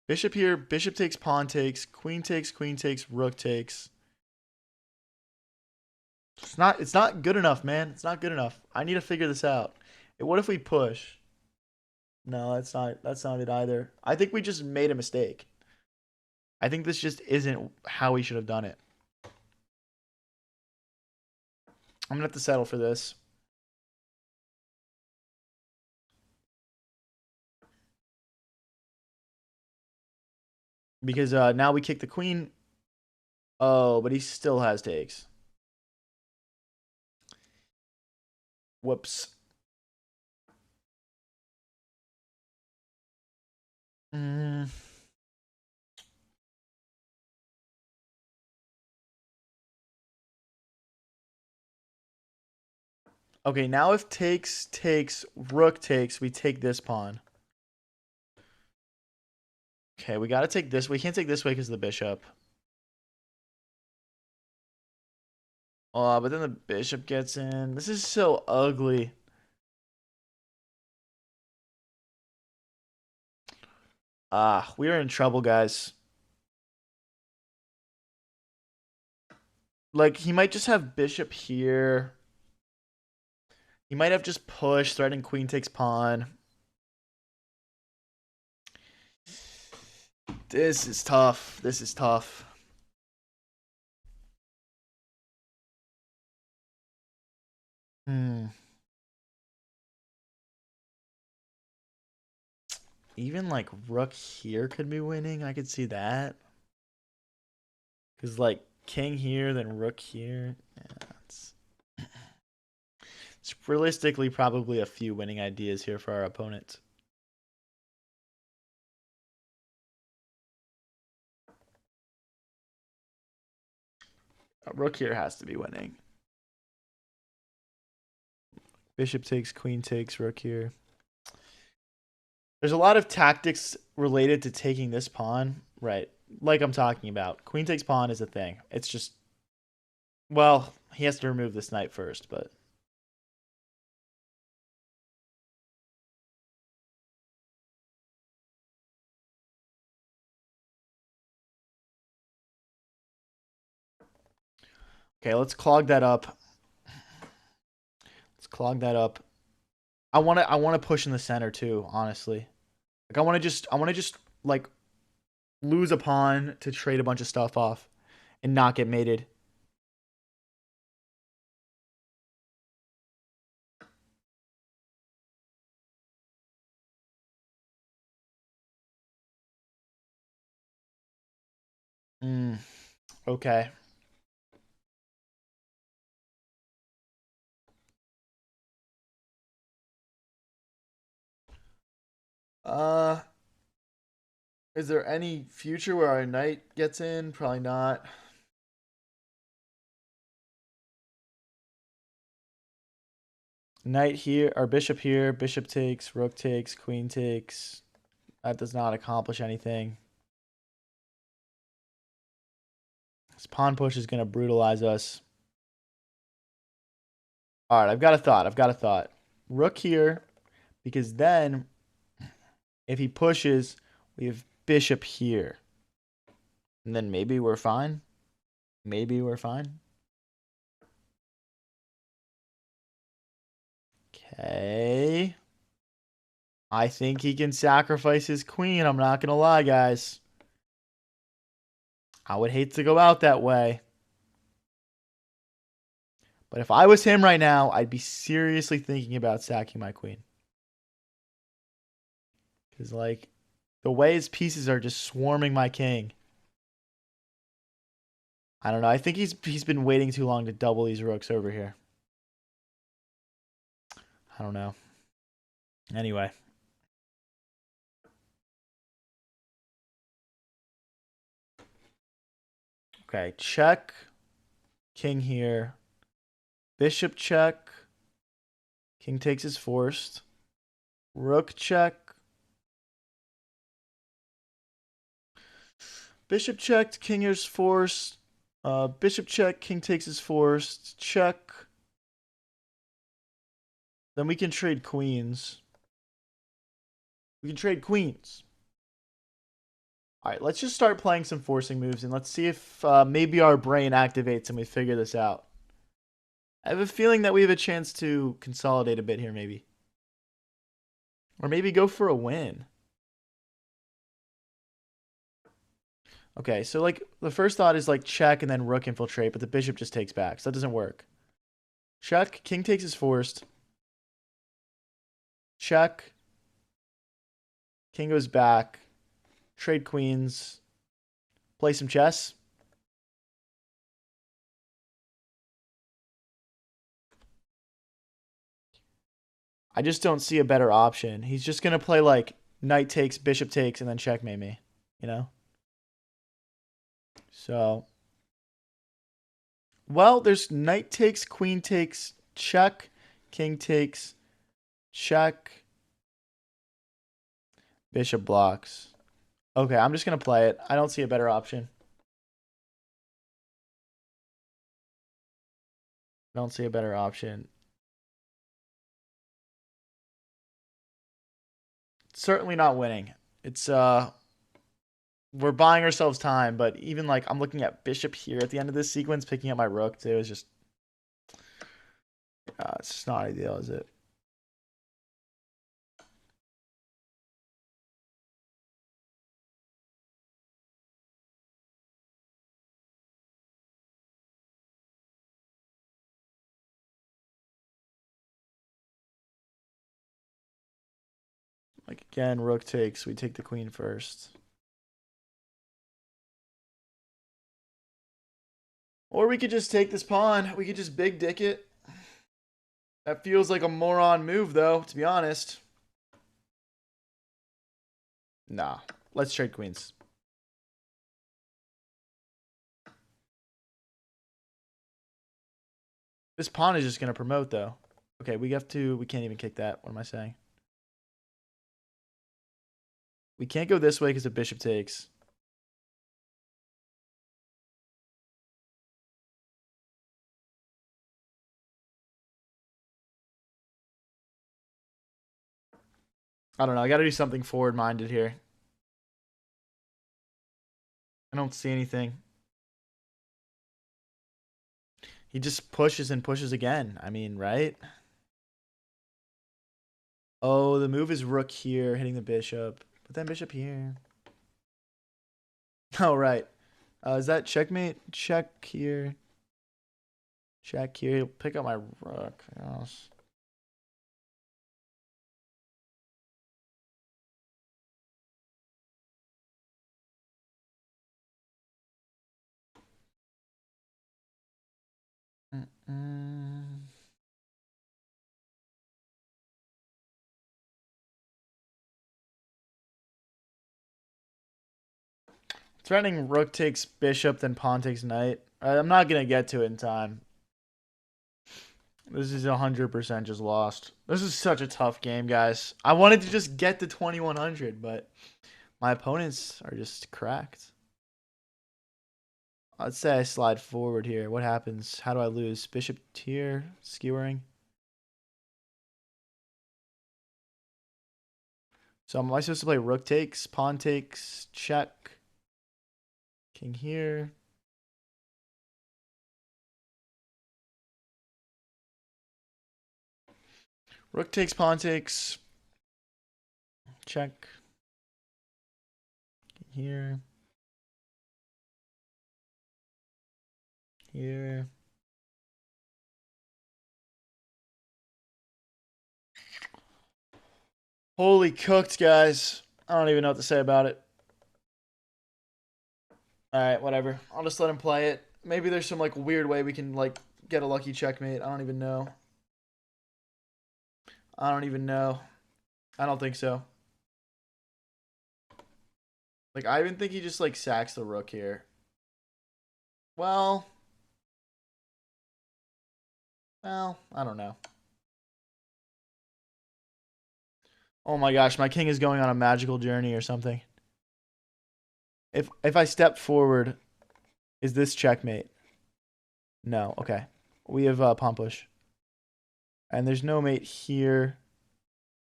Bishop here, bishop takes, pawn takes, queen takes, rook takes. It's not good enough, man. It's not good enough. I need to figure this out. What if we push? No, that's not it either. I think we just made a mistake. I think this just isn't how we should have done it. I'm gonna have to settle for this. Because now we kick the queen. Oh, but he still has takes. Whoops. Mm. Okay, now if takes, rook takes, we take this pawn. Okay, we gotta take this. We can't take this way because of the bishop. Oh, but then the bishop gets in. This is so ugly. Ah, we are in trouble, guys. Like, he might just have bishop here. He might have just pushed, threatening queen takes pawn. This is tough. This is tough. Hmm. Even like rook here could be winning. I could see that. Because like king here, then rook here. Yeah, it's realistically probably a few winning ideas here for our opponent. Rook here has to be winning. Bishop takes, queen takes, rook here. There's a lot of tactics related to taking this pawn. Right. Like I'm talking about. Queen takes pawn is a thing. It's just, well, he has to remove this knight first, but. Okay, let's clog that up. Let's clog that up. I want to push in the center too, honestly. Like I want to just like lose a pawn to trade a bunch of stuff off and not get mated. Okay. Uh, is there any future where our knight gets in? Probably not. Knight here, or bishop here, bishop takes, rook takes, queen takes. That does not accomplish anything. This pawn push is going to brutalize us. All right, I've got a thought. Rook here, because then if he pushes, we have bishop here. And then maybe we're fine. Maybe we're fine. Okay. I think he can sacrifice his queen. I'm not going to lie, guys. I would hate to go out that way. But if I was him right now, I'd be seriously thinking about sacking my queen. Because, like, the way his pieces are just swarming my king. I don't know. I think he's been waiting too long to double these rooks over here. I don't know. Anyway. Okay, check. King here. Bishop check. King takes his forced. Rook check. Bishop checked, king is forced. Bishop check, king takes his forced. Check. Then we can trade queens. We can trade queens. All right, let's just start playing some forcing moves and let's see if maybe our brain activates and we figure this out. I have a feeling that we have a chance to consolidate a bit here, maybe. Or maybe go for a win. Okay, so like the first thought is like check and then rook infiltrate, but the bishop just takes back, so that doesn't work. Check, king takes his forced. Check. King goes back. Trade queens. Play some chess. I just don't see a better option. He's just going to play like knight takes, bishop takes, and then checkmate me, you know? So, well, there's knight takes, queen takes, check, king takes, check, bishop blocks. Okay, I'm just going to play it. I don't see a better option. I don't see a better option. Certainly not winning. It's we're buying ourselves time, but even like I'm looking at bishop here at the end of this sequence, picking up my rook too is just it's just not ideal, is it? Like again, rook takes, we take the queen first. Or we could just take this pawn. We could just big dick it. That feels like a moron move though, to be honest. Nah. Let's trade queens. This pawn is just gonna promote though. Okay, we can't even kick that. What am I saying? We can't go this way because the bishop takes. I don't know. I got to do something forward-minded here. I don't see anything. He just pushes and pushes again. I mean, right? Oh, the move is rook here, hitting the bishop. But then bishop here. Oh, right. Is that checkmate? Check here. Check here. He'll pick up my rook. Yes. Threatening rook takes bishop, then pawn takes knight. I'm not going to get to it in time. This is 100% just lost. This is such a tough game, guys. I wanted to just get to 2100, but my opponents are just cracked. Let's say I slide forward here. What happens? How do I lose? Bishop here, skewering. So am I supposed to play rook takes, pawn takes, check, king here? Rook takes, pawn takes, check, king here, here. Holy cooked, guys. I don't even know what to say about it. Alright, whatever. I'll just let him play it. Maybe there's some like weird way we can like get a lucky checkmate. I don't even know. I don't even know. I don't think so. Like I even think he just like sacks the rook here. Well, I don't know. Oh my gosh, my king is going on a magical journey or something. If I step forward, is this checkmate? No. Okay. We have pawn push. And there's no mate here.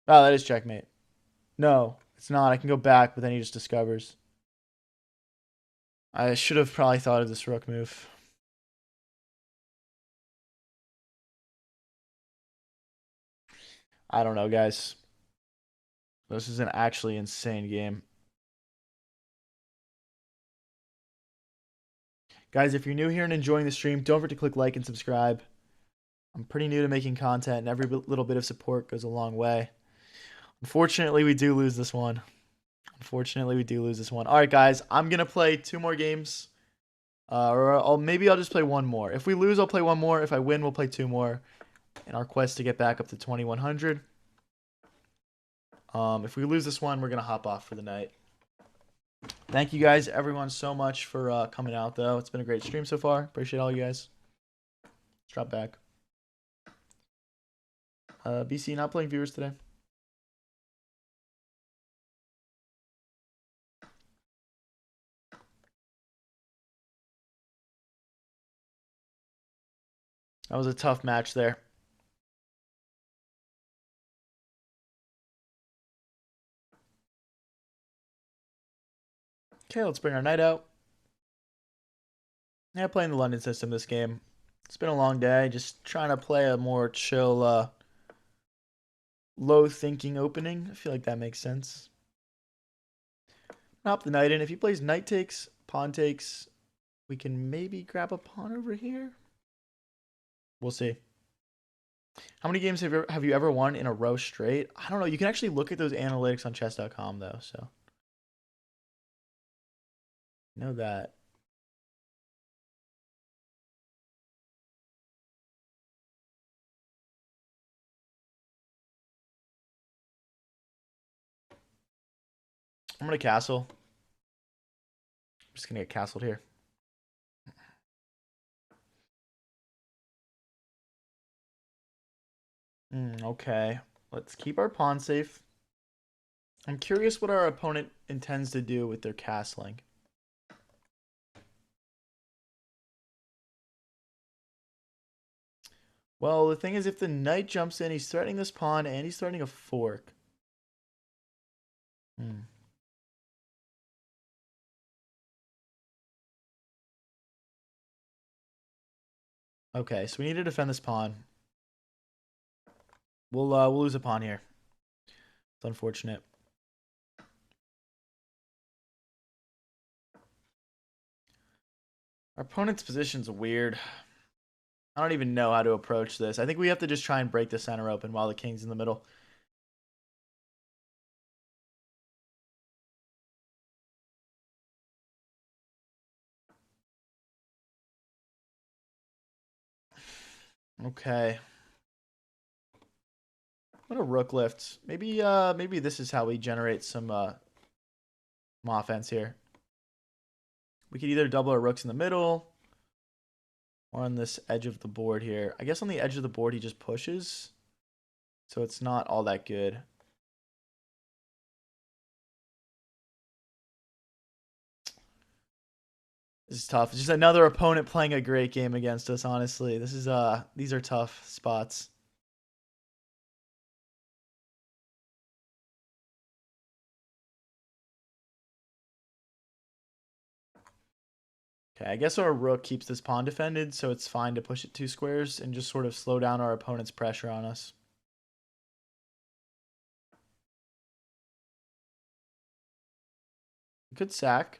Oh, that is checkmate. No, it's not. I can go back, but then he just discovers. I should have probably thought of this rook move. I don't know, guys. This is an actually insane game. Guys, if you're new here and enjoying the stream, don't forget to click like and subscribe. I'm pretty new to making content, and every little bit of support goes a long way. Unfortunately, we do lose this one. All right, guys, I'm going to play 2 more games. Or maybe I'll just play 1 more. If we lose, I'll play 1 more. If I win, we'll play 2 more in our quest to get back up to 2100. If we lose this one, we're going to hop off for the night. Thank you guys, everyone, so much for coming out, though. It's been a great stream so far. Appreciate all you guys. Let's drop back. BC, not playing viewers today. That was a tough match there. Okay, let's bring our knight out. Yeah, playing the London system this game. It's been a long day. Just trying to play a more chill, low thinking opening. I feel like that makes sense. Hop the knight in. If he plays knight takes, pawn takes, we can maybe grab a pawn over here. We'll see. How many games have you ever won in a row straight? I don't know. You can actually look at those analytics on chess.com though, so know that. I'm gonna castle. I'm just gonna get castled here. Okay. Let's keep our pawn safe. I'm curious what our opponent intends to do with their castling. Well, the thing is, if the knight jumps in, he's threatening this pawn and he's threatening a fork. Okay, so we need to defend this pawn. We'll lose a pawn here. It's unfortunate. Our opponent's position's weird. I don't even know how to approach this. I think we have to just try and break the center open while the king's in the middle. Okay. What a rook lift. Maybe this is how we generate some offense here. We could either double our rooks in the middle or on this edge of the board here. I guess on the edge of the board he just pushes. So it's not all that good. This is tough. It's just another opponent playing a great game against us, honestly. These are tough spots. Okay, I guess our rook keeps this pawn defended, so it's fine to push it 2 squares and just sort of slow down our opponent's pressure on us. We could sack.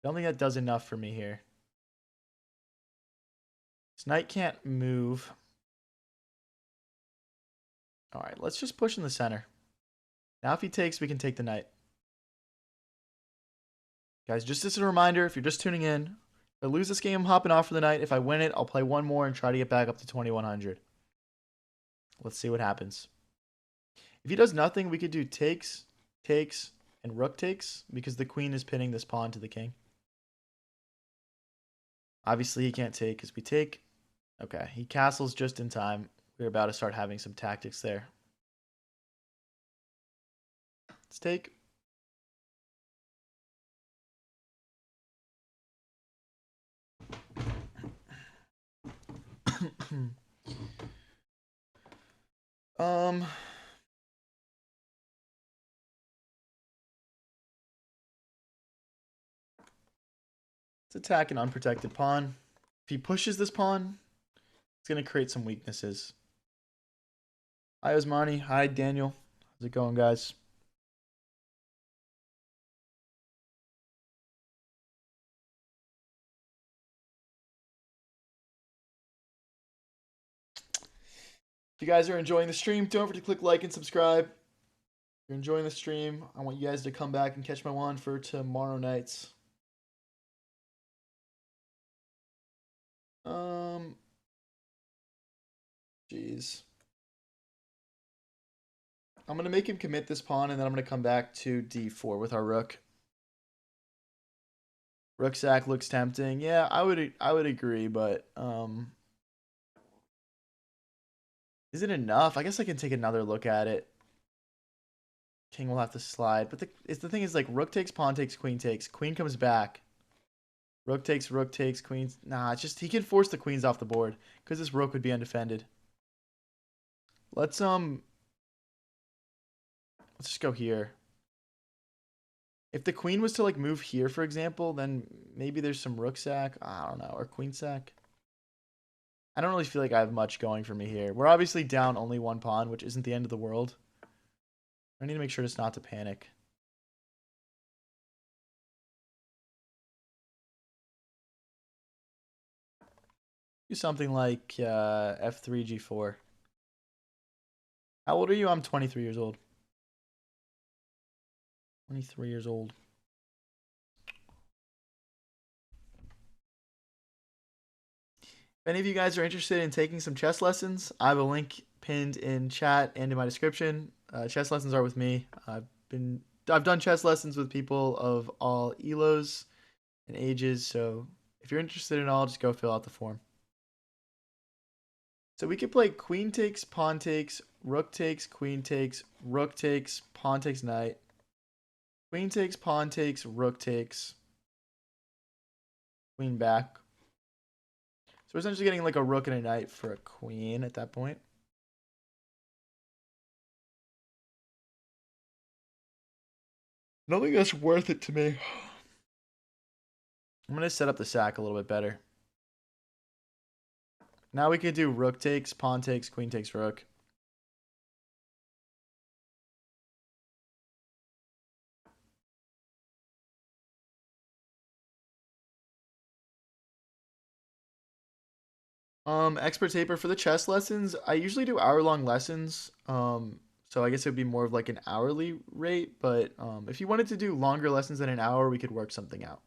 I don't think that does enough for me here. This knight can't move. All right, let's just push in the center. Now if he takes, we can take the knight. Guys, just as a reminder, if you're just tuning in, if I lose this game, I'm hopping off for the night. If I win it, I'll play 1 more and try to get back up to 2100. Let's see what happens. If he does nothing, we could do takes, takes, and rook takes because the queen is pinning this pawn to the king. Obviously, he can't take because we take. Okay, he castles just in time. We're about to start having some tactics there. Let's take. um, let's attack an unprotected pawn. If he pushes this pawn, it's gonna create some weaknesses. Hi Osmani, hi Daniel. How's it going, guys? If you guys are enjoying the stream, don't forget to click like and subscribe. If you're enjoying the stream, I want you guys to come back and catch my wand for tomorrow nights. Jeez. I'm going to make him commit this pawn, and then I'm going to come back to d4 with our rook. Rook sack looks tempting. Yeah, I would agree, but is it enough? I guess I can take another look at it. King will have to slide, but the thing is, like, rook takes, pawn takes, queen comes back. Rook takes, queen. Nah, it's just he can force the queens off the board because this rook would be undefended. Let's just go here. If the queen was to like move here, for example, then maybe there's some rook sack. I don't know, or queen sack. I don't really feel like I have much going for me here. We're obviously down only one pawn, which isn't the end of the world. I need to make sure just not to panic. Do something like f3, g4. How old are you? I'm 23 years old. 23 years old. If any of you guys are interested in taking some chess lessons, I have a link pinned in chat and in my description. Chess lessons are with me. I've done chess lessons with people of all elos and ages, so if you're interested in all, just go fill out the form. So we could play queen takes, pawn takes, rook takes, queen takes, rook takes, pawn takes, knight. Queen takes, pawn takes, rook takes, queen back. So we're essentially getting like a rook and a knight for a queen at that point. I don't think that's worth it to me. I'm going to set up the sack a little bit better. Now we could do rook takes, pawn takes, queen takes, rook. Expert taper for the chess lessons. I usually do hour-long lessons. So I guess it would be more of like an hourly rate. But if you wanted to do longer lessons than an hour, we could work something out.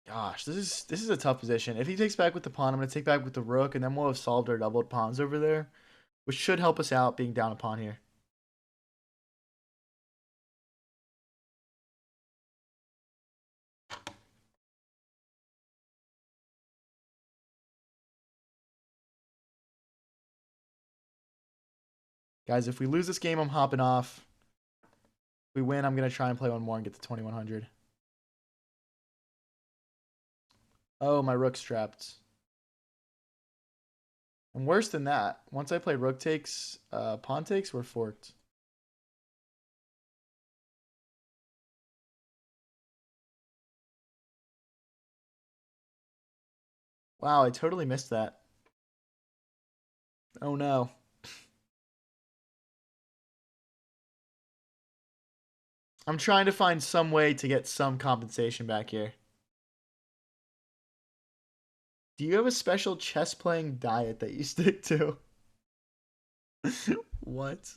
Gosh, this is a tough position. If he takes back with the pawn, I'm gonna take back with the rook, and then we'll have solved our doubled pawns over there, which should help us out being down a pawn here. Guys, if we lose this game, I'm hopping off. If we win, I'm gonna try and play one more and get to 2100. Oh, my rook's trapped. And worse than that, once I play rook takes, pawn takes, we're forked. Wow, I totally missed that. Oh no. I'm trying to find some way to get some compensation back here. Do you have a special chess playing diet that you stick to? What?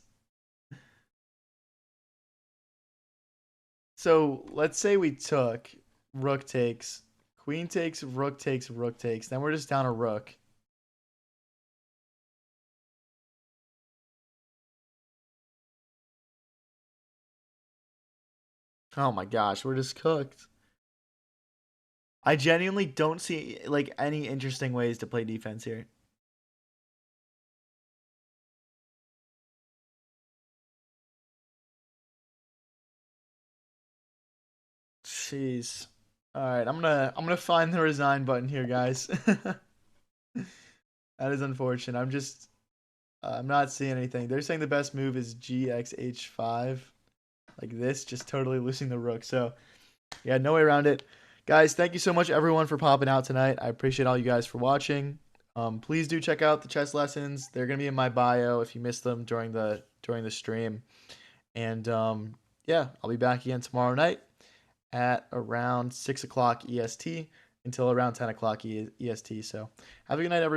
So let's say we took rook takes, queen takes, rook takes, rook takes. Then we're just down a rook. Oh my gosh, we're just cooked. I genuinely don't see like any interesting ways to play defense here. Jeez. All right, I'm gonna find the resign button here, guys. That is unfortunate. I'm not seeing anything. They're saying the best move is GXH5, like this, just totally losing the rook. So yeah, no way around it. Guys, thank you so much everyone for popping out tonight. I appreciate all you guys for watching. Please do check out the chess lessons. They're gonna be in my bio if you missed them during the stream. And yeah, I'll be back again tomorrow night at around 6 o'clock EST until around 10 o'clock EST. So have a good night, everyone.